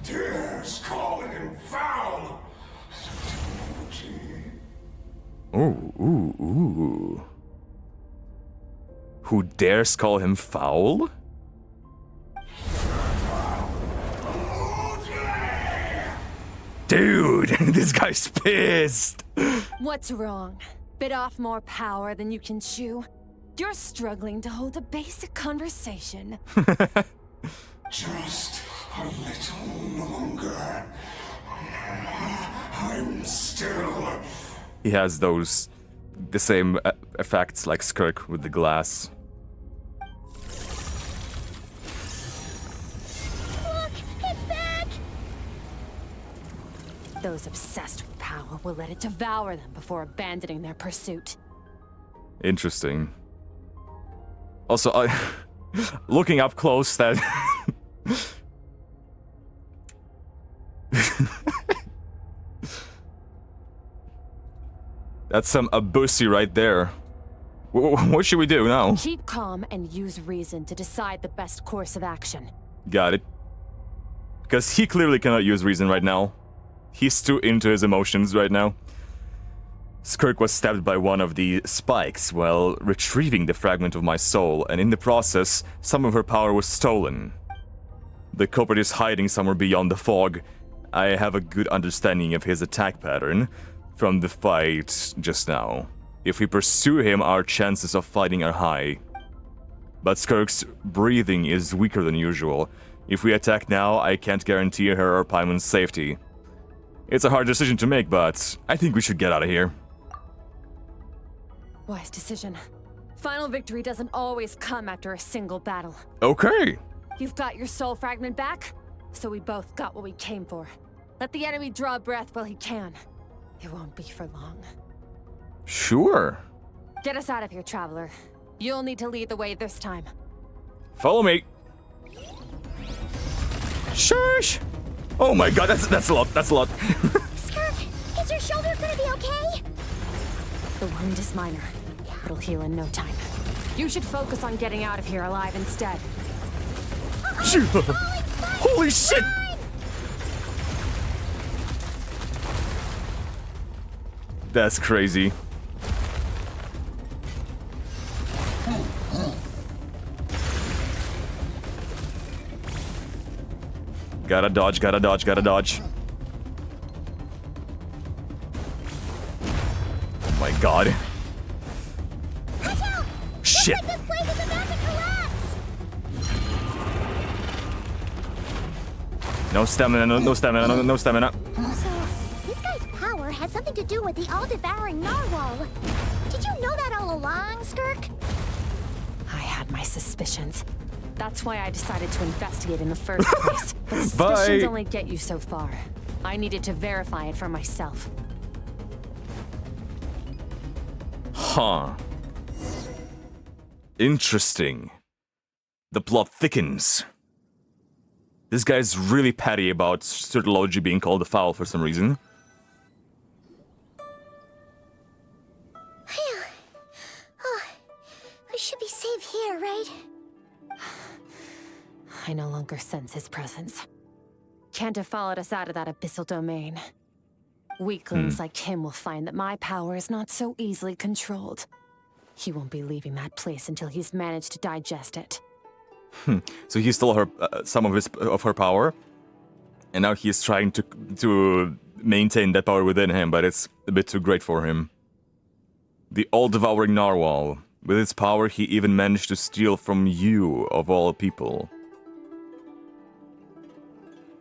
S18: dares call him foul?
S1: Ooh. Who dares call him foul? Dude, this guy's pissed.
S6: What's wrong? Bit off more power than you can chew? You're struggling to hold a basic conversation.
S18: Just a little longer. I'm still...
S1: He has the same effects like Skirk with the glass.
S2: Look, it's back!
S6: Those obsessed with power will let it devour them before abandoning their pursuit.
S1: Interesting. Also, looking up close, that... That's some Abusi right there. What should we do now?
S6: Keep calm and use reason to decide the best course of action.
S1: Got it. Because he clearly cannot use reason right now. He's too into his emotions right now. Skirk was stabbed by one of the spikes while retrieving the fragment of my soul, and in the process, some of her power was stolen. The culprit is hiding somewhere beyond the fog. I have a good understanding of his attack pattern from the fight just now. If we pursue him, our chances of fighting are high. But Skirk's breathing is weaker than usual. If we attack now, I can't guarantee her or Paimon's safety. It's a hard decision to make, but I think we should get out of here.
S6: Wise decision. Final victory doesn't always come after a single battle.
S1: Okay.
S6: You've got your soul fragment back, so we both got what we came for. Let the enemy draw breath while he can. It won't be for long.
S1: Sure.
S6: Get us out of here, traveler. You'll need to lead the way this time.
S1: Follow me. Shush! Oh my god, that's a lot, that's a lot.
S2: Skirk, is your shoulder gonna be okay?
S6: The wound is minor. It'll heal in no time. You should focus on getting out of here alive instead.
S1: Holy shit! That's crazy. Gotta dodge, gotta dodge, gotta dodge. Oh my god. Shit.
S2: Looks like this place is about to collapse.
S1: No stamina, no stamina, no stamina.
S2: So, this guy's power has something to do with the all-devouring narwhal. Did you know that all along, Skirk?
S6: I had my suspicions. That's why I decided to investigate in the first place. But suspicions only get you so far. I needed to verify it for myself.
S1: Huh. Interesting. The plot thickens. This guy's really petty about Sertologi being called a foul for some reason.
S2: Phew. Oh, we should be safe here, right?
S6: I no longer sense his presence. Can't have followed us out of that abyssal domain. Weaklings like him will find that my power is not so easily controlled. He won't be leaving that place until he's managed to digest it.
S1: So he stole her some of her power, and now he's trying to maintain that power within him, but it's a bit too great for him. The all-devouring narwhal. With its power, he even managed to steal from you, of all people.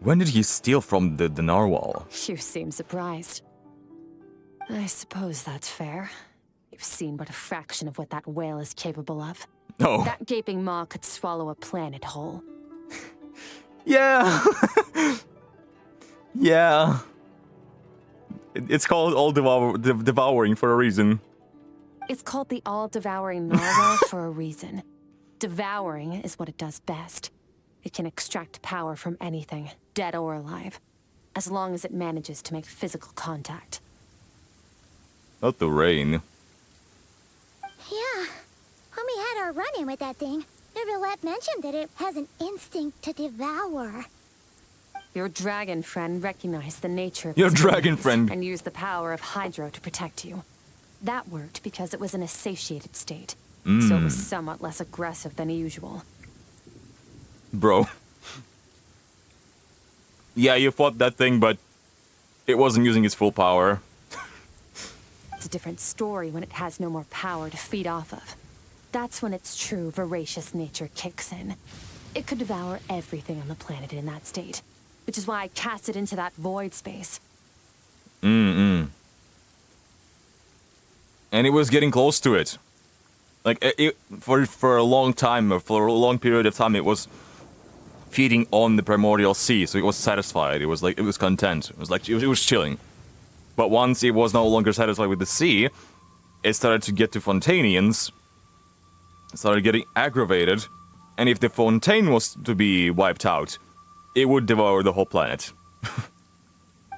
S1: When did he steal from the narwhal?
S6: You seem surprised. I suppose that's fair. If I've seen but a fraction of what that whale is capable of.
S1: Oh.
S6: That gaping maw could swallow a planet whole.
S1: Yeah. Yeah. It's called devouring for a reason.
S6: It's called the all-devouring narwhal for a reason. Devouring is what it does best. It can extract power from anything, dead or alive, as long as it manages to make physical contact.
S1: Not the rain.
S2: Yeah. When we had our run-in with that thing, Neverlet mentioned that it has an instinct to devour.
S6: Your dragon friend recognized the nature of
S1: Your
S6: its
S1: dragon
S6: enemies
S1: friend.
S6: and used the power of Hydro to protect you. That worked because it was in a satiated state, so it was somewhat less aggressive than usual.
S1: Bro. Yeah, you fought that thing, but it wasn't using its full power.
S6: It's a different story when it has no more power to feed off of. That's when its true voracious nature kicks in. It could devour everything on the planet in that state, which is why I cast it into that void space.
S1: And it was getting close to it. Like, for a long time, for a long period of time, it was feeding on the primordial sea, so it was satisfied. It was like, it was content. It was like, it was chilling. But once it was no longer satisfied with the sea, it started to get to Fontanians, started getting aggravated, and if the Fontaine was to be wiped out, it would devour the whole planet.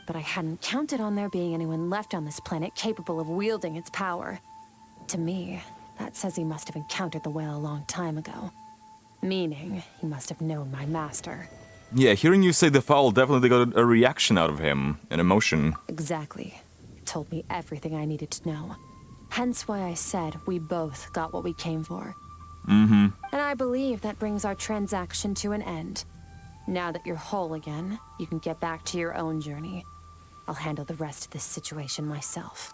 S6: But I hadn't counted on there being anyone left on this planet capable of wielding its power. To me, that says he must have encountered the whale a long time ago. Meaning, he must have known my master.
S1: Yeah, hearing you say the fowl definitely got a reaction out of him, an emotion.
S6: Exactly. It told me everything I needed to know. Hence why I said we both got what we came for. And I believe that brings our transaction to an end. Now that you're whole again, you can get back to your own journey. I'll handle the rest of this situation myself.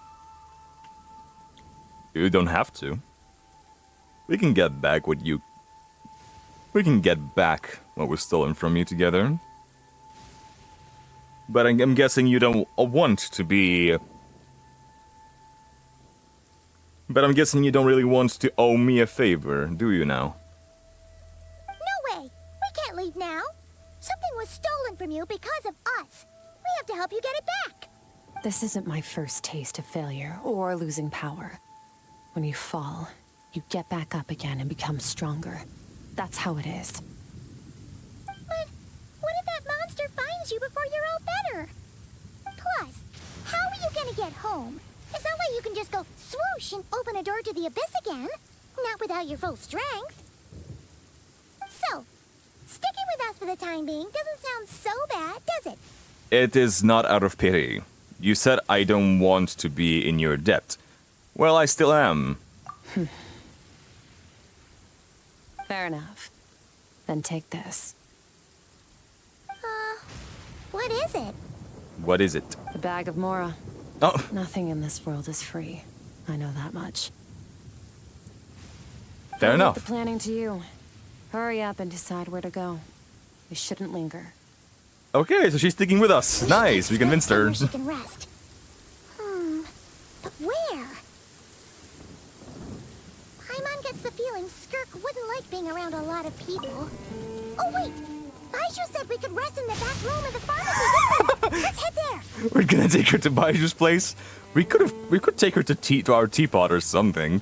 S1: You don't have to. We can get back what you... We can get back what was stolen from you together. But I'm guessing you don't want to be... But I'm guessing you don't really want to owe me a favor, do you now?
S2: No way! We can't leave now! Something was stolen from you because of us. We have to help you get it back.
S6: This isn't my first taste of failure or losing power. When you fall, you get back up again and become stronger. That's how it is.
S2: But what if that monster finds you before you're all better? Plus, how are you gonna get home? It's not like you can just go swoosh and open a door to the abyss again. Not without your full strength. So, sticking with us for the time being doesn't sound so bad, does it?
S1: It is not out of pity. You said I don't want to be in your debt. Well, I still am.
S6: Fair enough. Then take this.
S2: What is it?
S1: What is it?
S6: The bag of Mora.
S1: Oh.
S6: Nothing in this world is free. I know that much.
S1: Fair
S6: I'll leave
S1: enough.
S6: the planning to you. Hurry up and decide where to go. We shouldn't linger.
S1: Okay, so she's sticking with us. Nice, we convinced her.
S2: She can rest. But where? Paimon gets the feeling Skirk wouldn't like being around a lot of people. Oh wait! Baiju said we could rest in the back room of the pharmacy, didn't we? Let's head there!
S1: We're gonna take her to Baiju's place. We could take her to our teapot or something.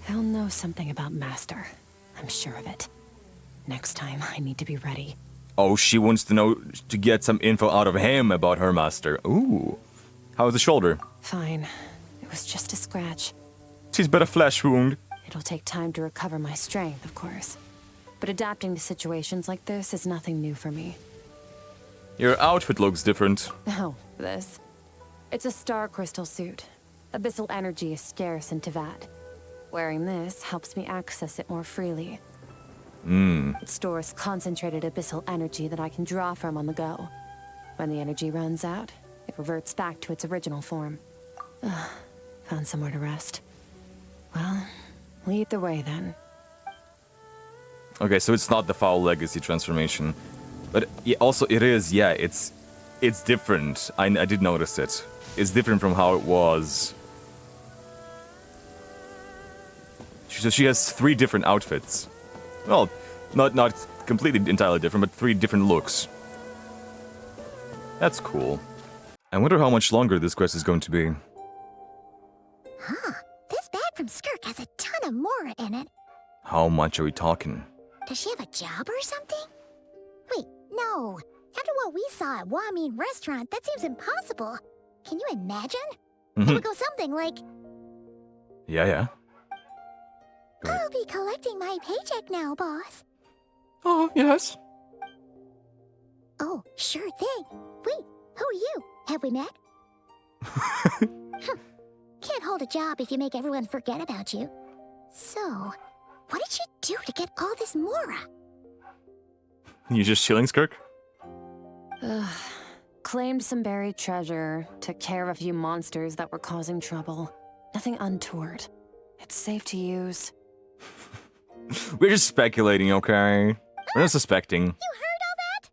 S6: He'll know something about Master. I'm sure of it. Next time, I need to be ready.
S1: Oh, she wants to get some info out of him about her master. Ooh. How's the shoulder?
S6: Fine. It was just a scratch.
S1: She's but a flesh wound.
S6: It'll take time to recover my strength, of course. But adapting to situations like this is nothing new for me.
S1: Your outfit looks different.
S6: Oh, this. It's a star crystal suit. Abyssal energy is scarce in Teyvat. Wearing this helps me access it more freely. It stores concentrated abyssal energy that I can draw from on the go. When the energy runs out, it reverts back to its original form. Found somewhere to rest. Well, lead the way then.
S1: Okay, so it's not the Foul Legacy transformation. But also it is, yeah, it's different. I did notice it. It's different from how it was So she has 3 different outfits. Well, not completely entirely different, but 3 different looks. That's cool. I wonder how much longer this quest is going to be.
S2: Huh. This bag from Skirk has a ton of Mora in it.
S1: How much are we talking?
S2: Does she have a job or something? Wait, no. After what we saw at Wamin Restaurant, that seems impossible. Can you imagine? It would go something like...
S1: Yeah.
S2: I'll be collecting my paycheck now, boss.
S1: Oh, yes.
S2: Oh, sure thing. Wait, who are you? Have we met? Can't hold a job if you make everyone forget about you. So, what did you do to get all this Mora?
S1: You just chilling, Skirk?
S6: Claimed some buried treasure, took care of a few monsters that were causing trouble. Nothing untoward. It's safe to use.
S1: We're just speculating, okay? We're not suspecting.
S2: You heard all that?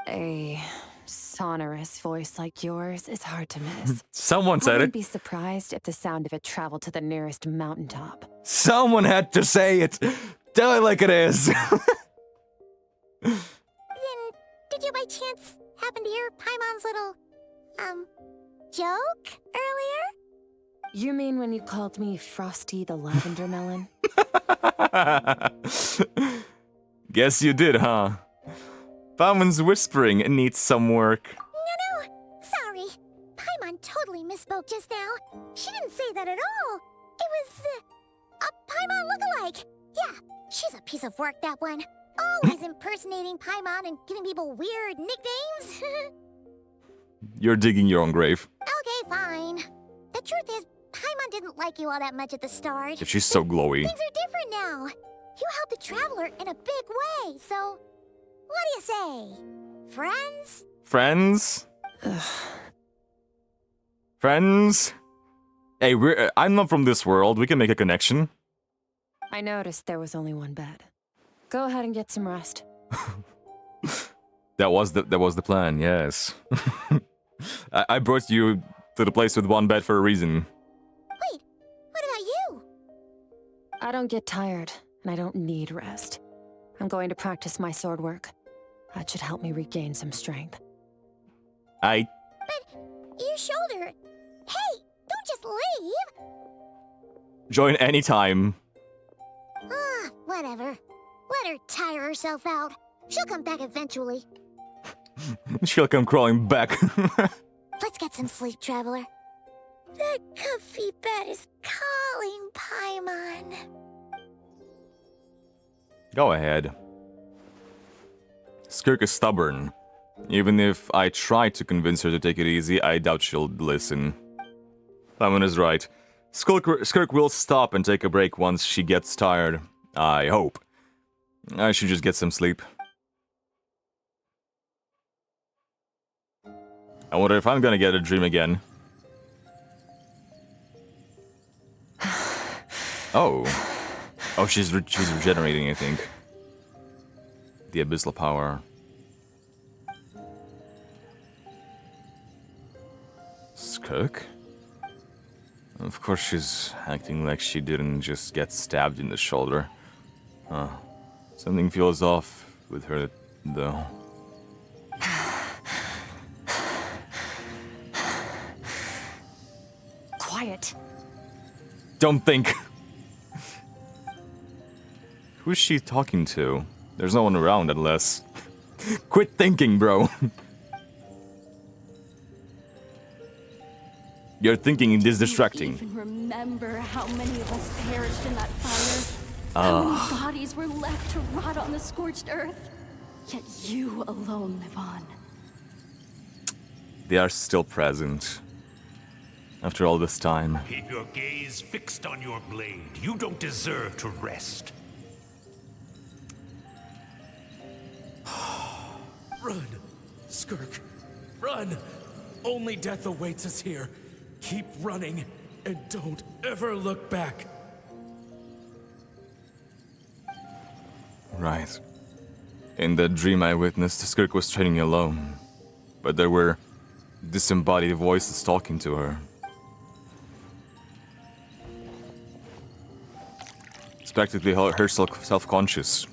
S6: A sonorous voice like yours is hard to miss.
S1: Someone said
S6: I
S1: it.
S6: wouldn't be surprised if the sound of it traveled to the nearest mountaintop.
S1: Someone had to say it. Tell it like it is.
S2: Then, did you by chance happen to hear Paimon's little, joke earlier?
S6: You mean when you called me Frosty the Lavender Melon?
S1: Guess you did, huh? Paimon's whispering needs some work.
S2: No, sorry. Paimon totally misspoke just now. She didn't say that at all. It was, a Paimon lookalike. Yeah, she's a piece of work, that one. Always impersonating Paimon and giving people weird nicknames.
S1: You're digging your own grave.
S2: Okay, fine. The truth is, Paimon didn't like you all that much at the start.
S1: She's so glowy.
S2: Things are different now. You helped the Traveler in a big way, so... What do you say? Friends?
S1: Friends? Friends? Hey, I'm not from this world. We can make a connection.
S6: I noticed there was only one bed. Go ahead and get some rest.
S1: That was the plan, yes. I brought you to the place with one bed for a reason.
S2: Wait, what about you?
S6: I don't get tired, and I don't need rest. I'm going to practice my sword work. That should help me regain some strength.
S2: But your shoulder... Hey, don't just leave!
S1: Join anytime.
S2: Whatever. Let her tire herself out. She'll come back eventually.
S1: She'll come crawling back.
S2: Let's get some sleep, Traveler. That comfy bed is calling, Paimon.
S1: Go ahead. Skirk is stubborn. Even if I try to convince her to take it easy, I doubt she'll listen. Paimon is right. Skirk will stop and take a break once she gets tired. I hope. I should just get some sleep. I wonder if I'm gonna get a dream again. Oh. Oh, she's regenerating, I think. The abyssal power. Skirk? Of course she's acting like she didn't just get stabbed in the shoulder. Huh. Something feels off with her, though.
S6: Quiet.
S1: Don't think. Who's she talking to? There's no one around unless... Quit thinking, bro. Your thinking is distracting.
S9: Do you even remember how many of us perished in that fire? How many bodies were left to rot on the scorched earth? Yet you alone live on.
S1: They are still present. After all this time.
S18: Keep your gaze fixed on your blade. You don't deserve to rest.
S10: Run, Skirk. Run! Only death awaits us here. Keep running, and don't ever look back.
S1: Right. In the dream I witnessed, Skirk was training alone. But there were disembodied voices talking to her. It's practically her self-conscious.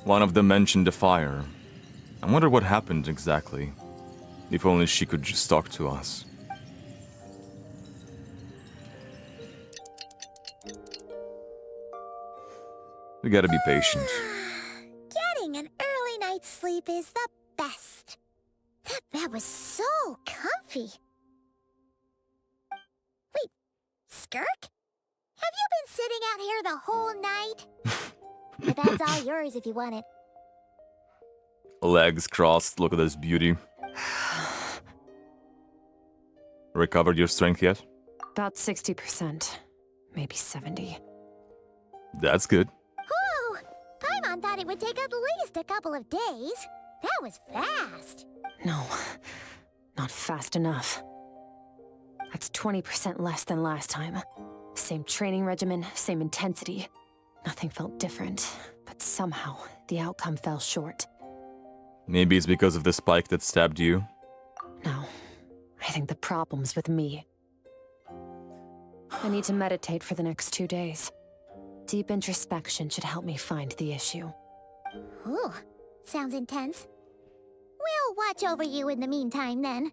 S1: One of them mentioned the fire. I wonder what happened exactly. If only she could just talk to us. We gotta be patient.
S2: Getting an early night's sleep is the best. That bed was so comfy. Wait, Skirk? Have you been sitting out here the whole night? But that's all yours if you want it.
S1: Legs crossed, look at this beauty. Recovered your strength yet?
S6: About 60%. Maybe 70.
S1: That's good.
S2: Whew! Paimon thought it would take at least a couple of days. That was fast.
S6: No, not fast enough. That's 20% less than last time. Same training regimen, same intensity. Nothing felt different, but somehow the outcome fell short.
S1: Maybe it's because of the spike that stabbed you?
S6: No, I think the problem's with me. I need to meditate for the next 2 days. Deep introspection should help me find the issue.
S2: Ooh, sounds intense. We'll watch over you in the meantime, then.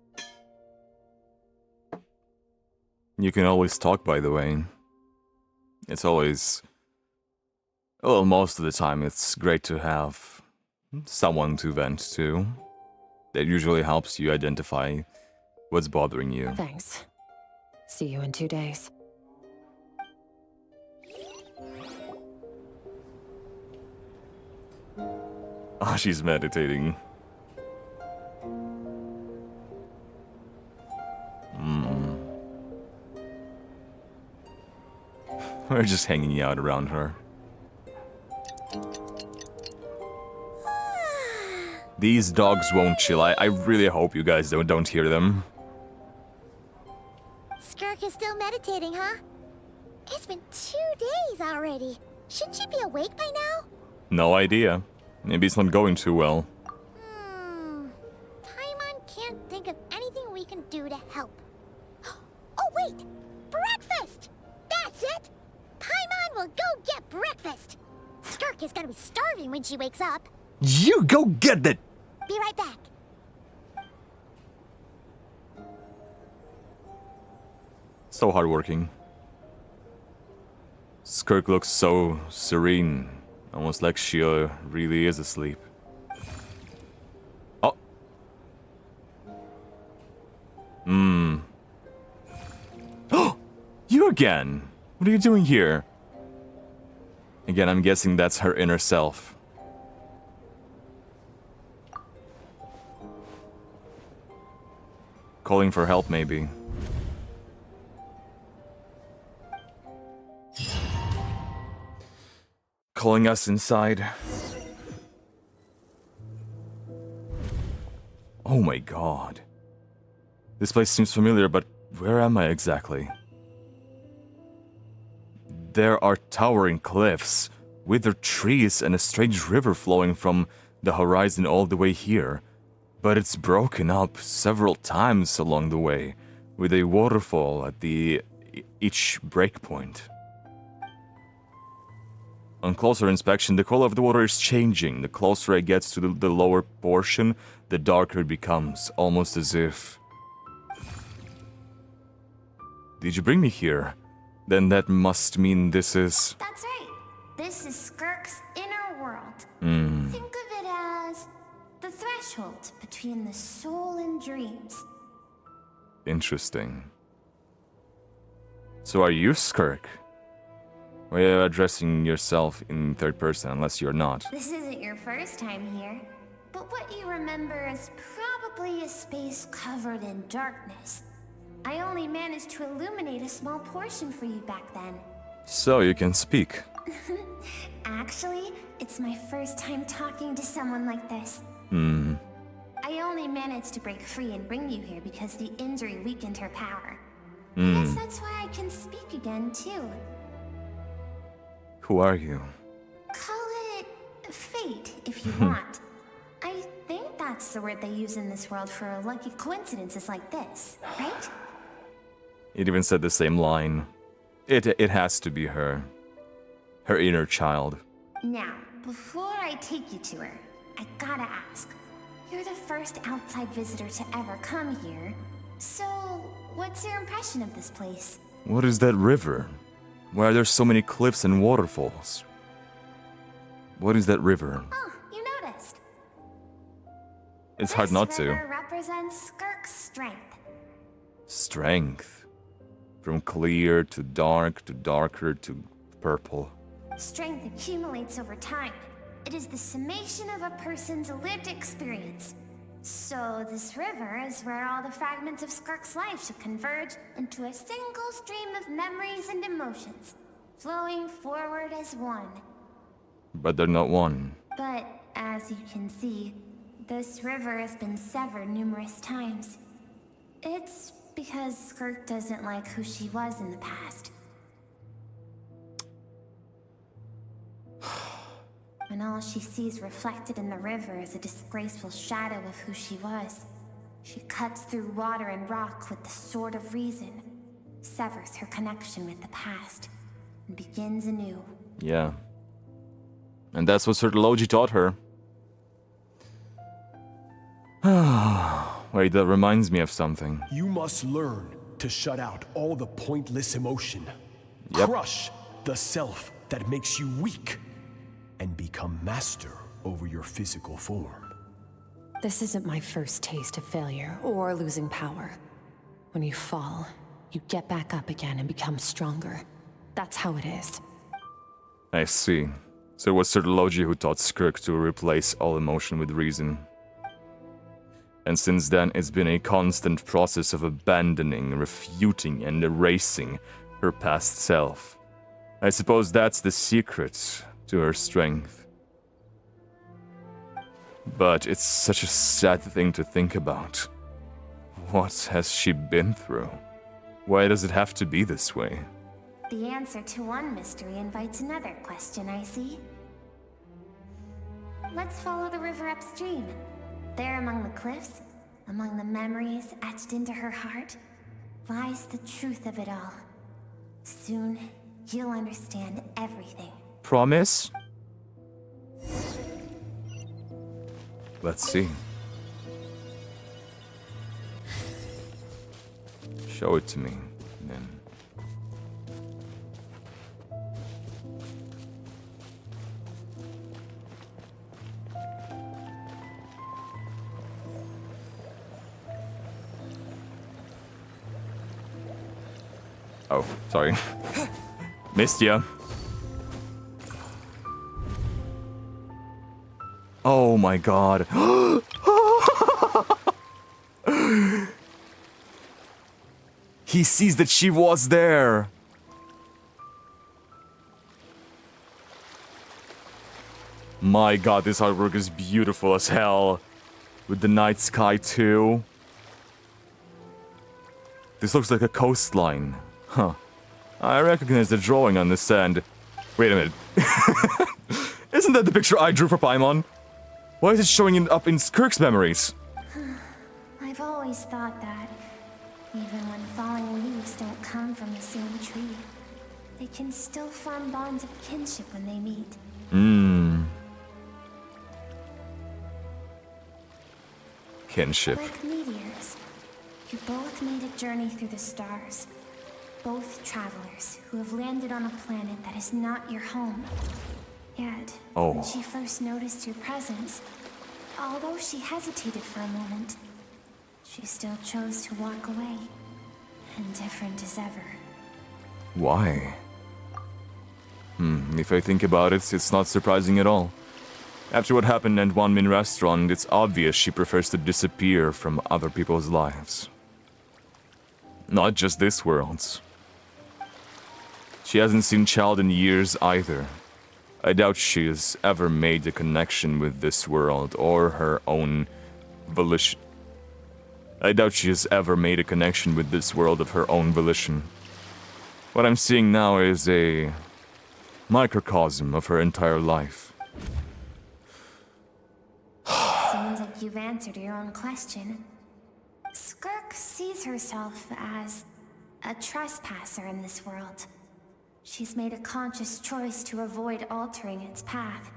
S1: You can always talk, by the way. It's always... Well, most of the time it's great to have someone to vent to. That usually helps you identify what's bothering you.
S6: Thanks. See you in 2 days.
S1: Oh, she's meditating. We're just hanging out around her. These dogs won't chill. I really hope you guys don't hear them.
S2: Skirk is still meditating, huh? It's been 2 days already. Shouldn't she be awake by now?
S1: No idea. Maybe it's not going too well.
S2: Paimon can't think of anything we can do to help. Oh, wait! Breakfast! That's it! Paimon will go get breakfast! Skirk is gonna be starving when she wakes up.
S5: You go get it!
S2: Be right back.
S1: So hardworking. Skirk looks so serene. Almost like she really is asleep. Oh! Oh! You again! What are you doing here? Again, I'm guessing that's her inner self. Calling for help, maybe. Calling us inside. Oh my god. This place seems familiar, but where am I exactly? There are towering cliffs, withered trees, and a strange river flowing from the horizon all the way here. But it's broken up several times along the way, with a waterfall at each breakpoint. On closer inspection, the color of the water is changing. The closer it gets to the lower portion, the darker it becomes, almost as if... Did you bring me here? Then that must mean this is...
S19: That's right. This is Skirk's inner world. Think of it as the threshold between the soul and dreams.
S1: Interesting. So are you Skirk? Why are you addressing yourself in third person, unless you're not?
S19: This isn't your first time here, but what you remember is probably a space covered in darkness. I only managed to illuminate a small portion for you back then.
S1: So you can speak.
S19: Actually, it's my first time talking to someone like this. I only managed to break free and bring you here because the injury weakened her power. I guess that's why I can speak again, too.
S1: Who are you?
S19: Call it fate, if you want. I think that's the word they use in this world for lucky coincidences like this, right?
S1: It even said the same line. It has to be her. her inner child.
S19: Now, before I take you to her, I gotta ask. You're the first outside visitor to ever come here, so what's your impression of this place?
S1: What is that river? Why are there so many cliffs and waterfalls? What is that river?
S19: Oh, you noticed.
S1: It's hard not
S19: This
S1: to.
S19: river represents Skirk's strength.
S1: Strength. From clear to darker to purple.
S19: Strength accumulates over time. It is the summation of a person's lived experience. So this river is where all the fragments of Skirk's life should converge into a single stream of memories and emotions, flowing forward as one.
S1: But they're not one.
S19: But as you can see, this river has been severed numerous times. It's because Skirk doesn't like who she was in the past. And all she sees reflected in the river is a disgraceful shadow of who she was. She cuts through water and rock with the sword of reason, severs her connection with the past, and begins anew.
S1: Yeah. And that's what Sir Logi taught her. Wait, that reminds me of something.
S14: You must learn to shut out all the pointless emotion.
S1: Yep.
S14: Crush the self that makes you weak. And become master over your physical form.
S6: This isn't my first taste of failure or losing power. When you fall, you get back up again and become stronger. That's how it is.
S1: I see. So it was Sir Logi who taught Skirk to replace all emotion with reason. And since then, it's been a constant process of abandoning, refuting, and erasing her past self. I suppose that's the secret to her strength. But it's such a sad thing to think about. What has she been through? Why does it have to be this way?
S19: The answer to one mystery invites another question, I see. Let's follow the river upstream. There among the cliffs, among the memories etched into her heart, lies the truth of it all. Soon, you'll understand everything.
S1: Promise? Let's see. Show it to me, then. Oh, sorry. Missed ya. Oh my god. He sees that she was there. My god, this artwork is beautiful as hell. With the night sky too. This looks like a coastline. Huh. I recognize the drawing on the sand. Wait a minute. Isn't that the picture I drew for Paimon? Why is it showing up in Skirk's memories?
S19: I've always thought that, even when falling leaves don't come from the same tree, they can still form bonds of kinship when they meet.
S1: Kinship.
S19: Like meteors, you both made a journey through the stars. Both travelers who have landed on a planet that is not your home. Yet, when she first noticed your presence, although she hesitated for a moment, she still chose to walk away, indifferent as ever.
S1: Why? If I think about it, it's not surprising at all. After what happened at One Min Restaurant, it's obvious she prefers to disappear from other people's lives. Not just this world's. She hasn't seen Child in years either. I doubt she has ever made a connection with this world or her own volition. I doubt she has ever made a connection with this world of her own volition. What I'm seeing now is a microcosm of her entire life.
S19: Seems like you've answered your own question. Skirk sees herself as a trespasser in this world. She's made a conscious choice to avoid altering its path.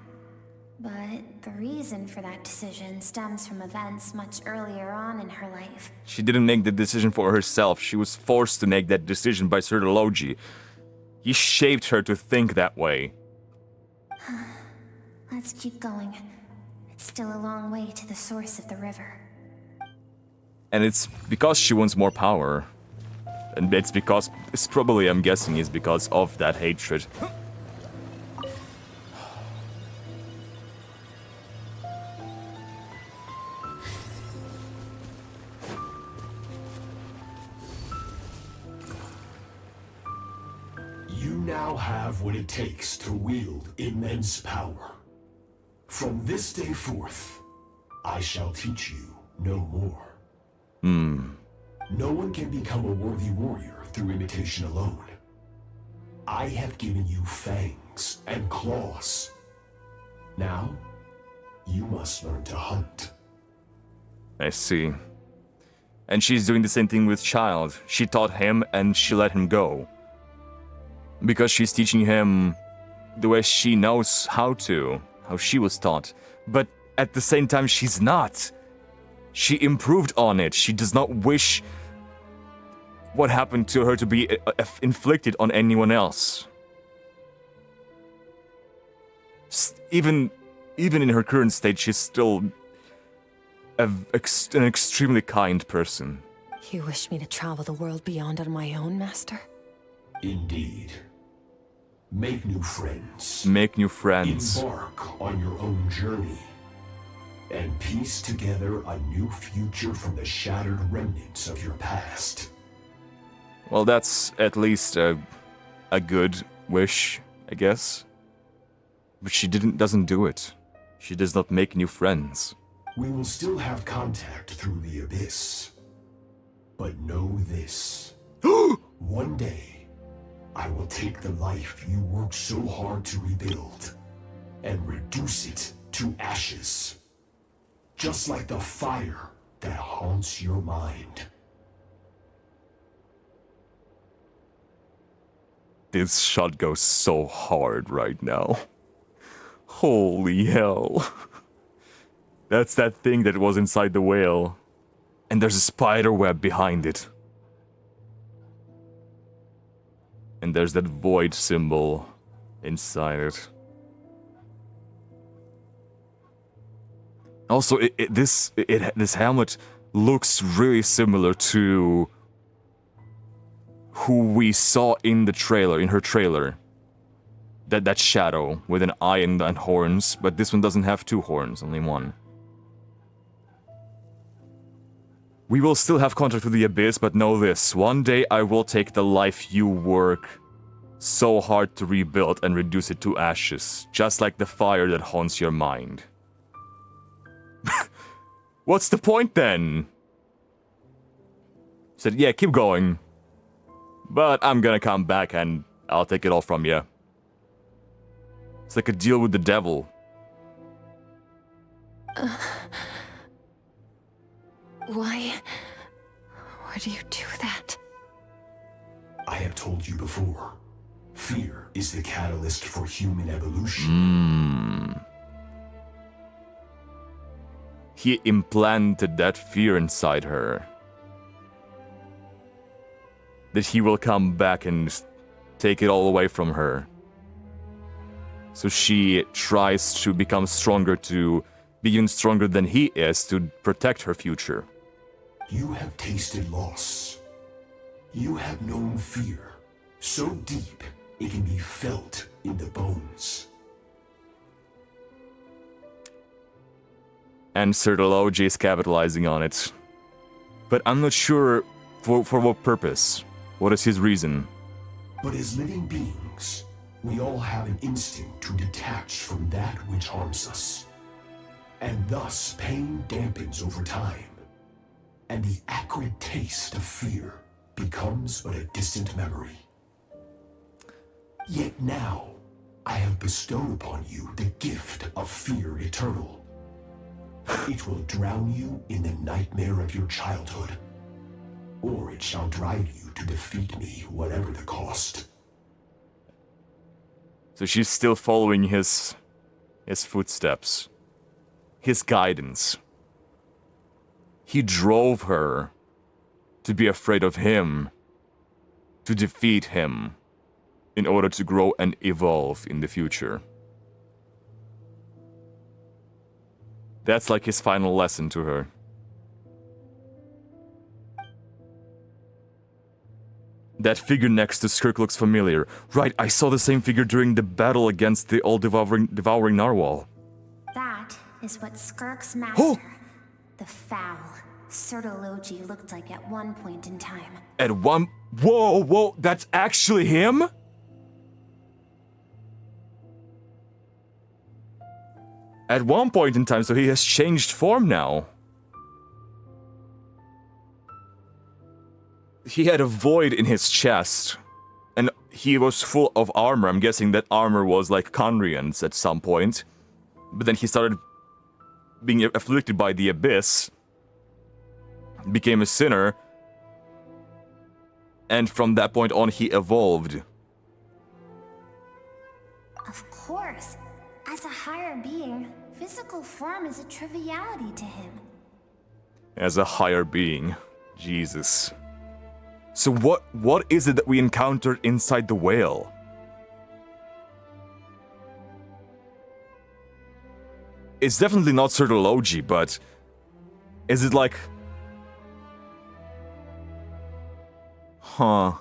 S19: But the reason for that decision stems from events much earlier on in her life.
S1: She didn't make the decision for herself. She was forced to make that decision by Sir Logi. He shaped her to think that way.
S19: Let's keep going. It's still a long way to the source of the river.
S1: And it's because she wants more power. And it's probably, I'm guessing, is because of that hatred.
S14: You now have what it takes to wield immense power. From this day forth, I shall teach you no more. No one can become a worthy warrior through imitation alone. I have given you fangs and claws. Now, you must learn to hunt.
S1: I see. And she's doing the same thing with Child. She taught him and she let him go. Because she's teaching him the way she knows how she was taught. But at the same time, she's not. She improved on it. She does not wish what happened to her to be inflicted on anyone else. Even in her current state, she's still an extremely kind person.
S6: You wish me to travel the world beyond on my own, Master?
S14: Indeed. Make new friends.
S1: Make new friends.
S14: Embark on your own journey. And piece together a new future from the shattered remnants of your past.
S1: Well, that's at least a good wish, I guess. But she doesn't do it. She does not make new friends.
S14: We will still have contact through the abyss. But know this. One day, I will take the life you worked so hard to rebuild and reduce it to ashes. Just like the fire that haunts your mind.
S1: This shot goes so hard right now. Holy hell. That's that thing that was inside the whale. And there's a spider web behind it. And there's that void symbol inside it. Also, this helmet looks really similar to who we saw in the trailer, in her trailer. That shadow with an eye and horns, but this one doesn't have two horns, only one. We will still have contact with the Abyss, but know this. One day I will take the life you work so hard to rebuild and reduce it to ashes, just like the fire that haunts your mind. What's the point then? Said, yeah, keep going. But I'm gonna come back and I'll take it all from you. It's like a deal with the devil.
S6: Why do you do that?
S14: I have told you before. Fear is the catalyst for human evolution.
S1: He implanted that fear inside her. That he will come back and take it all away from her. So she tries to become stronger, to be even stronger than he is, to protect her future.
S14: You have tasted loss. You have known fear, so deep it can be felt in the bones.
S1: And Sir Logi is capitalizing on it. But I'm not sure for what purpose. What is his reason?
S14: But as living beings, we all have an instinct to detach from that which harms us. And thus pain dampens over time. And the acrid taste of fear becomes but a distant memory. Yet now, I have bestowed upon you the gift of fear eternal. It will drown you in the nightmare of your childhood, or it shall drive you to defeat me, whatever the cost.
S1: So she's still following his footsteps, his guidance. He drove her to be afraid of him, to defeat him, in order to grow and evolve in the future. That's like his final lesson to her. That figure next to Skirk looks familiar. Right, I saw the same figure during the battle against the all-devouring narwhal.
S19: That is what Skirk's master, the foul Sertologi, looked like at one point in time.
S1: At one... Whoa, that's actually him? At one point in time, so he has changed form now. He had a void in his chest, and he was full of armor. I'm guessing that armor was like Conrian's at some point. But then he started being afflicted by the abyss, became a sinner, and from that point on he evolved.
S19: Of course. As a higher being, physical form is a triviality to him.
S1: As a higher being. Jesus. So what is it that we encountered inside the whale? It's definitely not Sertologi, but is it like... Huh.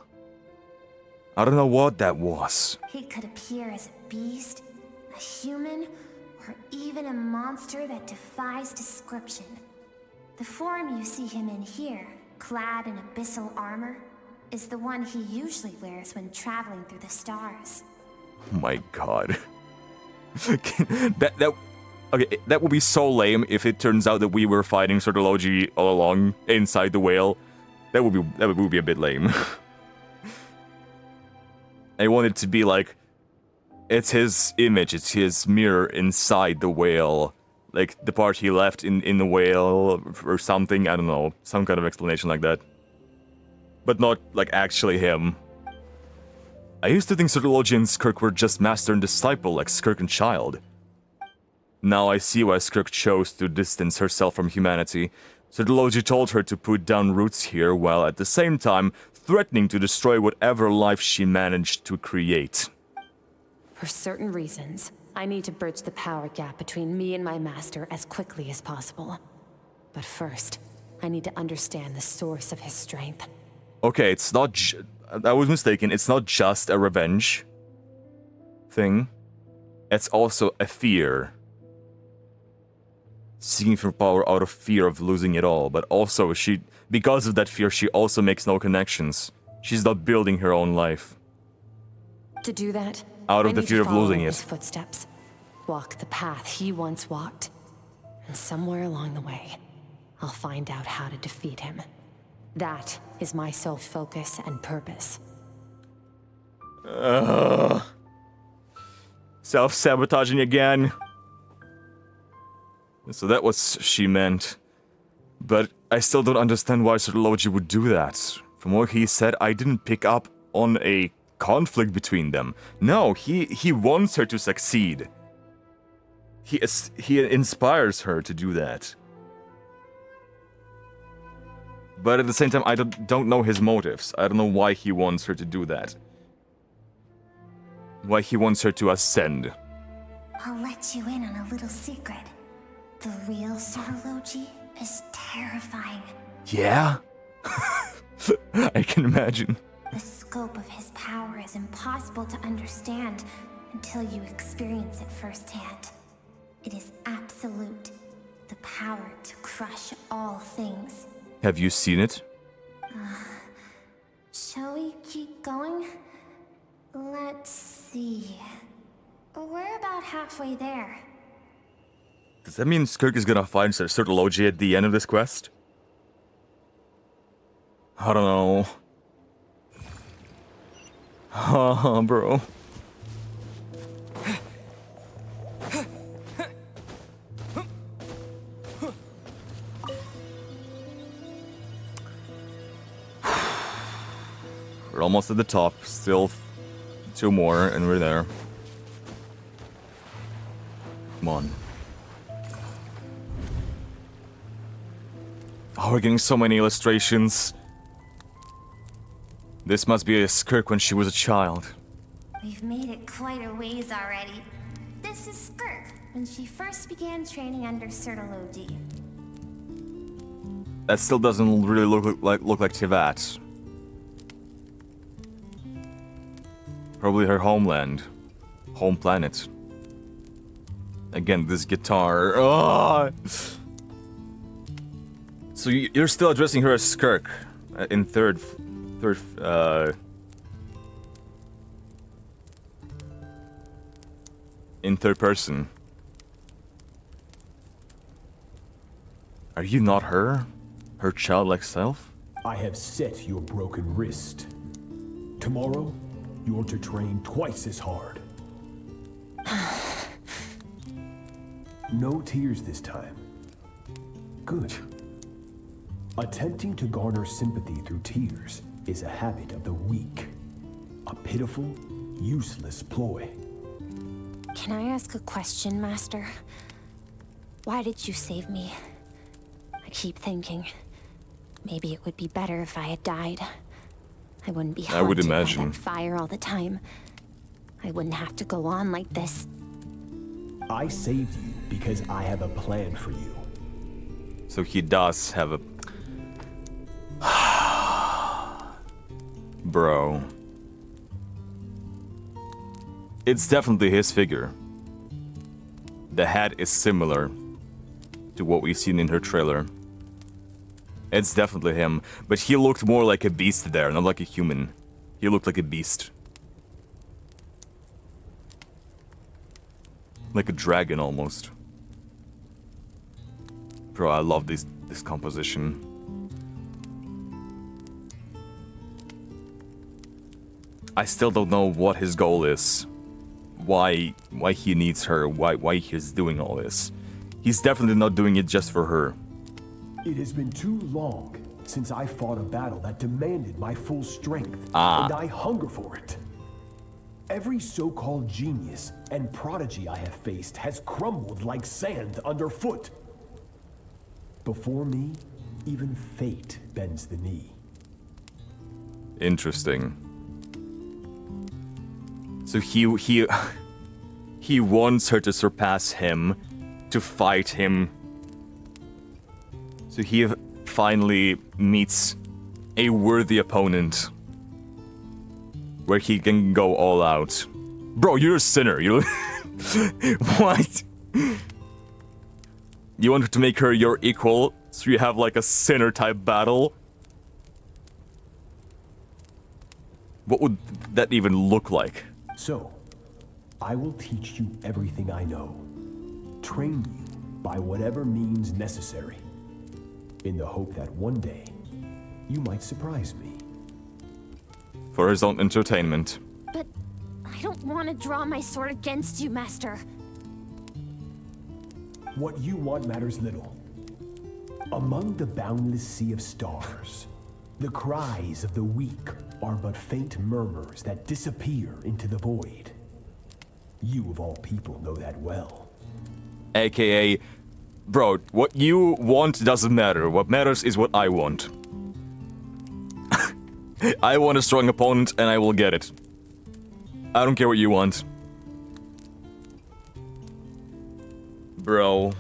S1: I don't know what that was.
S19: He could appear as a beast, a human, or even a monster that defies description. The form you see him in here, clad in abyssal armor, is the one he usually wears when traveling through the stars.
S1: Oh my god. Okay, that would be so lame if it turns out that we were fighting Sertologi all along inside the whale. That would be a bit lame. I want it to be like it's his image, it's his mirror inside the whale. Like the part he left in the whale or something, I don't know, some kind of explanation like that. But not like actually him. I used to think Sertologi and Skirk were just master and disciple like Skirk and Child. Now I see why Skirk chose to distance herself from humanity. Sertologi told her to put down roots here while at the same time threatening to destroy whatever life she managed to create.
S6: For certain reasons, I need to bridge the power gap between me and my master as quickly as possible. But first, I need to understand the source of his strength.
S1: Okay, it's not I was mistaken, it's not just a revenge thing. It's also a fear. Seeking for power out of fear of losing it all, but also because of that fear, she also makes no connections. She's not building her own life.
S6: To do that,
S1: out of the fear of losing it.
S6: His footsteps, walk the path he once walked, and somewhere along the way, I'll find out how to defeat him. That is my sole focus and purpose.
S1: Self-sabotaging again. So that was she meant. But I still don't understand why Sertologi would do that. From what he said, I didn't pick up on a conflict between them. No, he wants her to succeed. He inspires her to do that. But at the same time, I don't know his motives. I don't know why he wants her to do that. Why he wants her to ascend.
S19: I'll let you in on a little secret. The real Sertologi is terrifying.
S1: Yeah? I can imagine.
S19: The scope of his power is impossible to understand until you experience it firsthand. It is absolute. The power to crush all things.
S1: Have you seen it?
S19: Shall we keep going? Let's see. We're about halfway there.
S1: Does that mean Skirk is gonna find Sertologi at the end of this quest? I don't know. Haha, bro. We're almost at the top. Still 2 more, and we're there. Come on. Oh, we're getting so many illustrations. This must be a Skirk when she was a child.
S19: We've made it quite a ways already. This is Skirk, when she first began training under Sertology.
S1: That still doesn't really look like Tivat. Probably her homeland. Home planet. Again, this guitar. Oh! So you're still addressing her as Skirk in third person. Are you not her? Her childlike self?
S14: I have set your broken wrist. Tomorrow, you're to train twice as hard. No tears this time. Good. Attempting to garner sympathy through tears is a habit of the weak. A pitiful, useless ploy.
S2: Can I ask a question, Master? Why did you save me? I keep thinking, maybe it would be better if I had died. I wouldn't be
S1: I would
S2: haunted by
S1: imagine.
S2: that fire all the time. I wouldn't have to go on like this.
S14: I saved you because I have a plan for you.
S1: So he does have a... Bro. It's definitely his figure. The hat is similar to what we've seen in her trailer. It's definitely him, but he looked more like a beast there, not like a human. He looked like a beast. Like a dragon, almost. Bro, I love this composition. I still don't know what his goal is. Why he needs her, why he's doing all this. He's definitely not doing it just for her.
S14: It has been too long since I fought a battle that demanded my full strength,
S1: Ah.
S14: and I hunger for it. Every so-called genius and prodigy I have faced has crumbled like sand underfoot. Before me, even fate bends the knee.
S1: Interesting. So he wants her to surpass him, to fight him. So he finally meets a worthy opponent where he can go all out. Bro, you're a sinner. You what? You wanted to make her your equal, so you have like a sinner type battle? What would that even look like?
S14: So, I will teach you everything I know. Train you by whatever means necessary. In the hope that one day, you might surprise me.
S1: For his own entertainment.
S2: But I don't want to draw my sword against you, Master.
S14: What you want matters little. Among the boundless sea of stars, the cries of the weak are but faint murmurs that disappear into the void. You of all people know that well.
S1: AKA, bro, what you want doesn't matter. What matters is what I want. I want a strong opponent and I will get it. I don't care what you want. Bro.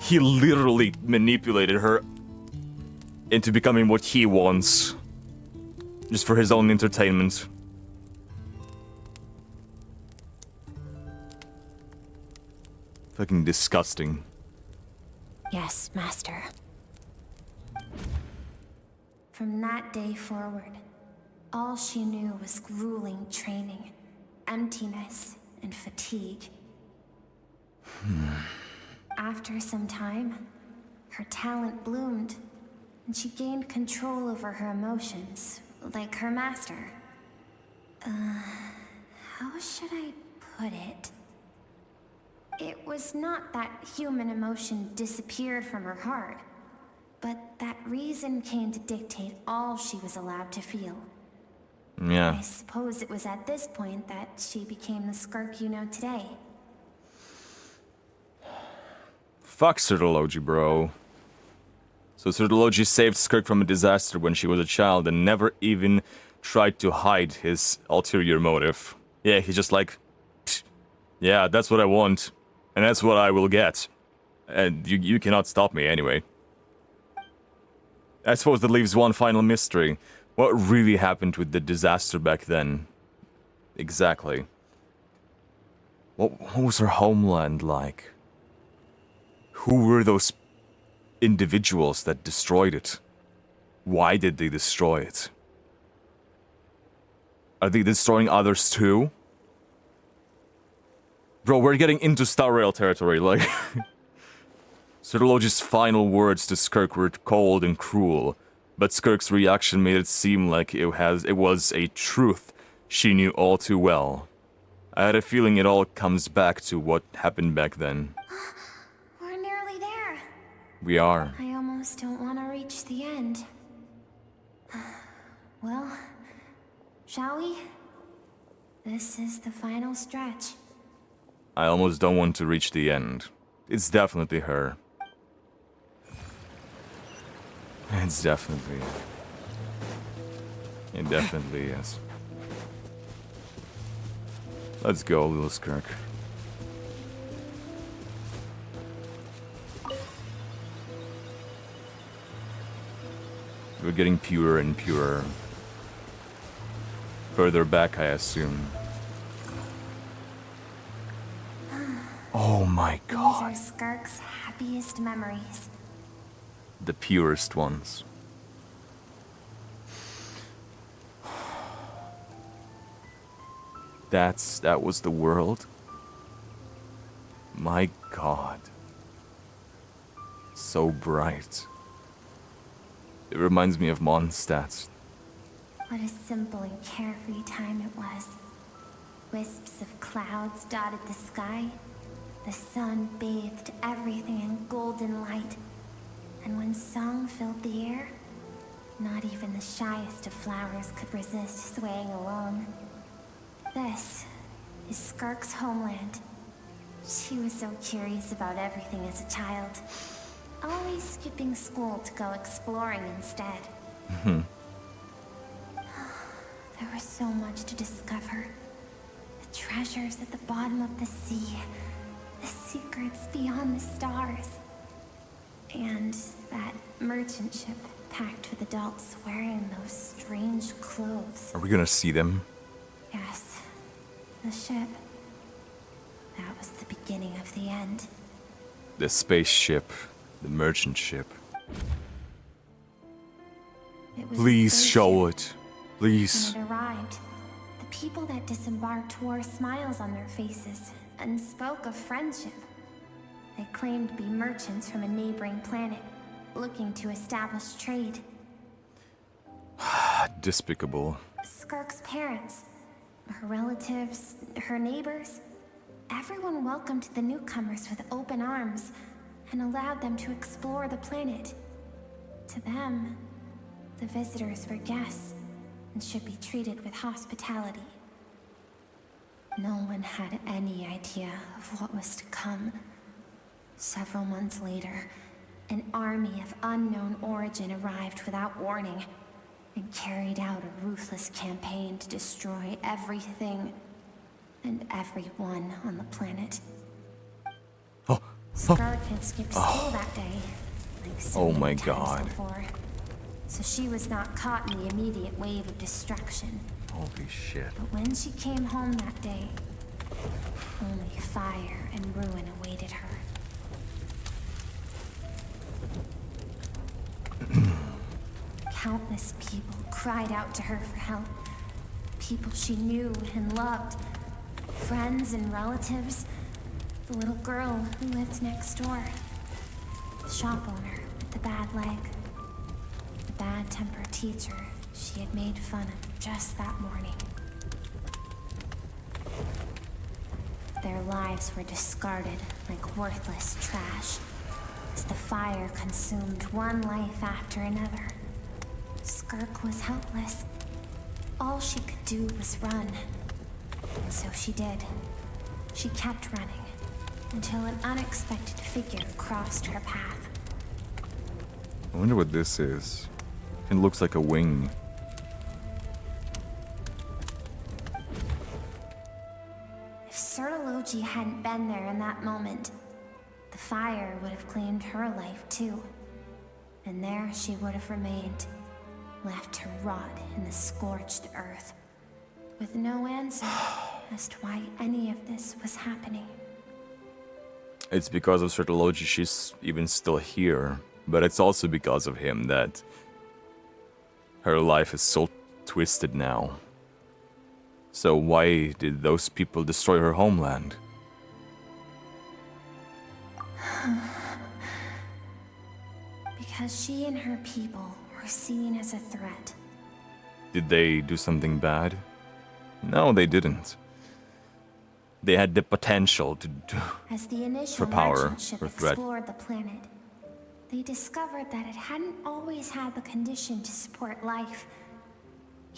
S1: He literally manipulated her into becoming what he wants. Just for his own entertainment. Fucking disgusting.
S2: Yes, Master.
S19: From that day forward, all she knew was grueling training, emptiness, and fatigue. After some time, her talent bloomed, and she gained control over her emotions, like her master. How should I put it? It was not that human emotion disappeared from her heart, but that reason came to dictate all she was allowed to feel.
S1: Yeah.
S19: I suppose it was at this point that she became the Skirk you know today.
S1: Fuck Sirtology, bro. So Sirtology saved Skirk from a disaster when she was a child and never even tried to hide his ulterior motive. Yeah, he's just like, yeah, that's what I want, and that's what I will get. And you cannot stop me anyway. I suppose that leaves one final mystery. What really happened with the disaster back then? Exactly. What was her homeland like? Who were those individuals that destroyed it? Why did they destroy it? Are they destroying others too? Bro, we're getting into Star Rail territory, like... Sirtology's final words to Skirk were cold and cruel, but Skirk's reaction made it seem like it was a truth she knew all too well. I had a feeling it all comes back to what happened back then.
S19: We're nearly there.
S1: We are.
S19: I almost don't want to reach the end. Well, shall we? This is the final stretch.
S1: I almost don't want to reach the end. It's definitely her. It's definitely... It definitely is. Let's go, little Skirk. We're getting purer and purer. Further back, I assume. Oh my god.
S19: These are Skirk's happiest memories.
S1: The purest ones. That was the world? My god. So bright. It reminds me of Mondstadt.
S19: What a simple and carefree time it was. Wisps of clouds dotted the sky. The sun bathed everything in golden light. And when song filled the air, not even the shyest of flowers could resist swaying along. This is Skirk's homeland. She was so curious about everything as a child, always skipping school to go exploring instead. There was so much to discover. The treasures at the bottom of the sea, the secrets beyond the stars. And that merchant ship packed with adults wearing those strange clothes.
S1: Are we gonna see them?
S19: Yes, the ship. That was the beginning of the end.
S1: The spaceship. The merchant ship.
S19: It was
S1: Please show it. Please.
S19: When it arrived, the people that disembarked wore smiles on their faces and spoke of friendship. They claimed to be merchants from a neighboring planet, looking to establish trade.
S1: Despicable.
S19: Skirk's parents, her relatives, her neighbors, everyone welcomed the newcomers with open arms and allowed them to explore the planet. To them, the visitors were guests and should be treated with hospitality. No one had any idea of what was to come. Several months later, an army of unknown origin arrived without warning and carried out a ruthless campaign to destroy everything and everyone on the planet. Skirk had skipped school that day, like so many times before, so she was not caught in the immediate wave of destruction.
S1: Holy shit.
S19: But when she came home that day, only fire and ruin awaited her. Countless people cried out to her for help. People she knew and loved. Friends and relatives. The little girl who lived next door. The shop owner with the bad leg. The bad-tempered teacher she had made fun of just that morning. Their lives were discarded like worthless trash as the fire consumed one life after another. Skirk was helpless. All she could do was run. And so she did. She kept running. until an unexpected figure crossed her path.
S1: I wonder what this is. It looks like a wing.
S19: If Sertology hadn't been there in that moment, the fire would have claimed her life too. And there she would have remained, left to rot in the scorched earth, with no answer as to why any of this was happening.
S1: It's because of Sertology she's even still here, but it's also because of him that her life is so twisted now. So why did those people destroy her homeland?
S19: Because she and her people were seen as a threat.
S1: Did they do something bad? No, they didn't. They had the potential to do
S19: As the initial
S1: for power,
S19: merchant ship
S1: for threat.
S19: explored the planet, they discovered that it hadn't always had the condition to support life.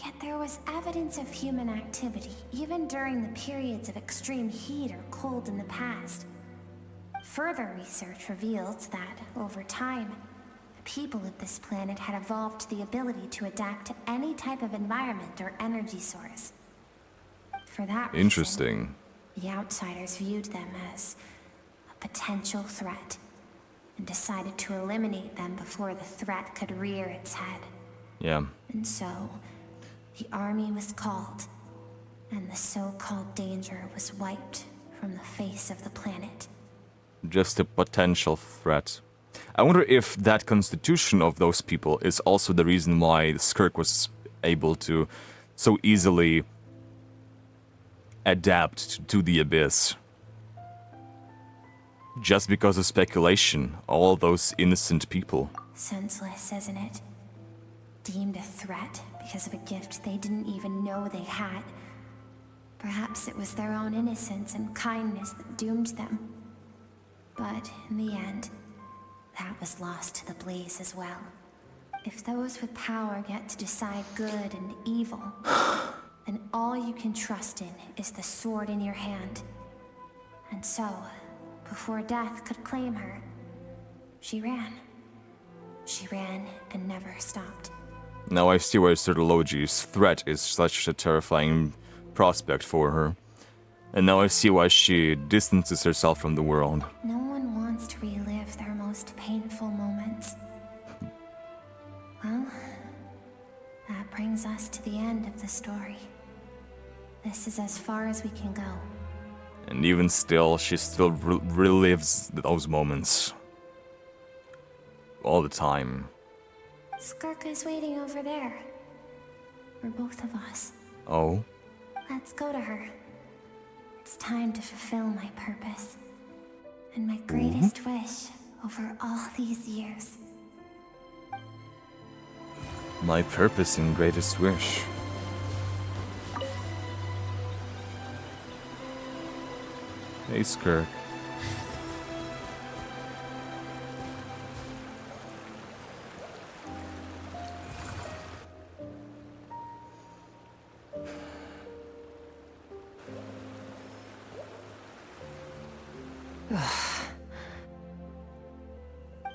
S19: Yet there was evidence of human activity, even during the periods of extreme heat or cold in the past. Further research revealed that, over time, the people of this planet had evolved the ability to adapt to any type of environment or energy source. For that reason,
S1: Interesting.
S19: the outsiders viewed them as a potential threat and decided to eliminate them before the threat could rear its head.
S1: Yeah.
S19: And so, the army was called, and the so-called danger was wiped from the face of the planet.
S1: Just a potential threat. I wonder if that constitution of those people is also the reason why the Skirk was able to so easily adapt to the Abyss. Just because of speculation, all those innocent people.
S19: Senseless, isn't it? Deemed a threat because of a gift they didn't even know they had. Perhaps it was their own innocence and kindness that doomed them. But in the end, that was lost to the blaze as well. If those with power get to decide good and evil, then all you can trust in is the sword in your hand. And so, before death could claim her, she ran. She ran and never stopped.
S1: Now I see why Sertology's threat is such a terrifying prospect for her. And now I see why she distances herself from the world.
S19: No one wants to relive their most painful moments. Well, that brings us to the end of the story. This is as far as we can go.
S1: And even still, she still relives those moments. All the time.
S19: Skirk is waiting over there. For both of us.
S1: Oh?
S19: Let's go to her. It's time to fulfill my purpose. And my greatest wish over all these years.
S1: My purpose and greatest wish. Hey, Skirk.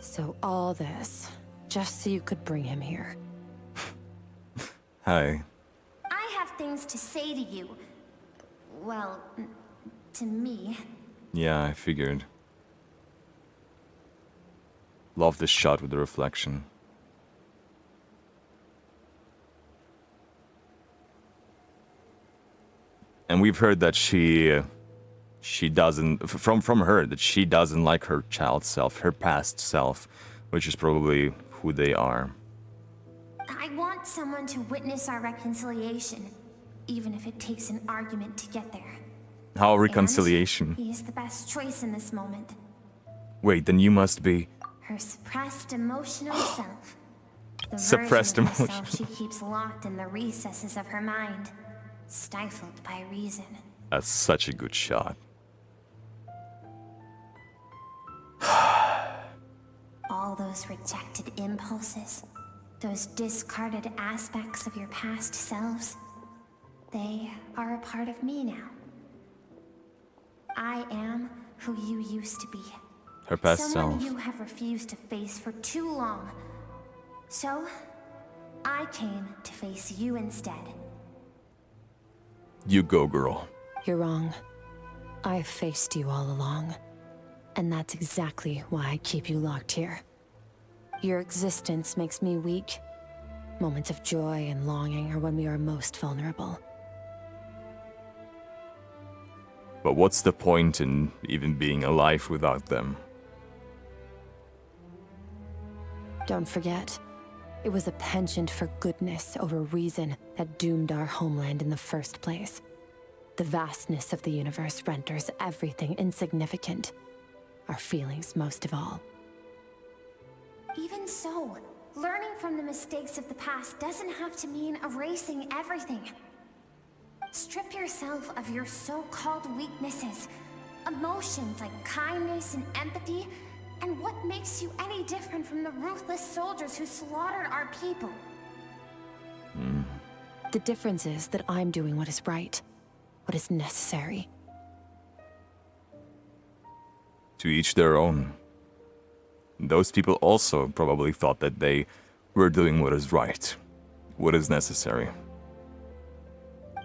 S6: So all this, just so you could bring him here.
S1: Hi.
S19: I have things to say to you. Well, to me.
S1: Yeah, I figured. Love this shot with the reflection. And we've heard that she doesn't, from her, that she doesn't like her child self, her past self, which is probably who they are.
S19: I want someone to witness our reconciliation, even if it takes an argument to get there.
S1: How reconciliation?
S19: And he is the best choice in this moment.
S1: Wait, then you must be...
S19: Her suppressed emotional self. The
S1: Suppressed
S19: version of herself
S1: emotion.
S19: she keeps locked in the recesses of her mind, stifled by reason.
S1: That's such a good shot.
S19: All those rejected impulses, those discarded aspects of your past selves, they are a part of me now. I am who you used to be.
S1: Her past
S19: Someone
S1: self.
S19: you have refused to face for too long. So, I came to face you instead.
S1: You go, girl.
S6: You're wrong. I've faced you all along. And that's exactly why I keep you locked here. Your existence makes me weak. Moments of joy and longing are when we are most vulnerable.
S1: But what's the point in even being alive without them?
S6: Don't forget, it was a penchant for goodness over reason that doomed our homeland in the first place. The vastness of the universe renders everything insignificant. Our feelings most of all.
S19: Even so, learning from the mistakes of the past doesn't have to mean erasing everything. Strip yourself of your so-called weaknesses, emotions like kindness and empathy, and what makes you any different from the ruthless soldiers who slaughtered our people?
S6: The difference is that I'm doing what is right, what is necessary.
S1: To each their own. Those people also probably thought that they were doing what is right, what is necessary.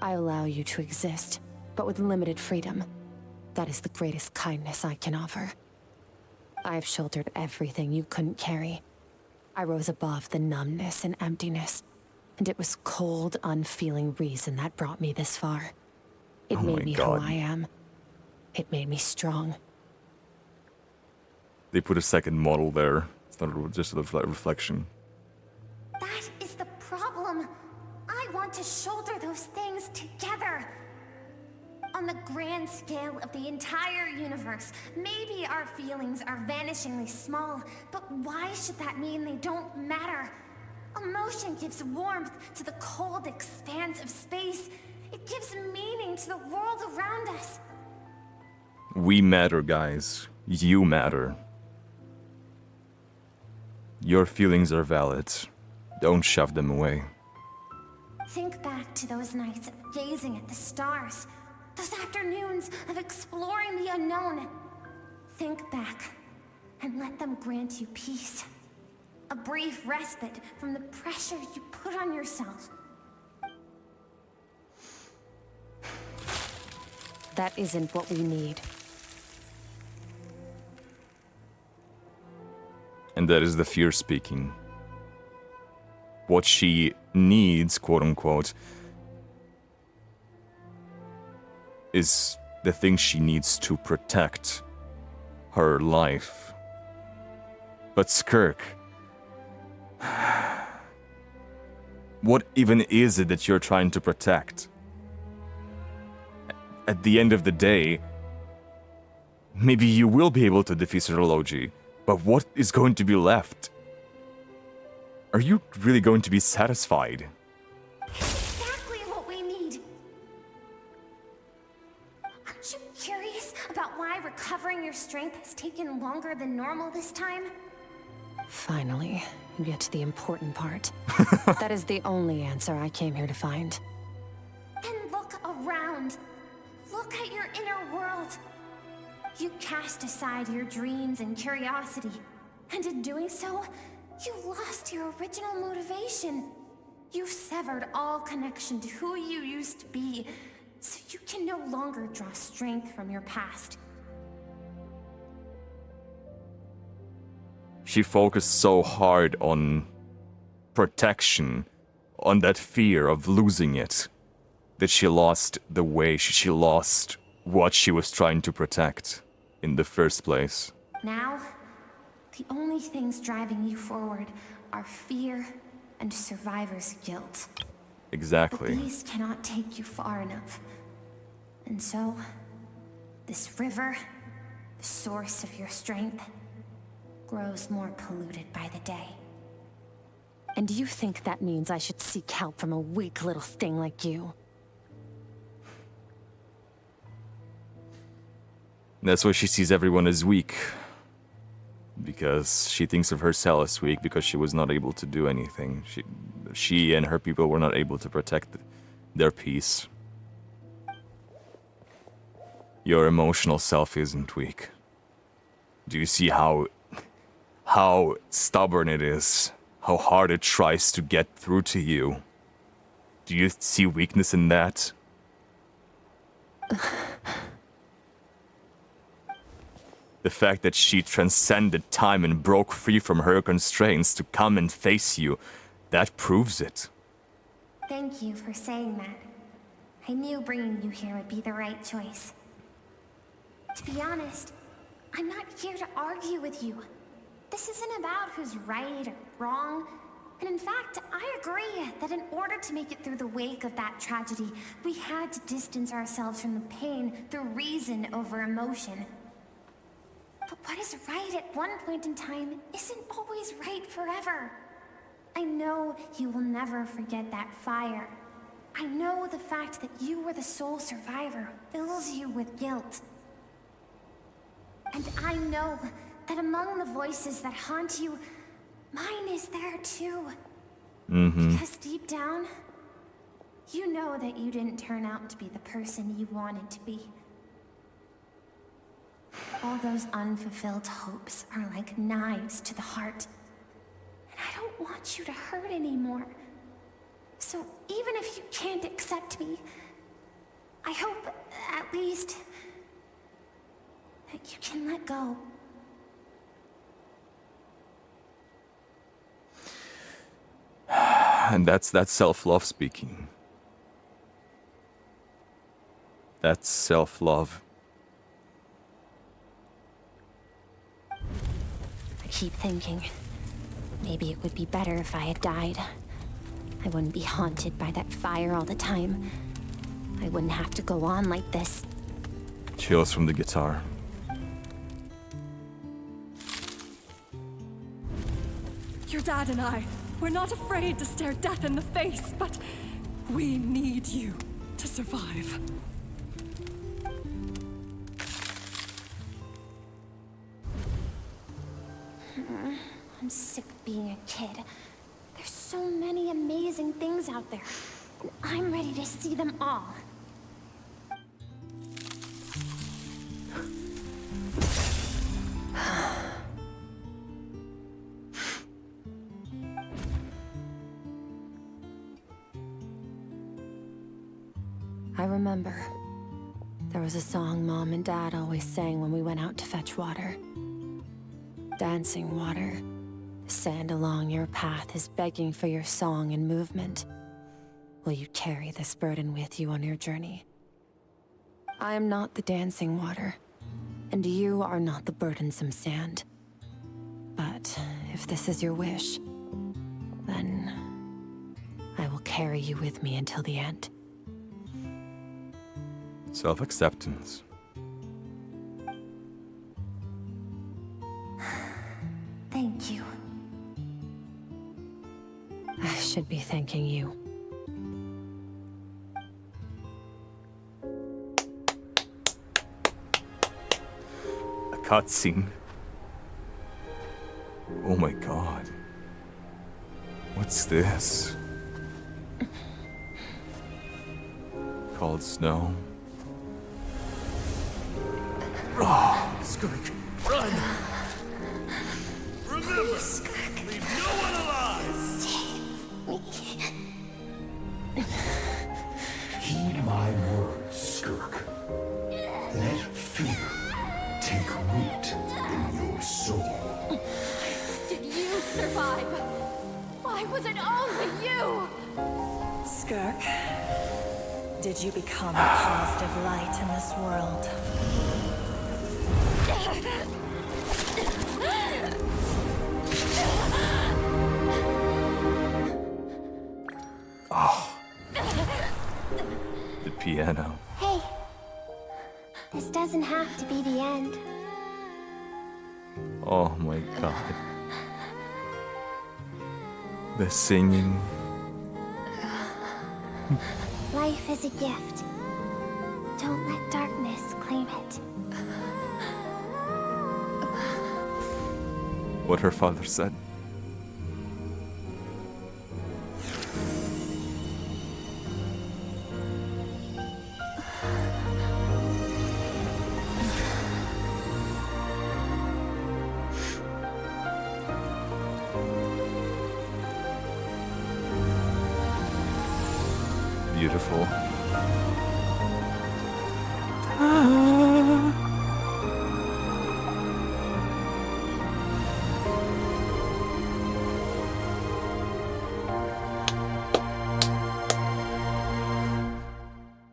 S6: I allow you to exist, but with limited freedom. That is the greatest kindness I can offer. I've shouldered everything you couldn't carry. I rose above the numbness and emptiness, and it was cold, unfeeling reason that brought me this far. It made me who I am. It made me strong.
S1: They put a second model there. It's not just a reflection.
S19: That is the problem. I want to shoulder those things together. On the grand scale of the entire universe, maybe our feelings are vanishingly small, but why should that mean they don't matter? Emotion gives warmth to the cold expanse of space. It gives meaning to the world around us.
S1: We matter, guys. You matter. Your feelings are valid. Don't shove them away.
S19: Think back to those nights of gazing at the stars. Those afternoons of exploring the unknown. Think back and let them grant you peace. A brief respite from the pressure you put on yourself.
S6: That isn't what we need.
S1: And that is the fear speaking. What she needs, quote unquote, is the thing she needs to protect her life. But Skirk, what even is it that you're trying to protect? At the end of the day, maybe you will be able to defeat Logi, but what is going to be left? Are you really going to be satisfied?
S19: Exactly what we need. Aren't you curious about why recovering your strength has taken longer than normal this time?
S6: Finally, you get to the important part. That is the only answer I came here to find.
S19: Then look around. Look at your inner world. You cast aside your dreams and curiosity, and in doing so, you lost your original motivation. You severed all connection to who you used to be, so you can no longer draw strength from your past.
S1: She focused so hard on protection, on that fear of losing it, that she lost the way, she lost what she was trying to protect in the first place.
S19: Now, the only things driving you forward are fear and survivor's guilt.
S1: Exactly.
S19: But these cannot take you far enough. And so, this river, the source of your strength, grows more polluted by the day.
S6: And you think that means I should seek help from a weak little thing like you?
S1: That's why she sees everyone as weak. Because she thinks of herself as weak because she was not able to do anything. She and her people were not able to protect their peace. Your emotional self isn't weak. Do you see how stubborn it is? How hard it tries to get through to you? Do you see weakness in that? The fact that she transcended time and broke free from her constraints to come and face you, that proves it.
S19: Thank you for saying that. I knew bringing you here would be the right choice. To be honest, I'm not here to argue with you. This isn't about who's right or wrong. And in fact, I agree that in order to make it through the wake of that tragedy, we had to distance ourselves from the pain through reason over emotion. But what is right at one point in time isn't always right forever. I know you will never forget that fire. I know the fact that you were the sole survivor fills you with guilt. And I know that among the voices that haunt you, mine is there too. Because deep down, you know that you didn't turn out to be the person you wanted to be. All those unfulfilled hopes are like knives to the heart. And I don't want you to hurt anymore. So even if you can't accept me, I hope, at least, that you can let go.
S1: And that's self-love speaking. That's self-love.
S19: I keep thinking, maybe it would be better if I had died. I wouldn't be haunted by that fire all the time. I wouldn't have to go on like this.
S1: Chills from the guitar.
S9: Your dad and I, we're not afraid to stare death in the face, but we need you to survive.
S19: I'm sick of being a kid. There's so many amazing things out there, and I'm ready to see them all.
S6: I remember. There was a song Mom and Dad always sang when we went out to fetch water. Dancing water. The sand along your path is begging for your song and movement. Will you carry this burden with you on your journey? I am not the dancing water, and you are not the burdensome sand. But if this is your wish, then I will carry you with me until the end.
S1: Self-acceptance.
S19: Thank you.
S6: I should be thanking you.
S1: A cutscene. Oh my god. What's this? Called snow.
S13: Run! Skirk, run! Remember, leave no one alive!
S14: Heed my words, Skirk. Let fear take root in your soul.
S15: Did you survive? Why was it only you?
S20: Skirk, did you become a positive light in this world?
S1: Oh. The piano.
S19: Hey, this doesn't have to be the end.
S1: Oh my god. The singing.
S19: Life is a gift. Don't let darkness claim it.
S1: What her father said. beautiful.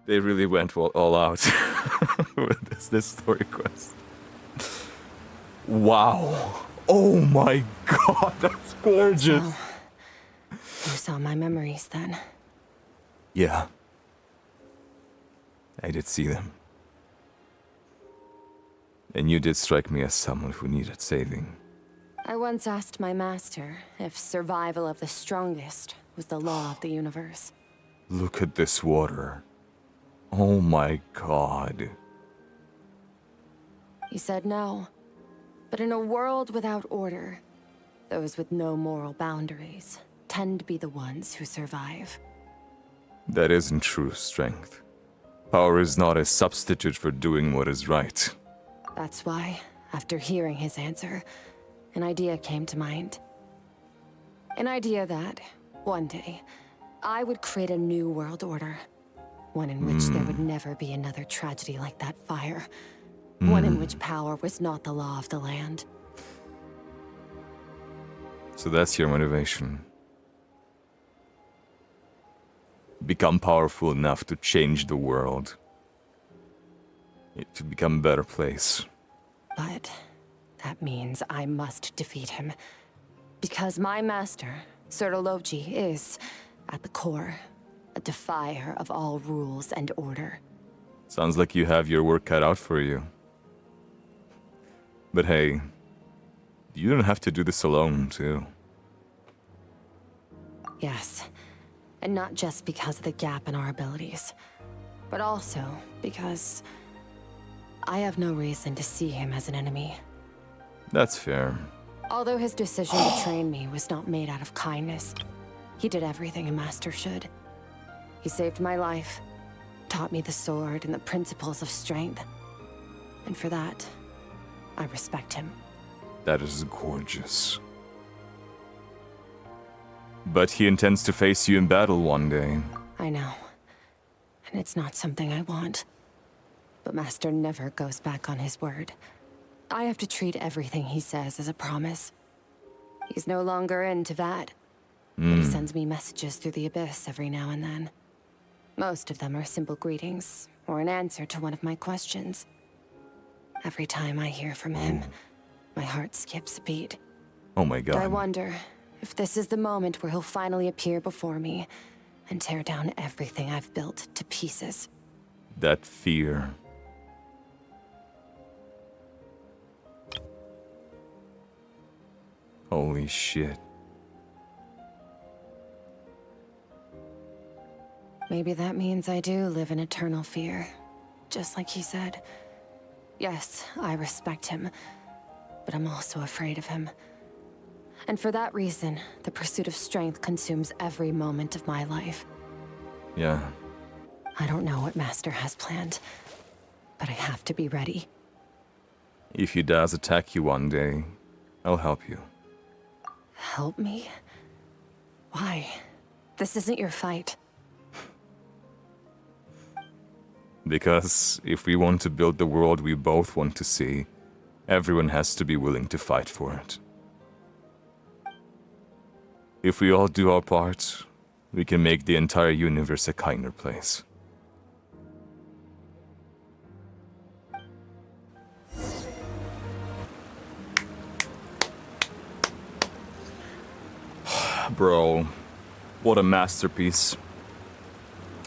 S1: They really went all out with this story quest. Wow. Oh my god, that's gorgeous.
S6: So, you saw my memories then?
S1: Yeah. I did see them. And you did strike me as someone who needed saving.
S6: I once asked my master if survival of the strongest was the law of the universe.
S1: Look at this water. Oh my god.
S6: He said no. But in a world without order, those with no moral boundaries tend to be the ones who survive.
S1: That isn't true strength. Power is not a substitute for doing what is right.
S6: That's why, after hearing his answer, an idea came to mind. An idea that, one day, I would create a new world order. One in which there would never be another tragedy like that fire. One in which power was not the law of the land.
S1: So that's your motivation. Become powerful enough to change the world. To become a better place.
S6: But that means I must defeat him. Because my master, Sertologi, is, at the core, a defier of all rules and order.
S1: Sounds like you have your work cut out for you. But hey, you don't have to do this alone, too.
S6: Yes, and not just because of the gap in our abilities, but also because I have no reason to see him as an enemy.
S1: That's fair.
S6: Although his decision to train me was not made out of kindness, he did everything a master should. He saved my life, taught me the sword and the principles of strength. And for that, I respect him.
S1: That is gorgeous. But he intends to face you in battle one day.
S6: I know. And it's not something I want. But Master never goes back on his word. I have to treat everything he says as a promise. He's no longer into that. But he sends me messages through the abyss every now and then. Most of them are simple greetings, or an answer to one of my questions. Every time I hear from him, my heart skips a beat.
S1: Oh my god.
S6: I wonder if this is the moment where he'll finally appear before me and tear down everything I've built to pieces.
S1: That fear. Holy shit.
S6: Maybe that means I do live in eternal fear, just like he said. Yes, I respect him, but I'm also afraid of him. And for that reason, the pursuit of strength consumes every moment of my life.
S1: Yeah.
S6: I don't know what Master has planned, but I have to be ready.
S1: If he does attack you one day, I'll help you.
S6: Help me? Why? This isn't your fight.
S1: Because if we want to build the world we both want to see, everyone has to be willing to fight for it. If we all do our part, we can make the entire universe a kinder place. Bro, what a masterpiece.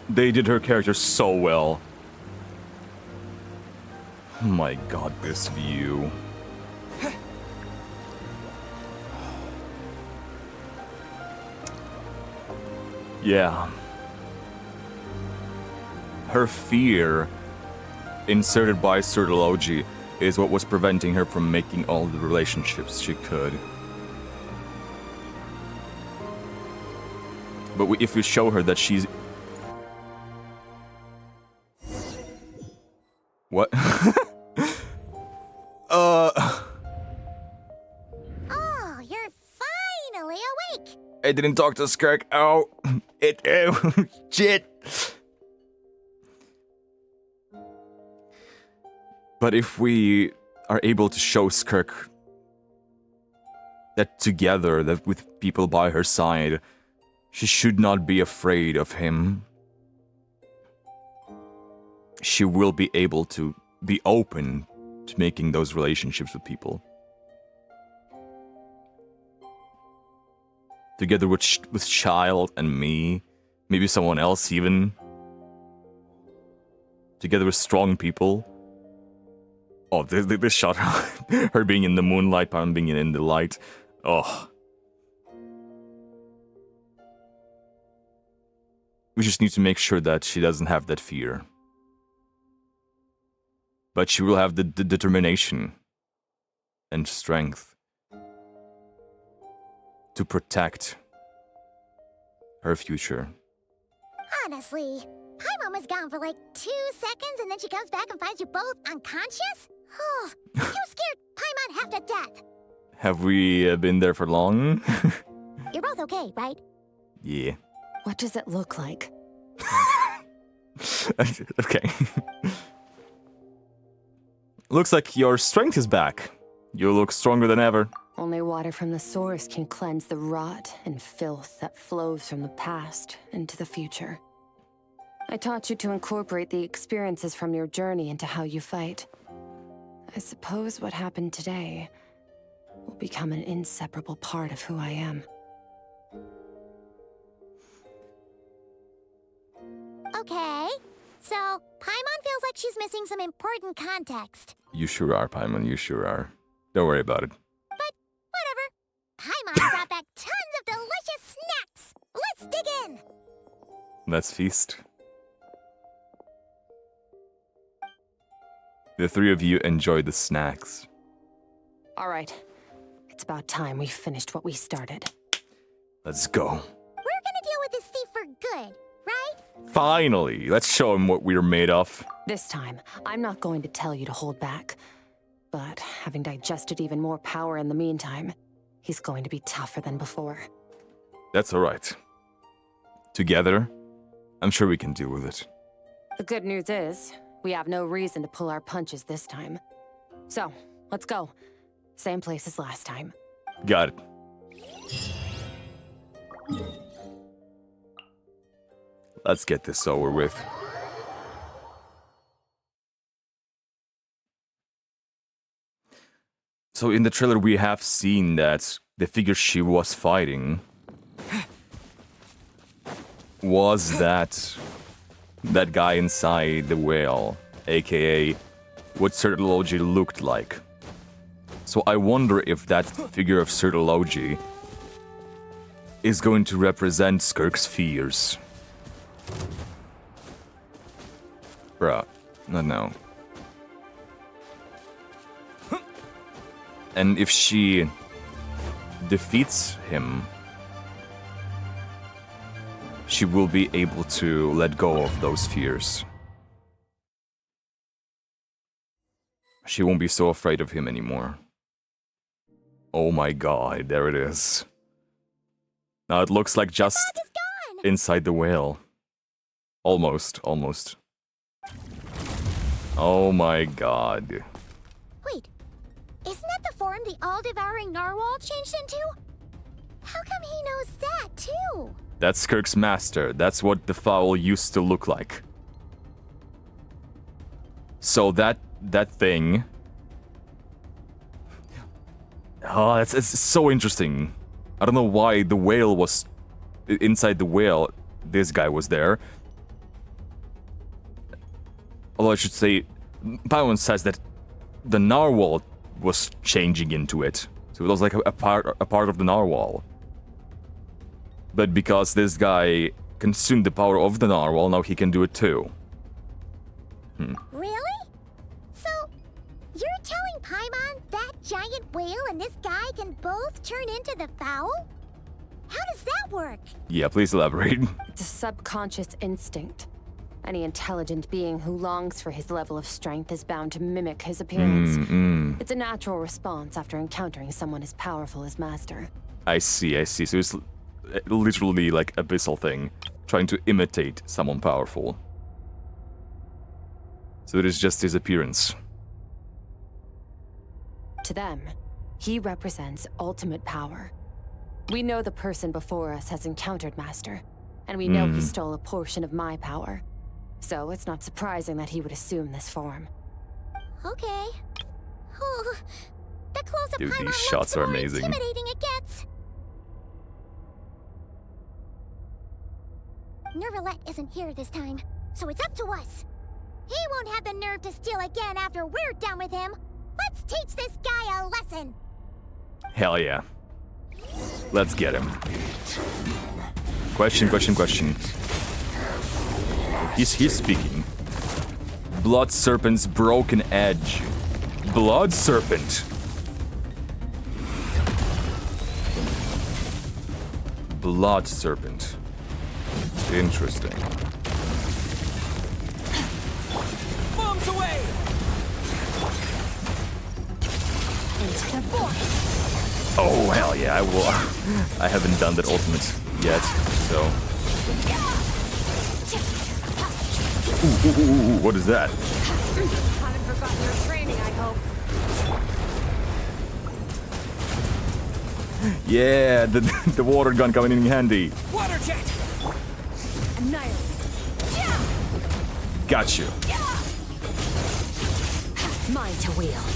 S1: They did her character so well. Oh my god, this view. Yeah. Her fear, inserted by Sertologi, is what was preventing her from making all the relationships she could. But if we show her that she's... What?
S2: Oh, you're finally awake!
S1: I didn't talk to Skirk. Oh, shit. But if we are able to show Skirk that together, that with people by her side, she should not be afraid of him, she will be able to be open to making those relationships with people. Together with Child and me, maybe someone else even. Together with strong people. Oh, this shot, her being in the moonlight, Paimon being in the light. Oh. We just need to make sure that she doesn't have that fear. But she will have the determination and strength to protect her future.
S2: Honestly, Paimon was gone for like 2 seconds and then she comes back and finds you both unconscious? Oh, you scared Paimon half to death.
S1: Have we been there for long?
S2: You're both okay, right?
S1: Yeah.
S6: What does it look like?
S1: Okay. Looks like your strength is back. You look stronger than ever.
S6: Only water from the source can cleanse the rot and filth that flows from the past into the future. I taught you to incorporate the experiences from your journey into how you fight. I suppose what happened today will become an inseparable part of who I am.
S2: Okay, so Paimon feels like she's missing some important context.
S1: You sure are, Paimon, you sure are. Don't worry about it.
S2: But whatever. Paimon brought back tons of delicious snacks. Let's dig in.
S1: Let's feast. The three of you enjoy the snacks.
S6: All right. It's about time we finished what we started.
S1: Let's go.
S2: We're gonna deal with this thief for good, right?
S1: Finally! Let's show him what we're made of.
S6: This time, I'm not going to tell you to hold back. But having digested even more power in the meantime, he's going to be tougher than before.
S1: That's alright. Together, I'm sure we can deal with it.
S6: The good news is, we have no reason to pull our punches this time. So, let's go. Same place as last time.
S1: Got it. Let's get this over with. So in the trailer we have seen that the figure she was fighting was that guy inside the whale, aka what Certology looked like. So I wonder if that figure of Certology is going to represent Skirk's fears. Bruh, not now. And if she defeats him, she will be able to let go of those fears. She won't be so afraid of him anymore. Oh my god, there it is. Now it looks like just inside the whale. Almost, almost. Oh my god.
S2: Wait, isn't that the form the all-devouring narwhal changed into? How come he knows that, too?
S1: That's Skirk's master. That's what the fowl used to look like. So that thing... Oh, it's so interesting. I don't know why the whale was... Inside the whale, this guy was there. Although I should say, Paimon says that the narwhal was changing into it. So it was like a part of the narwhal. But because this guy consumed the power of the narwhal, now he can do it too.
S2: Really? So, you're telling Paimon that giant whale and this guy can both turn into the fowl? How does that work?
S1: Yeah, please elaborate.
S6: It's a subconscious instinct. Any intelligent being who longs for his level of strength is bound to mimic his appearance. It's a natural response after encountering someone as powerful as Master.
S1: I see. So it's literally like abyssal thing, trying to imitate someone powerful. So it is just his appearance.
S6: To them, he represents ultimate power. We know the person before us has encountered Master, and we know he stole a portion of my power. So it's not surprising that he would assume this form.
S2: Okay. Oh, the close-up
S1: Dude,
S2: pylon
S1: these
S2: looks
S1: shots
S2: the
S1: are
S2: more
S1: amazing.
S2: intimidating it gets. Nervalette isn't here this time, so it's up to us. He won't have the nerve to steal again after we're done with him. Let's teach this guy a lesson.
S1: Hell yeah. Let's get him. Question. He's speaking. Blood Serpent's broken edge. Blood Serpent. Blood Serpent. Interesting.
S4: Bombs away!
S2: Into the void.
S1: Oh, hell yeah, I will. I haven't done that ultimate yet, so. Ooh, what is that?
S6: Haven't forgotten your training, I hope.
S1: Yeah, the water gun coming in handy.
S4: Water jet!
S6: Annihilate.
S1: Got you.
S6: Mine to wield.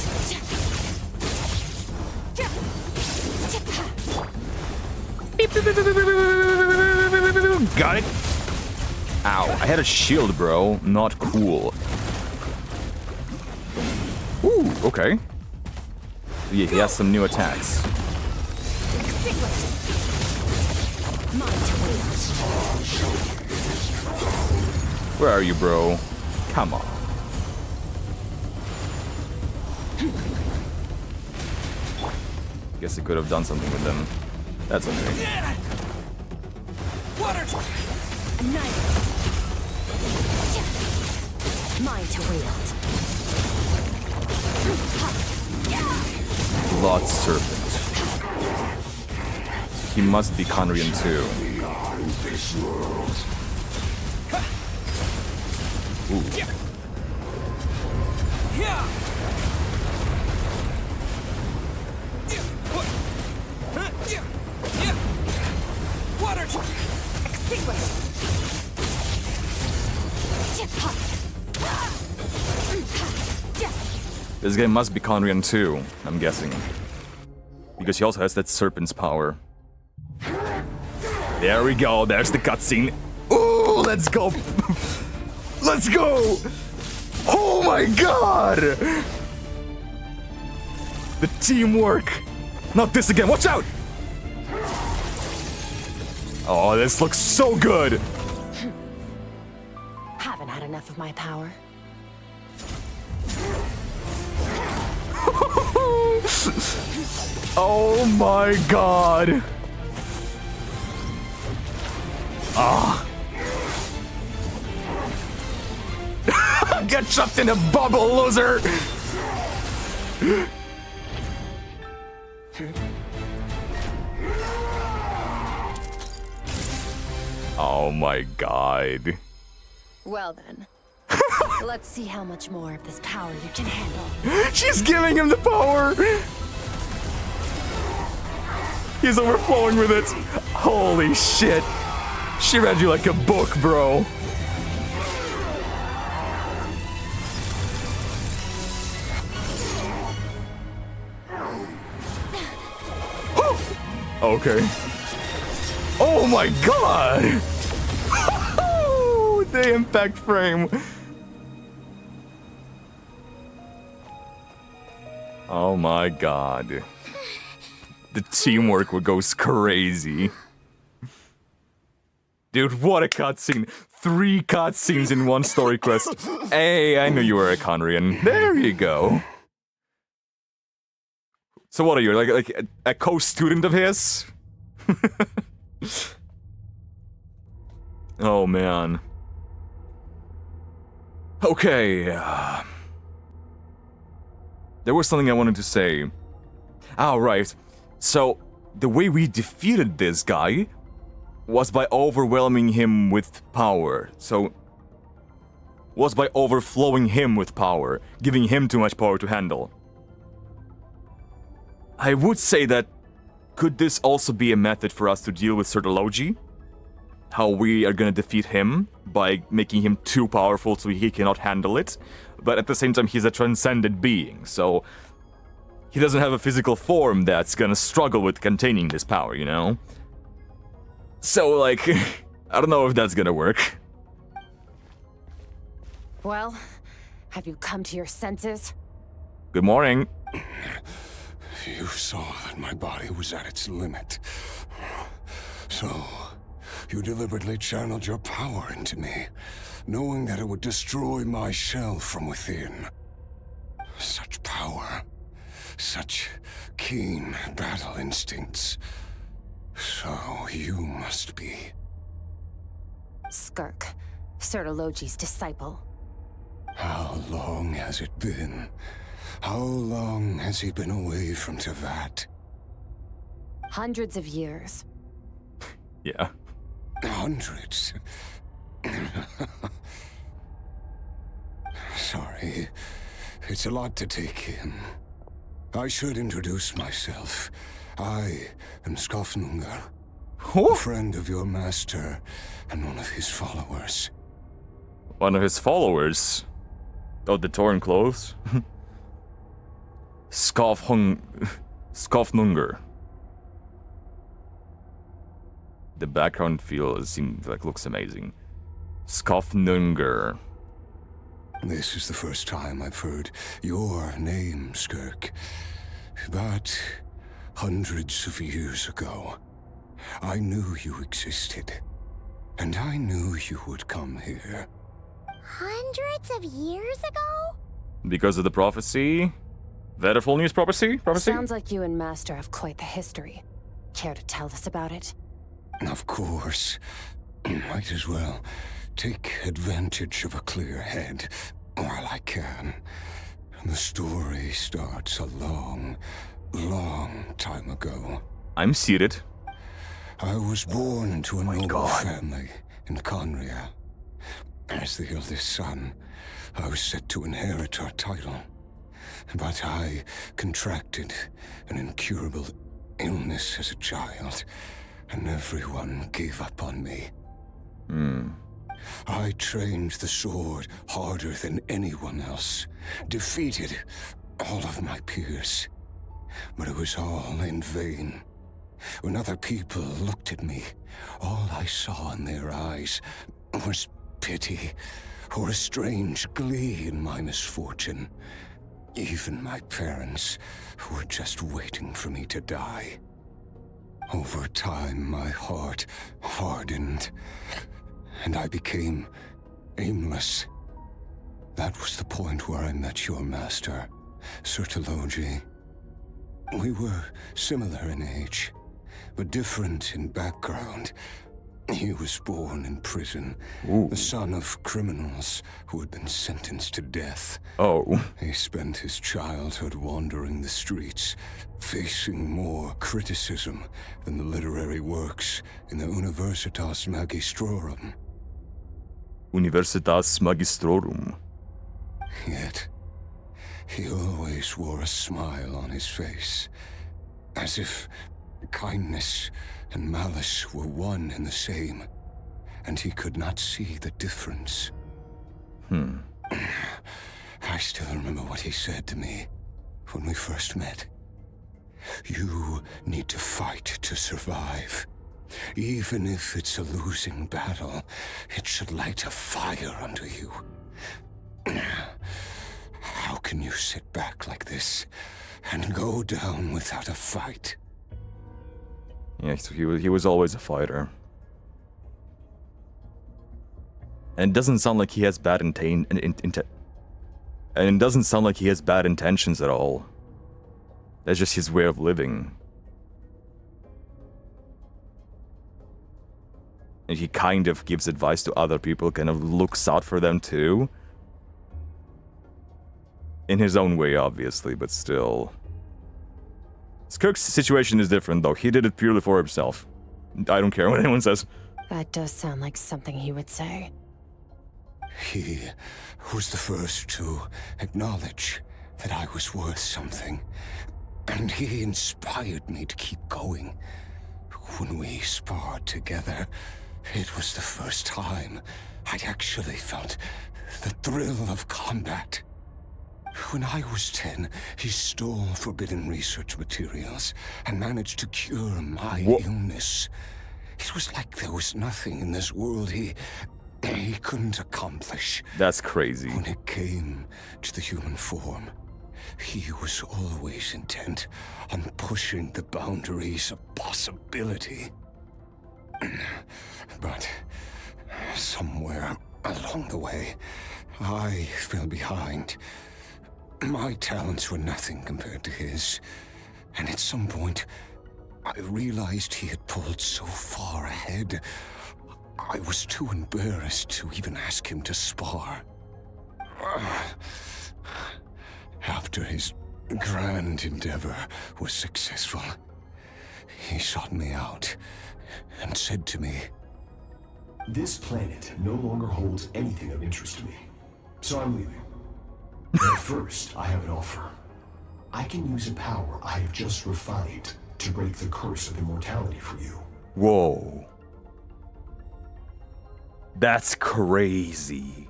S1: Got it. Ow, I had a shield, bro. Not cool. Ooh, okay. Yeah, he has some new attacks. Where are you, bro? Come on. Guess I could have done something with them. That's okay.
S4: Water!
S6: Mine to wield.
S1: Blood Serpent. He must be Conrian too. Ooh.
S4: Water!
S1: This guy must be Conrian too, I'm guessing. Because he also has that serpent's power. There we go, there's the cutscene. Ooh, let's go! Let's go! Oh my god! The teamwork! Not this again, watch out! Oh, this looks so good!
S6: Haven't had enough of my power.
S1: Oh my god! Ah! Get chucked in a bubble, loser! Oh my god.
S6: Well then. Let's see how much more of this power you can handle.
S1: She's giving him the power! He's overflowing with it. Holy shit. She read you like a book, bro. Okay. Oh my god! The impact frame. Oh my god. The teamwork goes crazy. Dude, what a cutscene. 3 cutscenes in one story quest. Hey, I knew you were a Conrian. There you go. So what are you, like a co-student of his? Oh man. Okay. There was something I wanted to say. Oh, right. So, the way we defeated this guy was by overwhelming him with power. So, was by overflowing him with power, giving him too much power to handle. I would say that could this also be a method for us to deal with Sertology? How we are gonna defeat him by making him too powerful so he cannot handle it, but at the same time he's a transcendent being, so he doesn't have a physical form that's gonna struggle with containing this power, you know? So, like, I don't know if that's gonna work.
S6: Well, have you come to your senses?
S1: Good morning.
S21: You saw that my body was at its limit. So, you deliberately channeled your power into me, knowing that it would destroy my shell from within. Such power. Such keen battle instincts. So, you must be...
S6: Skirk, Sertology's disciple.
S21: How long has it been? How long has he been away from Tevat?
S6: Hundreds of years.
S1: Yeah.
S21: Hundreds? Sorry. It's a lot to take in. I should introduce myself. I am Skofnungar, a friend of your master and one of his followers.
S1: One of his followers? Oh, the torn clothes? Skofnungar. The background feel seems like looks amazing. Skofnungar.
S21: This is the first time I've heard your name, Skirk. But hundreds of years ago, I knew you existed. And I knew you would come here.
S2: Hundreds of years ago?
S1: Because of the prophecy? Vedafulnius prophecy?
S6: Sounds like you and Master have quite the history. Care to tell us about it?
S21: Of course. Might as well take advantage of a clear head while I can. The story starts a long, long time ago.
S1: I'm seated.
S21: I was born into a noble family in Conria. As the eldest son, I was set to inherit our title. But I contracted an incurable illness as a child, and everyone gave up on me. I trained the sword harder than anyone else, defeated all of my peers. But it was all in vain. When other people looked at me, all I saw in their eyes was pity or a strange glee in my misfortune. Even my parents were just waiting for me to die. Over time, my heart hardened, and I became aimless. That was the point where I met your master, Sertology. We were similar in age, but different in background. He was born in prison, the son of criminals who had been sentenced to death. He spent his childhood wandering the streets, facing more criticism than the literary works in the Universitas Magistrorum.
S1: Universitas Magistrorum.
S21: Yet, he always wore a smile on his face, as if kindness and malice were one and the same, and he could not see the difference. I still remember what he said to me when we first met. You need to fight to survive. Even if it's a losing battle, it should light a fire under you. How can you sit back like this and go down without a fight?
S1: Yeah, so he was always a fighter. And it doesn't sound like he has bad it doesn't sound like he has bad intentions at all. That's just his way of living. And he kind of gives advice to other people, kind of looks out for them too. In his own way, obviously, but still. Skirk's situation is different, though. He did it purely for himself. I don't care what anyone says.
S6: That does sound like something he would say.
S21: He was the first to acknowledge that I was worth something. And he inspired me to keep going. When we sparred together, it was the first time I'd actually felt the thrill of combat. When I was 10, he stole forbidden research materials and managed to cure my illness. It was like there was nothing in this world he couldn't accomplish.
S1: That's crazy.
S21: When it came to the human form, he was always intent on pushing the boundaries of possibility. But somewhere along the way, I fell behind. My talents were nothing compared to his. And at some point, I realized he had pulled so far ahead, I was too embarrassed to even ask him to spar. After his grand endeavor was successful, he sought me out and said to me,
S14: "This planet no longer holds anything of interest to me, so I'm leaving. But first, I have an offer. I can use a power I have just refined to break the curse of immortality for you."
S1: Whoa. That's crazy.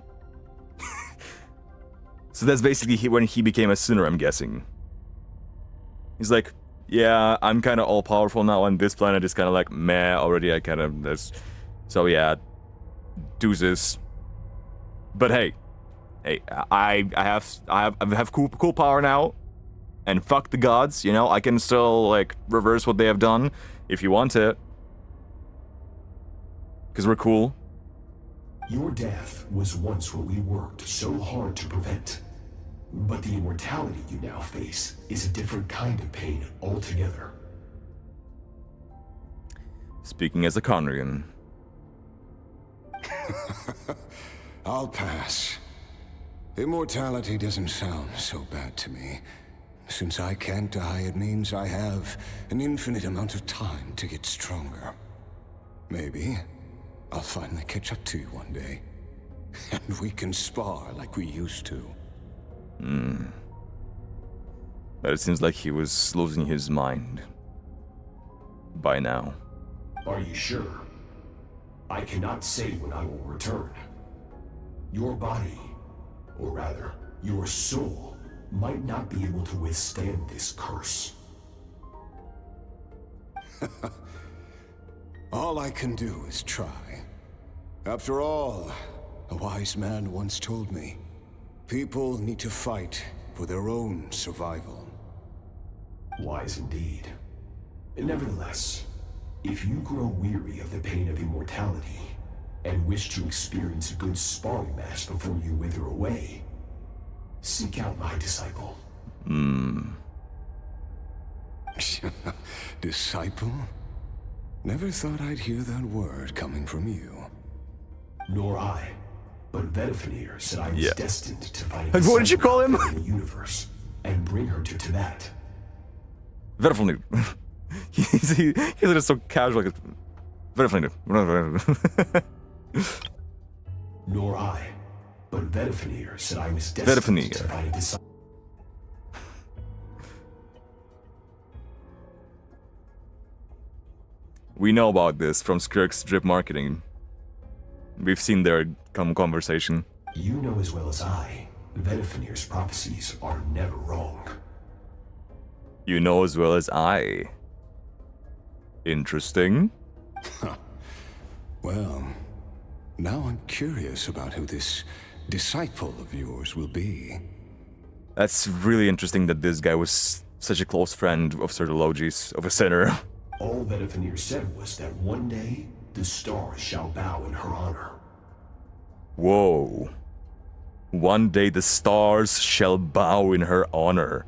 S1: So that's basically when he became a sinner, I'm guessing. He's like, yeah, I'm kind of all-powerful now, and this planet is kind of like, meh, already I kind of... So yeah, deuces. But hey, I have cool power now, and fuck the gods, you know, I can still, like, reverse what they have done, if you want it. Because we're cool.
S14: Your death was once what we worked so hard to prevent. But the immortality you now face is a different kind of pain altogether.
S1: Speaking as a Conrian.
S21: I'll pass. Immortality doesn't sound so bad to me. Since I can't die, it means I have an infinite amount of time to get stronger. Maybe I'll finally catch up to you one day. And we can spar like we used to.
S1: But it seems like he was losing his mind. By now.
S14: Are you sure? I cannot say when I will return. Your body, or rather, your soul, might not be able to withstand this curse.
S21: All I can do is try. After all, a wise man once told me, people need to fight for their own survival.
S14: Wise indeed. Nevertheless, if you grow weary of the pain of immortality, and wish to experience a good sparring match before you wither away, seek out my disciple.
S21: Disciple? Never thought I'd hear that word coming from you.
S14: Nor I. But Vedifenir said I was destined to find
S1: And what did you call him?
S14: in the universe and bring her to Tibet.
S1: Vedifenir. he's just so casual. Like, Vedifenir.
S14: Nor I. But Vedifenir said I was destined to find a disciple.
S1: We know about this from Skirk's drip marketing. We've seen their conversation.
S14: You know as well as I, Vedifenir's prophecies are never wrong.
S1: You know as well as I. Interesting.
S21: Well, now I'm curious about who this disciple of yours will be.
S1: That's really interesting that this guy was such a close friend of Sir Logi's, of a sinner.
S14: All Vedifenir said was that one day, the stars shall bow in her honor.
S1: Whoa. One day the stars shall bow in her honor.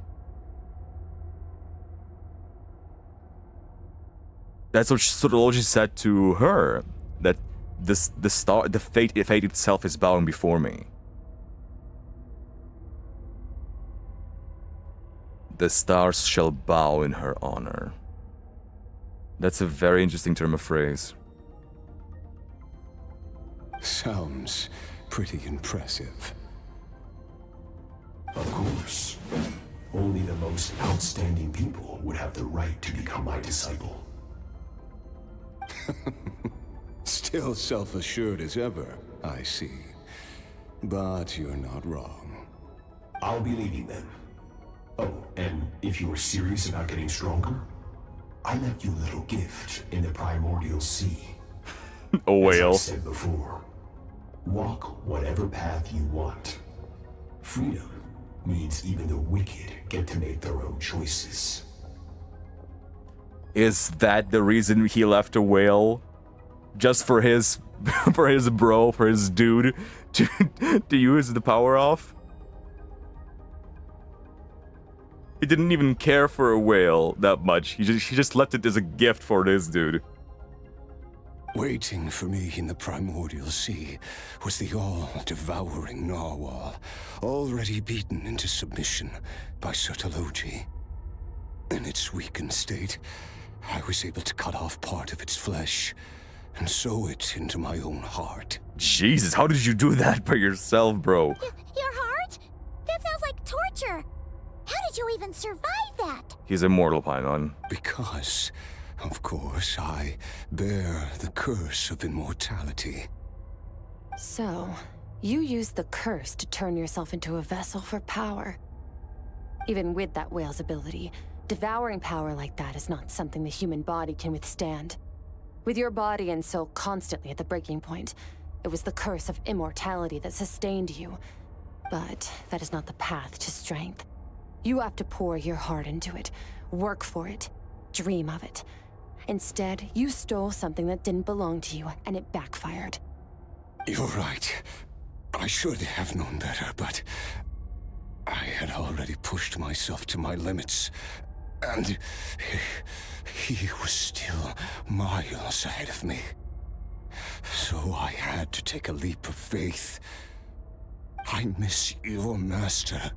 S1: That's what Sotology said to her. That the fate itself is bowing before me. The stars shall bow in her honor. That's a very interesting term of phrase.
S21: Sounds pretty impressive.
S14: Of course. Only the most outstanding people would have the right to become my disciple.
S21: Still self-assured as ever, I see. But you're not wrong.
S14: I'll be leaving then. Oh, and if you were serious about getting stronger, I left you a little gift in the primordial sea.
S1: A whale.
S14: As I said before, walk whatever path you want. Freedom means even the wicked get to make their own choices.
S1: Is that the reason he left a whale? Just for his for his bro, for his dude to use the power off? He didn't even care for a whale that much. He just left it as a gift for this dude.
S21: Waiting for me in the primordial sea was the all-devouring narwhal, already beaten into submission by Sertologi. In its weakened state, I was able to cut off part of its flesh and sew it into my own heart.
S1: Jesus, how did you do that by yourself, bro?
S2: Your heart? That sounds like torture. How did you even survive that?
S1: He's immortal, Paimon.
S21: Because, of course, I bear the curse of immortality.
S6: So, you used the curse to turn yourself into a vessel for power. Even with that whale's ability, devouring power like that is not something the human body can withstand. With your body and soul constantly at the breaking point, it was the curse of immortality that sustained you. But that is not the path to strength. You have to pour your heart into it, work for it, dream of it. Instead, you stole something that didn't belong to you, and it backfired.
S21: You're right. I should have known better, but I had already pushed myself to my limits, and he was still miles ahead of me. So I had to take a leap of faith. I miss your master.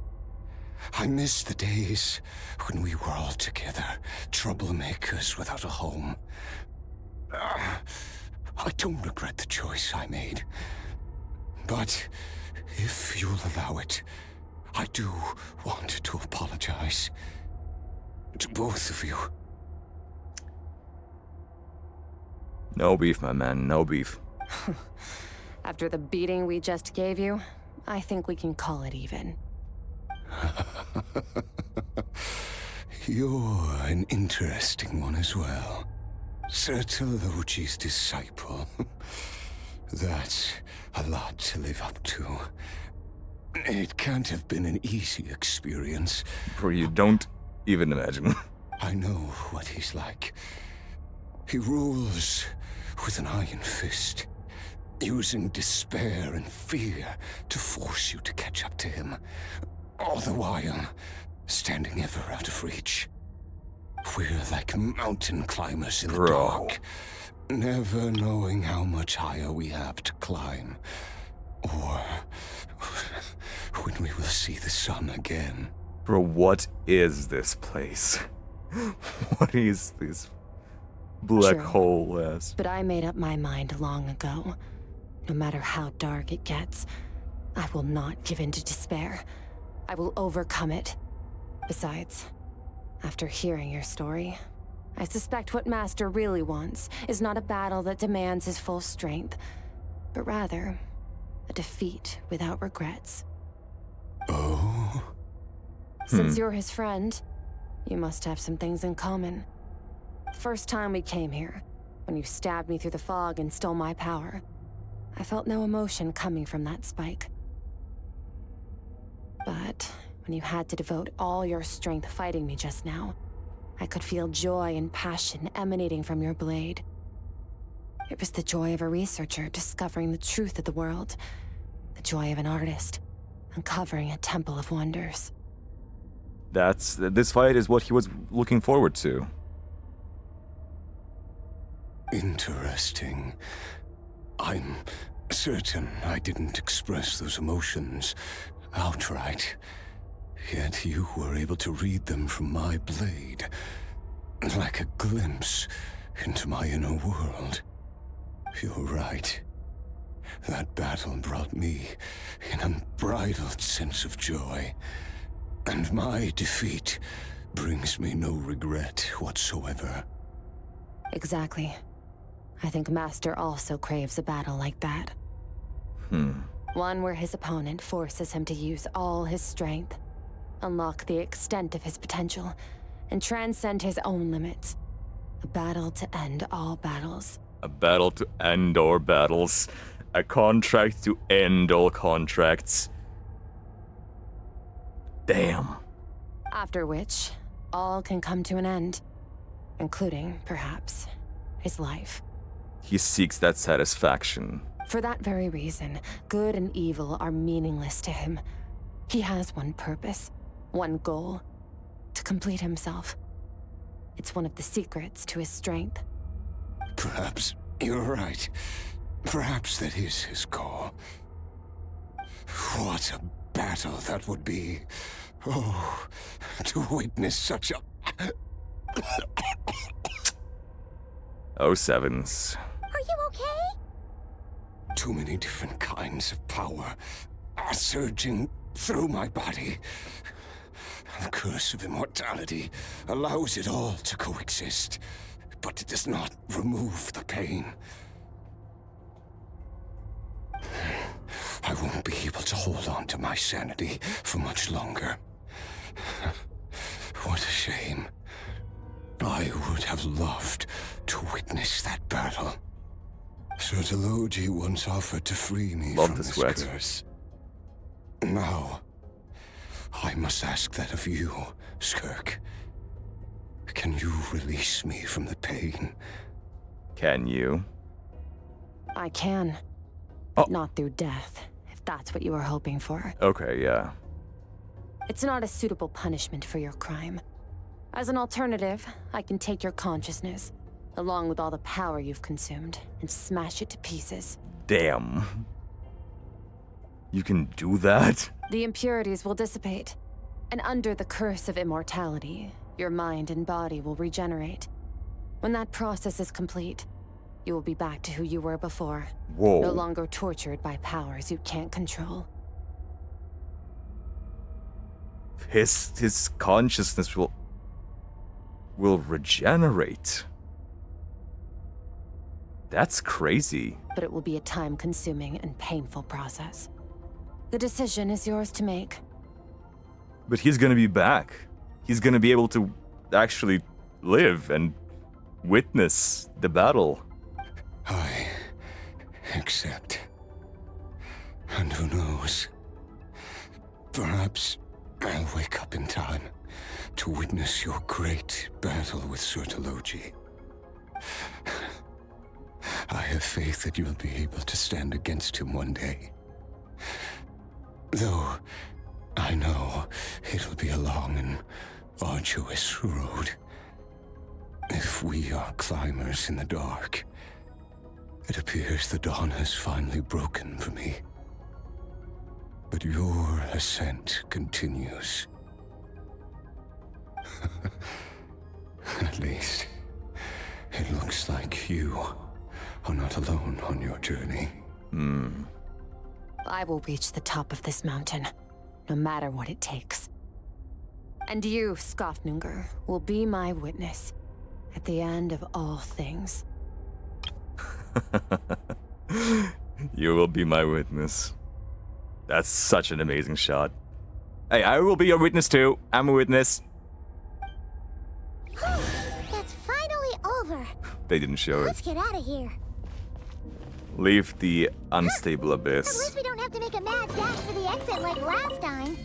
S21: I miss the days when we were all together, troublemakers without a home. I don't regret the choice I made. But if you'll allow it, I do want to apologize. To both of you.
S1: No beef, my man, no beef.
S6: After the beating we just gave you, I think we can call it even.
S21: You're an interesting one as well. Sertologi's disciple. That's a lot to live up to. It can't have been an easy experience.
S1: For you don't even imagine.
S21: I know what he's like. He rules with an iron fist, using despair and fear to force you to catch up to him. All the while, standing ever out of reach. We're like mountain climbers in the dark, never knowing how much higher we have to climb, or when we will see the sun again.
S1: Bro, what is this place? What is this black hole ass?
S6: But I made up my mind long ago. No matter how dark it gets, I will not give in to despair. I will overcome it. Besides, after hearing your story, I suspect what Master really wants is not a battle that demands his full strength, but rather a defeat without regrets.
S21: Oh?
S6: Since you're his friend, you must have some things in common. The first time we came here, when you stabbed me through the fog and stole my power, I felt no emotion coming from that spike. But when you had to devote all your strength fighting me just now, I could feel joy and passion emanating from your blade. It was the joy of a researcher discovering the truth of the world, the joy of an artist uncovering a temple of wonders.
S1: This fight is what he was looking forward to.
S21: Interesting. I'm certain I didn't express those emotions outright. Yet you were able to read them from my blade, like a glimpse into my inner world. You're right. That battle brought me an unbridled sense of joy. And my defeat brings me no regret whatsoever.
S6: Exactly. I think Master also craves a battle like that. One where his opponent forces him to use all his strength, unlock the extent of his potential, and transcend his own limits. A battle to end all battles.
S1: A battle to end all battles. A contract to end all contracts. Damn.
S6: After which, all can come to an end. Including, perhaps, his life.
S1: He seeks that satisfaction.
S6: For that very reason, good and evil are meaningless to him. He has one purpose, one goal. To complete himself. It's one of the secrets to his strength.
S21: Perhaps you're right. Perhaps that is his call. What a battle that would be. Oh, to witness such a...
S1: Oh, sevens.
S2: Are you okay?
S21: Too many different kinds of power are surging through my body. The curse of immortality allows it all to coexist, but it does not remove the pain. I won't be able to hold on to my sanity for much longer. What a shame. I would have loved to witness that battle. Sir Delogi once offered to free me from this curse. Now, I must ask that of you, Skirk. Can you release me from the pain?
S1: Can you?
S6: I can. But not through death, if that's what you were hoping for.
S1: Okay, yeah.
S6: It's not a suitable punishment for your crime. As an alternative, I can take your consciousness, along with all the power you've consumed, and smash it to pieces.
S1: Damn. You can do that?
S6: The impurities will dissipate, and under the curse of immortality, your mind and body will regenerate. When that process is complete, you will be back to who you were before.
S1: Whoa.
S6: No longer tortured by powers you can't control.
S1: His consciousness will regenerate. That's crazy.
S6: But it will be a time-consuming and painful process. The decision is yours to make.
S1: But he's gonna be back. He's gonna be able to actually live and witness the battle.
S21: I accept. And who knows? Perhaps I'll wake up in time to witness your great battle with Sir Delogi. I have faith that you'll be able to stand against him one day. Though I know it'll be a long and arduous road. If we are climbers in the dark, it appears the dawn has finally broken for me. But your ascent continues. At least, it looks like you are not alone on your journey.
S6: I will reach the top of this mountain, no matter what it takes. And you, Skofnunger, will be my witness at the end of all things.
S1: You will be my witness. That's such an amazing shot. Hey, I will be your witness too. I'm a witness.
S2: That's finally over.
S1: They didn't show
S2: Let's
S1: it.
S2: get out of here.
S1: Leave the unstable
S2: At
S1: abyss.
S2: least we don't have to make a mad dash for the exit like last time.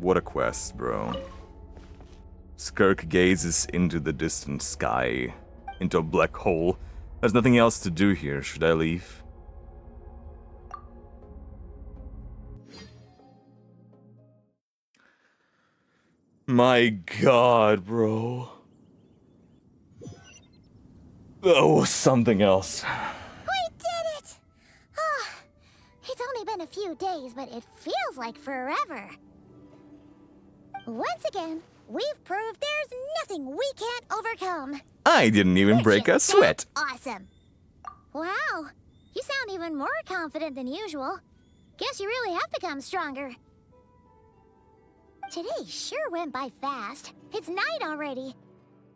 S1: What a quest, bro. Skirk gazes into the distant sky, into a black hole. There's nothing else to do here. Should I leave? My god, bro. That was something else.
S2: We did it! It's only been a few days, but it feels like forever. Once again, we've proved there's nothing we can't overcome.
S1: I didn't even break a sweat.
S2: Awesome. Wow, you sound even more confident than usual. Guess you really have become stronger. Today sure went by fast. It's night already.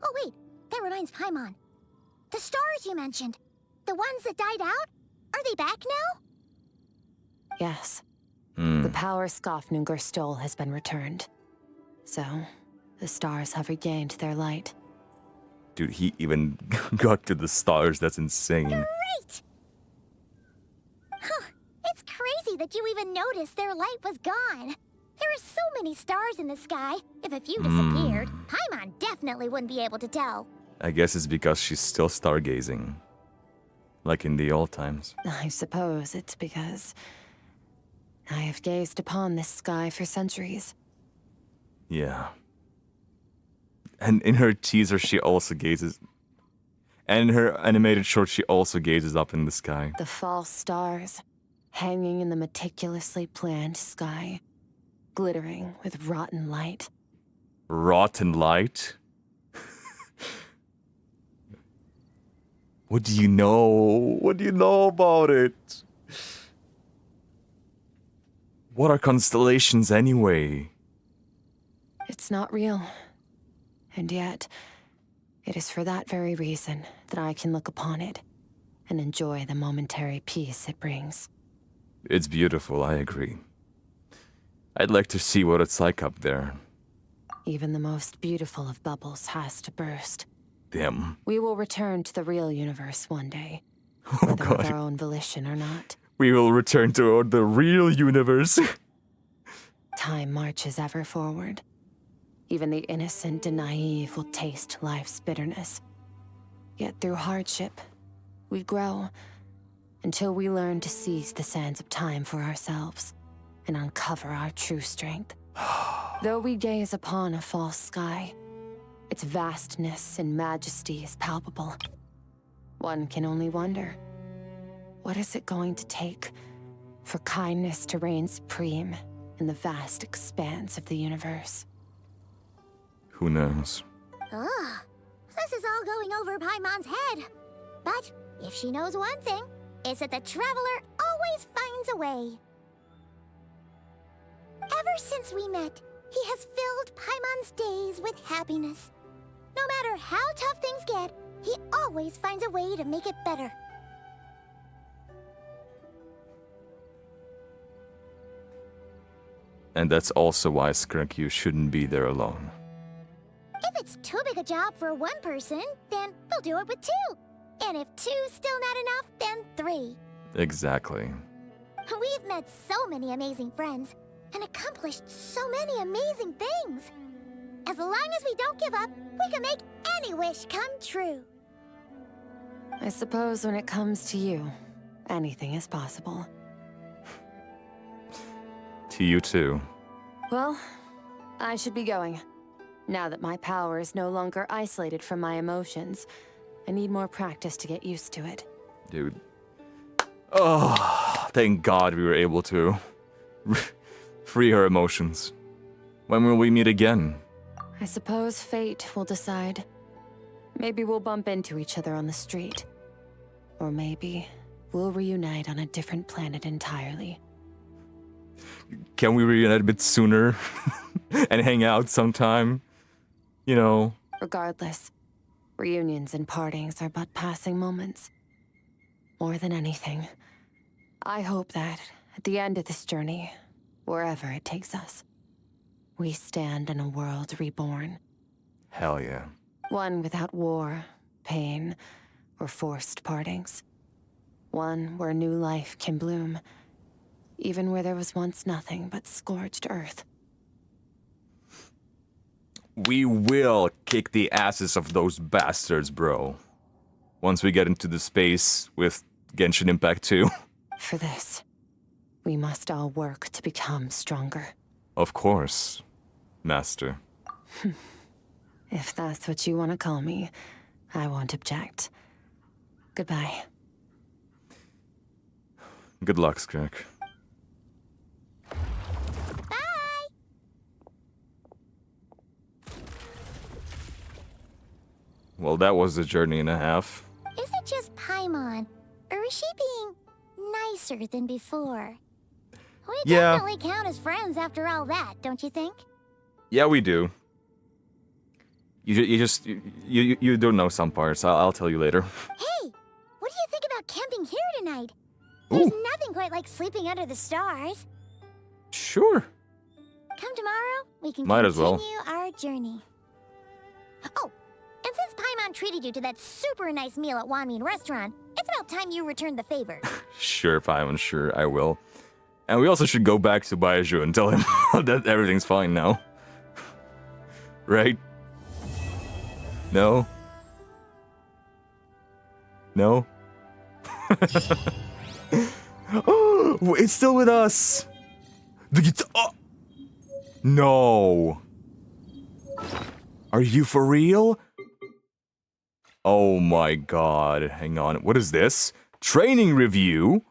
S2: Oh wait, that reminds Paimon. The stars you mentioned, the ones that died out, are they back now?
S6: Yes. The power Skafnungur stole has been returned. So, the stars have regained their light.
S1: Dude, he even got to the stars. That's insane.
S2: Great! Huh, it's crazy that you even noticed their light was gone. There are so many stars in the sky. If a few disappeared, Paimon definitely wouldn't be able to tell.
S1: I guess it's because she's still stargazing. Like in the old times.
S6: I suppose it's because I have gazed upon this sky for centuries.
S1: Yeah. And in her teaser, she also gazes... And in her animated short, she also gazes up in the sky.
S6: The false stars, hanging in the meticulously planned sky, glittering with rotten light.
S1: Rotten light? What do you know? What do you know about it? What are constellations anyway?
S6: It's not real. And yet, it is for that very reason that I can look upon it and enjoy the momentary peace it brings.
S1: It's beautiful, I agree. I'd like to see what it's like up there.
S6: Even the most beautiful of bubbles has to burst.
S1: Damn.
S6: We will return to the real universe one day,
S1: Oh,
S6: whether
S1: God.
S6: of our own volition or not.
S1: We will return to the real universe.
S6: Time marches ever forward. Even the innocent and naive will taste life's bitterness. Yet through hardship, we grow until we learn to seize the sands of time for ourselves and uncover our true strength. Though we gaze upon a false sky, its vastness and majesty is palpable. One can only wonder, what is it going to take for kindness to reign supreme in the vast expanse of the universe?
S1: Who knows?
S2: Ugh, this is all going over Paimon's head. But if she knows one thing, it's that the Traveler always finds a way. Ever since we met, he has filled Paimon's days with happiness. No matter how tough things get, he always finds a way to make it better.
S1: And that's also why Skirk, you shouldn't be there alone.
S2: If it's too big a job for one person, then we'll do it with two. And if two's still not enough, then three.
S1: Exactly.
S2: We've met so many amazing friends and accomplished so many amazing things. As long as we don't give up, we can make any wish come true.
S6: I suppose when it comes to you, anything is possible.
S1: To you too.
S6: Well, I should be going. Now that my power is no longer isolated from my emotions, I need more practice to get used to it.
S1: Dude. Oh, thank God we were able to free her emotions. When will we meet again?
S6: I suppose fate will decide. Maybe we'll bump into each other on the street. Or maybe we'll reunite on a different planet entirely.
S1: Can we reunite a bit sooner? And hang out sometime? You know.
S6: Regardless, reunions and partings are but passing moments. More than anything, I hope that at the end of this journey, wherever it takes us, we stand in a world reborn.
S1: Hell yeah.
S6: One without war, pain, or forced partings. One where new life can bloom, even where there was once nothing but scorched earth.
S1: We will kick the asses of those bastards, bro. Once we get into the space with Genshin Impact 2.
S6: For this, we must all work to become stronger.
S1: Of course, Master.
S6: If that's what you want to call me, I won't object. Goodbye.
S1: Good luck, Skirk. Well, that was a journey and a half.
S2: Is it just Paimon, or is she being nicer than before? We
S1: Yeah.
S2: definitely count as friends after all that, don't you think?
S1: Yeah, we do. You don't know some parts. I'll tell you later.
S2: Hey, what do you think about camping here tonight? There's nothing quite like sleeping under the stars.
S1: Sure.
S2: Come tomorrow, we can
S1: Might as well.
S2: continue our journey. Oh, and since Paimon treated you to that super nice meal at Wanmin Restaurant, it's about time you return the favor.
S1: Sure, Paimon, sure, I will. And we also should go back to Baiju and tell him that everything's fine now. Right? No? No? Oh, it's still with us! The guitar. Oh. No! Are you for real? Oh my god, hang on. What is this? Training review?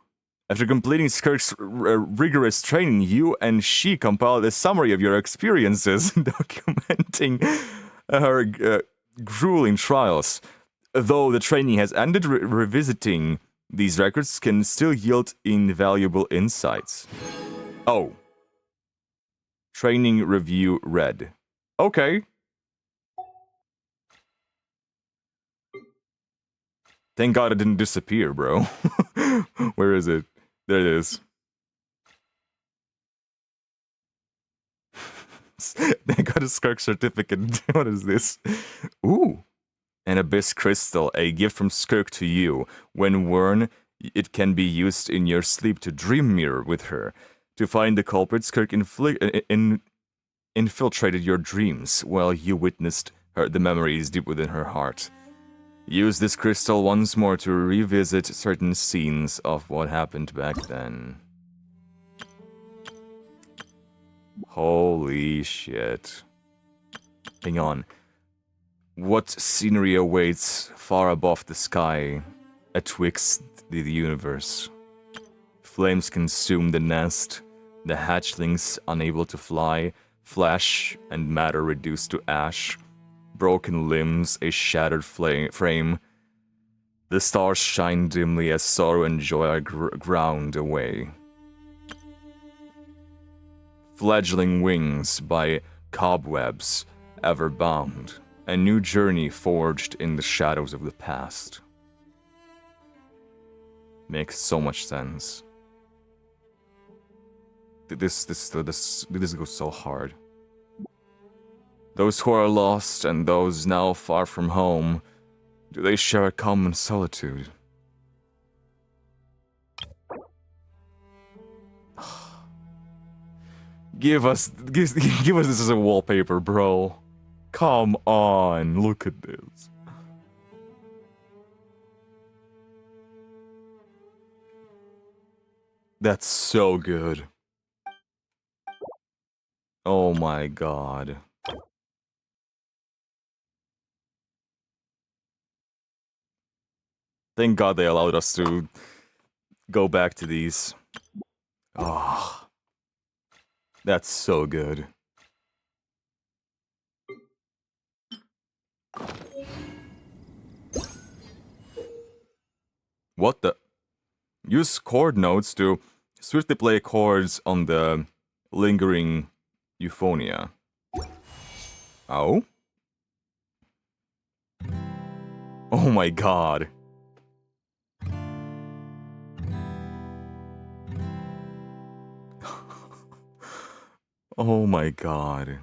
S1: After completing Skirk's rigorous training, you and she compiled a summary of your experiences, documenting her grueling trials. Though the training has ended, revisiting these records can still yield invaluable insights. Oh. Training review read. Okay. Thank God it didn't disappear, bro. Where is it? There it is. They got a Skirk certificate. What is this? Ooh. An Abyss Crystal, a gift from Skirk to you. When worn, it can be used in your sleep to dream mirror with her. To find the culprit, Skirk infiltrated your dreams while you witnessed the memories deep within her heart. Use this crystal once more to revisit certain scenes of what happened back then. Holy shit. Hang on. What scenery awaits far above the sky, atwixt the universe? Flames consume the nest, the hatchlings unable to fly, flesh and matter reduced to ash, broken limbs, a shattered frame. The stars shine dimly as sorrow and joy are ground away. Fledgling wings by cobwebs, ever bound. A new journey forged in the shadows of the past. Makes so much sense. This goes so hard. Those who are lost and those now far from home, do they share a common solitude? Give us this as a wallpaper, bro. Come on, look at this. That's so good. Oh my god. Thank God they allowed us to go back to these. Oh, that's so good. What the? Use chord notes to swiftly play chords on the lingering euphonia. Oh? Oh my god. Oh my god.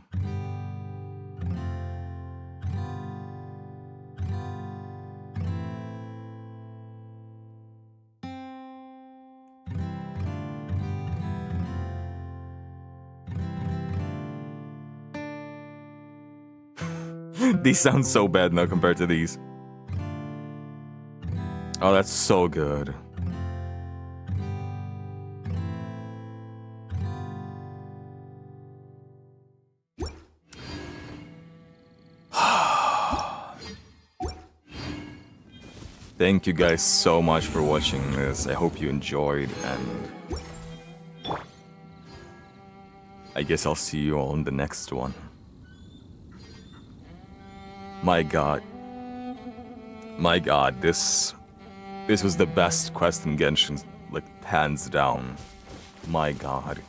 S1: These sound so bad now compared to these. Oh, that's so good. Thank you guys so much for watching this. I hope you enjoyed, and I guess I'll see you all in the next one. My god. My god, this was the best quest in Genshin, like, hands down. My god.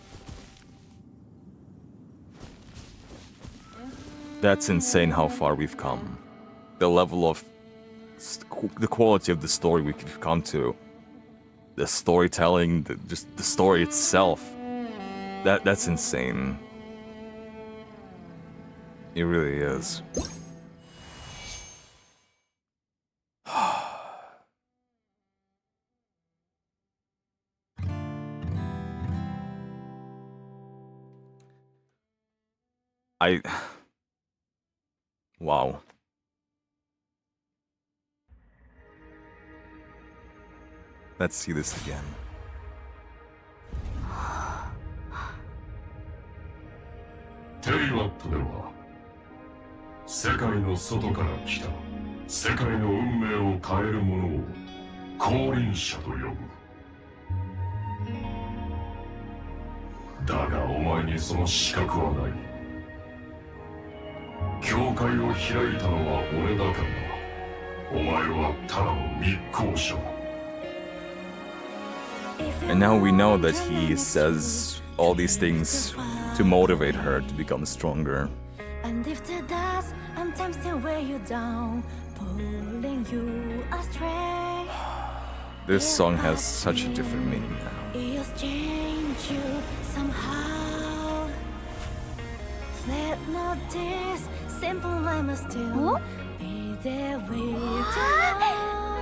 S1: That's insane how far we've come. The level of... the quality of the story we could come to. The storytelling, just the story itself. That's insane. It really is. Wow. Let's see this again.
S3: テイワットでは世界の外から来た世界の運命を変える者を降臨者と呼ぶ。だがお前にその資格はない。教会を開いたのは俺だからな。お前はただの密航者だ。
S1: And now we know that he says all these things to motivate her to become stronger.
S22: And if the dust sometimes can weigh you down, pulling you astray.
S1: This song has such a different meaning now.
S22: It'll change you somehow. Let not this simple life must still be there waiting.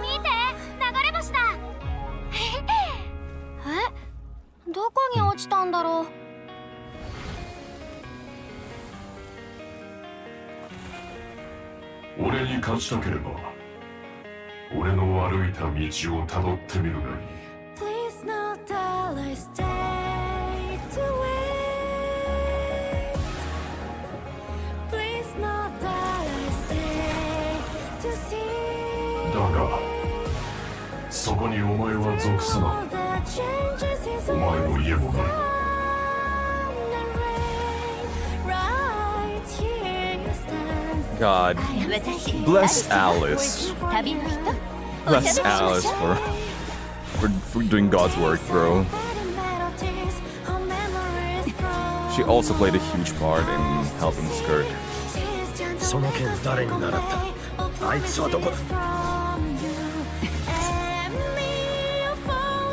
S2: 見て、流れ星だ。どこに落ちたんだろう。
S3: 俺に勝ちたければ俺の歩いた道をたどってみるがいい。
S22: Please not that I stay to wait. Please not that I stay to see.
S3: だがそこにお前は属さない。お前の家もない。
S1: God, bless Alice. Bless Alice for doing God's work, bro. She also played a huge part in helping Skirk.
S23: その件誰に習った？あいつはどこだ？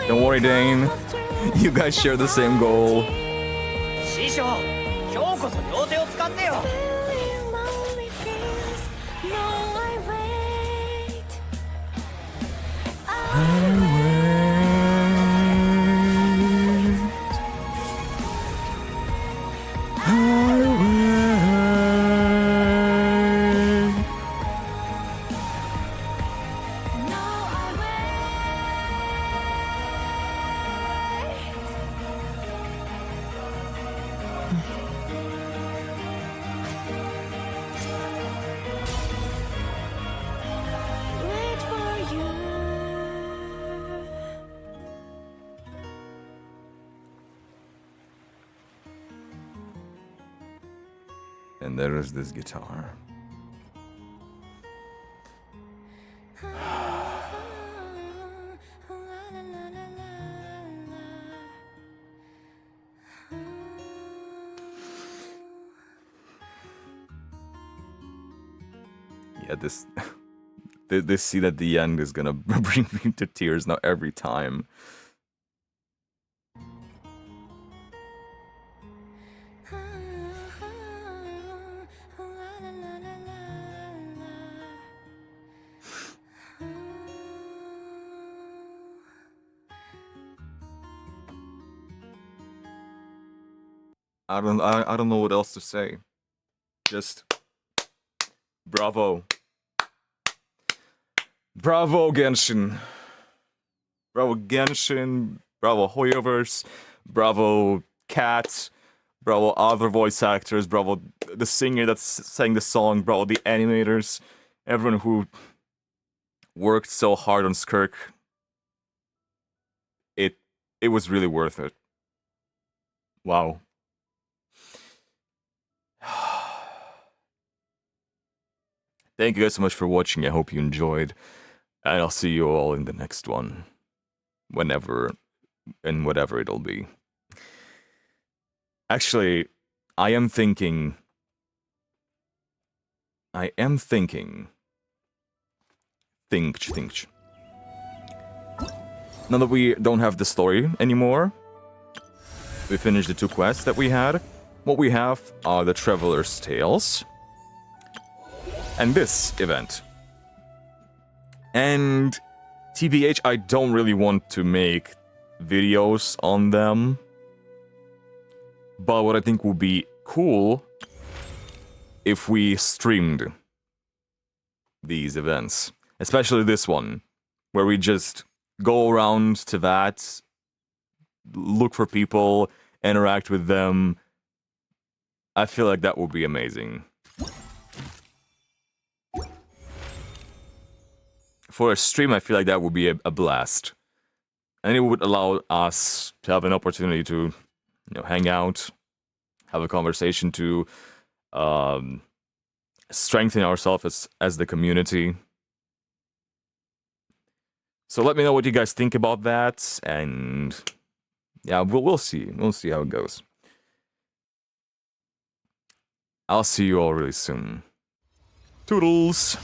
S1: Don't worry, Dane. You guys share the same goal.
S23: 師匠、今日こそ両手を使ってよ。
S1: And there is this guitar. Yeah, this scene at the end is gonna bring me to tears now every time. I don't know what else to say. Just bravo. Bravo Genshin. Bravo Genshin. Bravo Hoyoverse. Bravo Cat. Bravo other voice actors. Bravo the singer that sang the song. Bravo the animators. Everyone who worked so hard on Skirk. It was really worth it. Wow. Thank you guys so much for watching. I hope you enjoyed. And I'll see you all in the next one. Whenever and whatever it'll be. Actually, I am thinking. Think. Now that we don't have the story anymore, we finished the 2 quests that we had. What we have are the Traveler's Tales and this event. And TBH, I don't really want to make videos on them. But what I think would be cool if we streamed these events. Especially this one, where we just go around to that, look for people, interact with them. I feel like that would be amazing. For a stream, I feel like that would be a blast. And it would allow us to have an opportunity to, hang out, have a conversation, to strengthen ourselves as the community. So let me know what you guys think about that, and yeah, we'll see. We'll see how it goes. I'll see you all really soon. Toodles!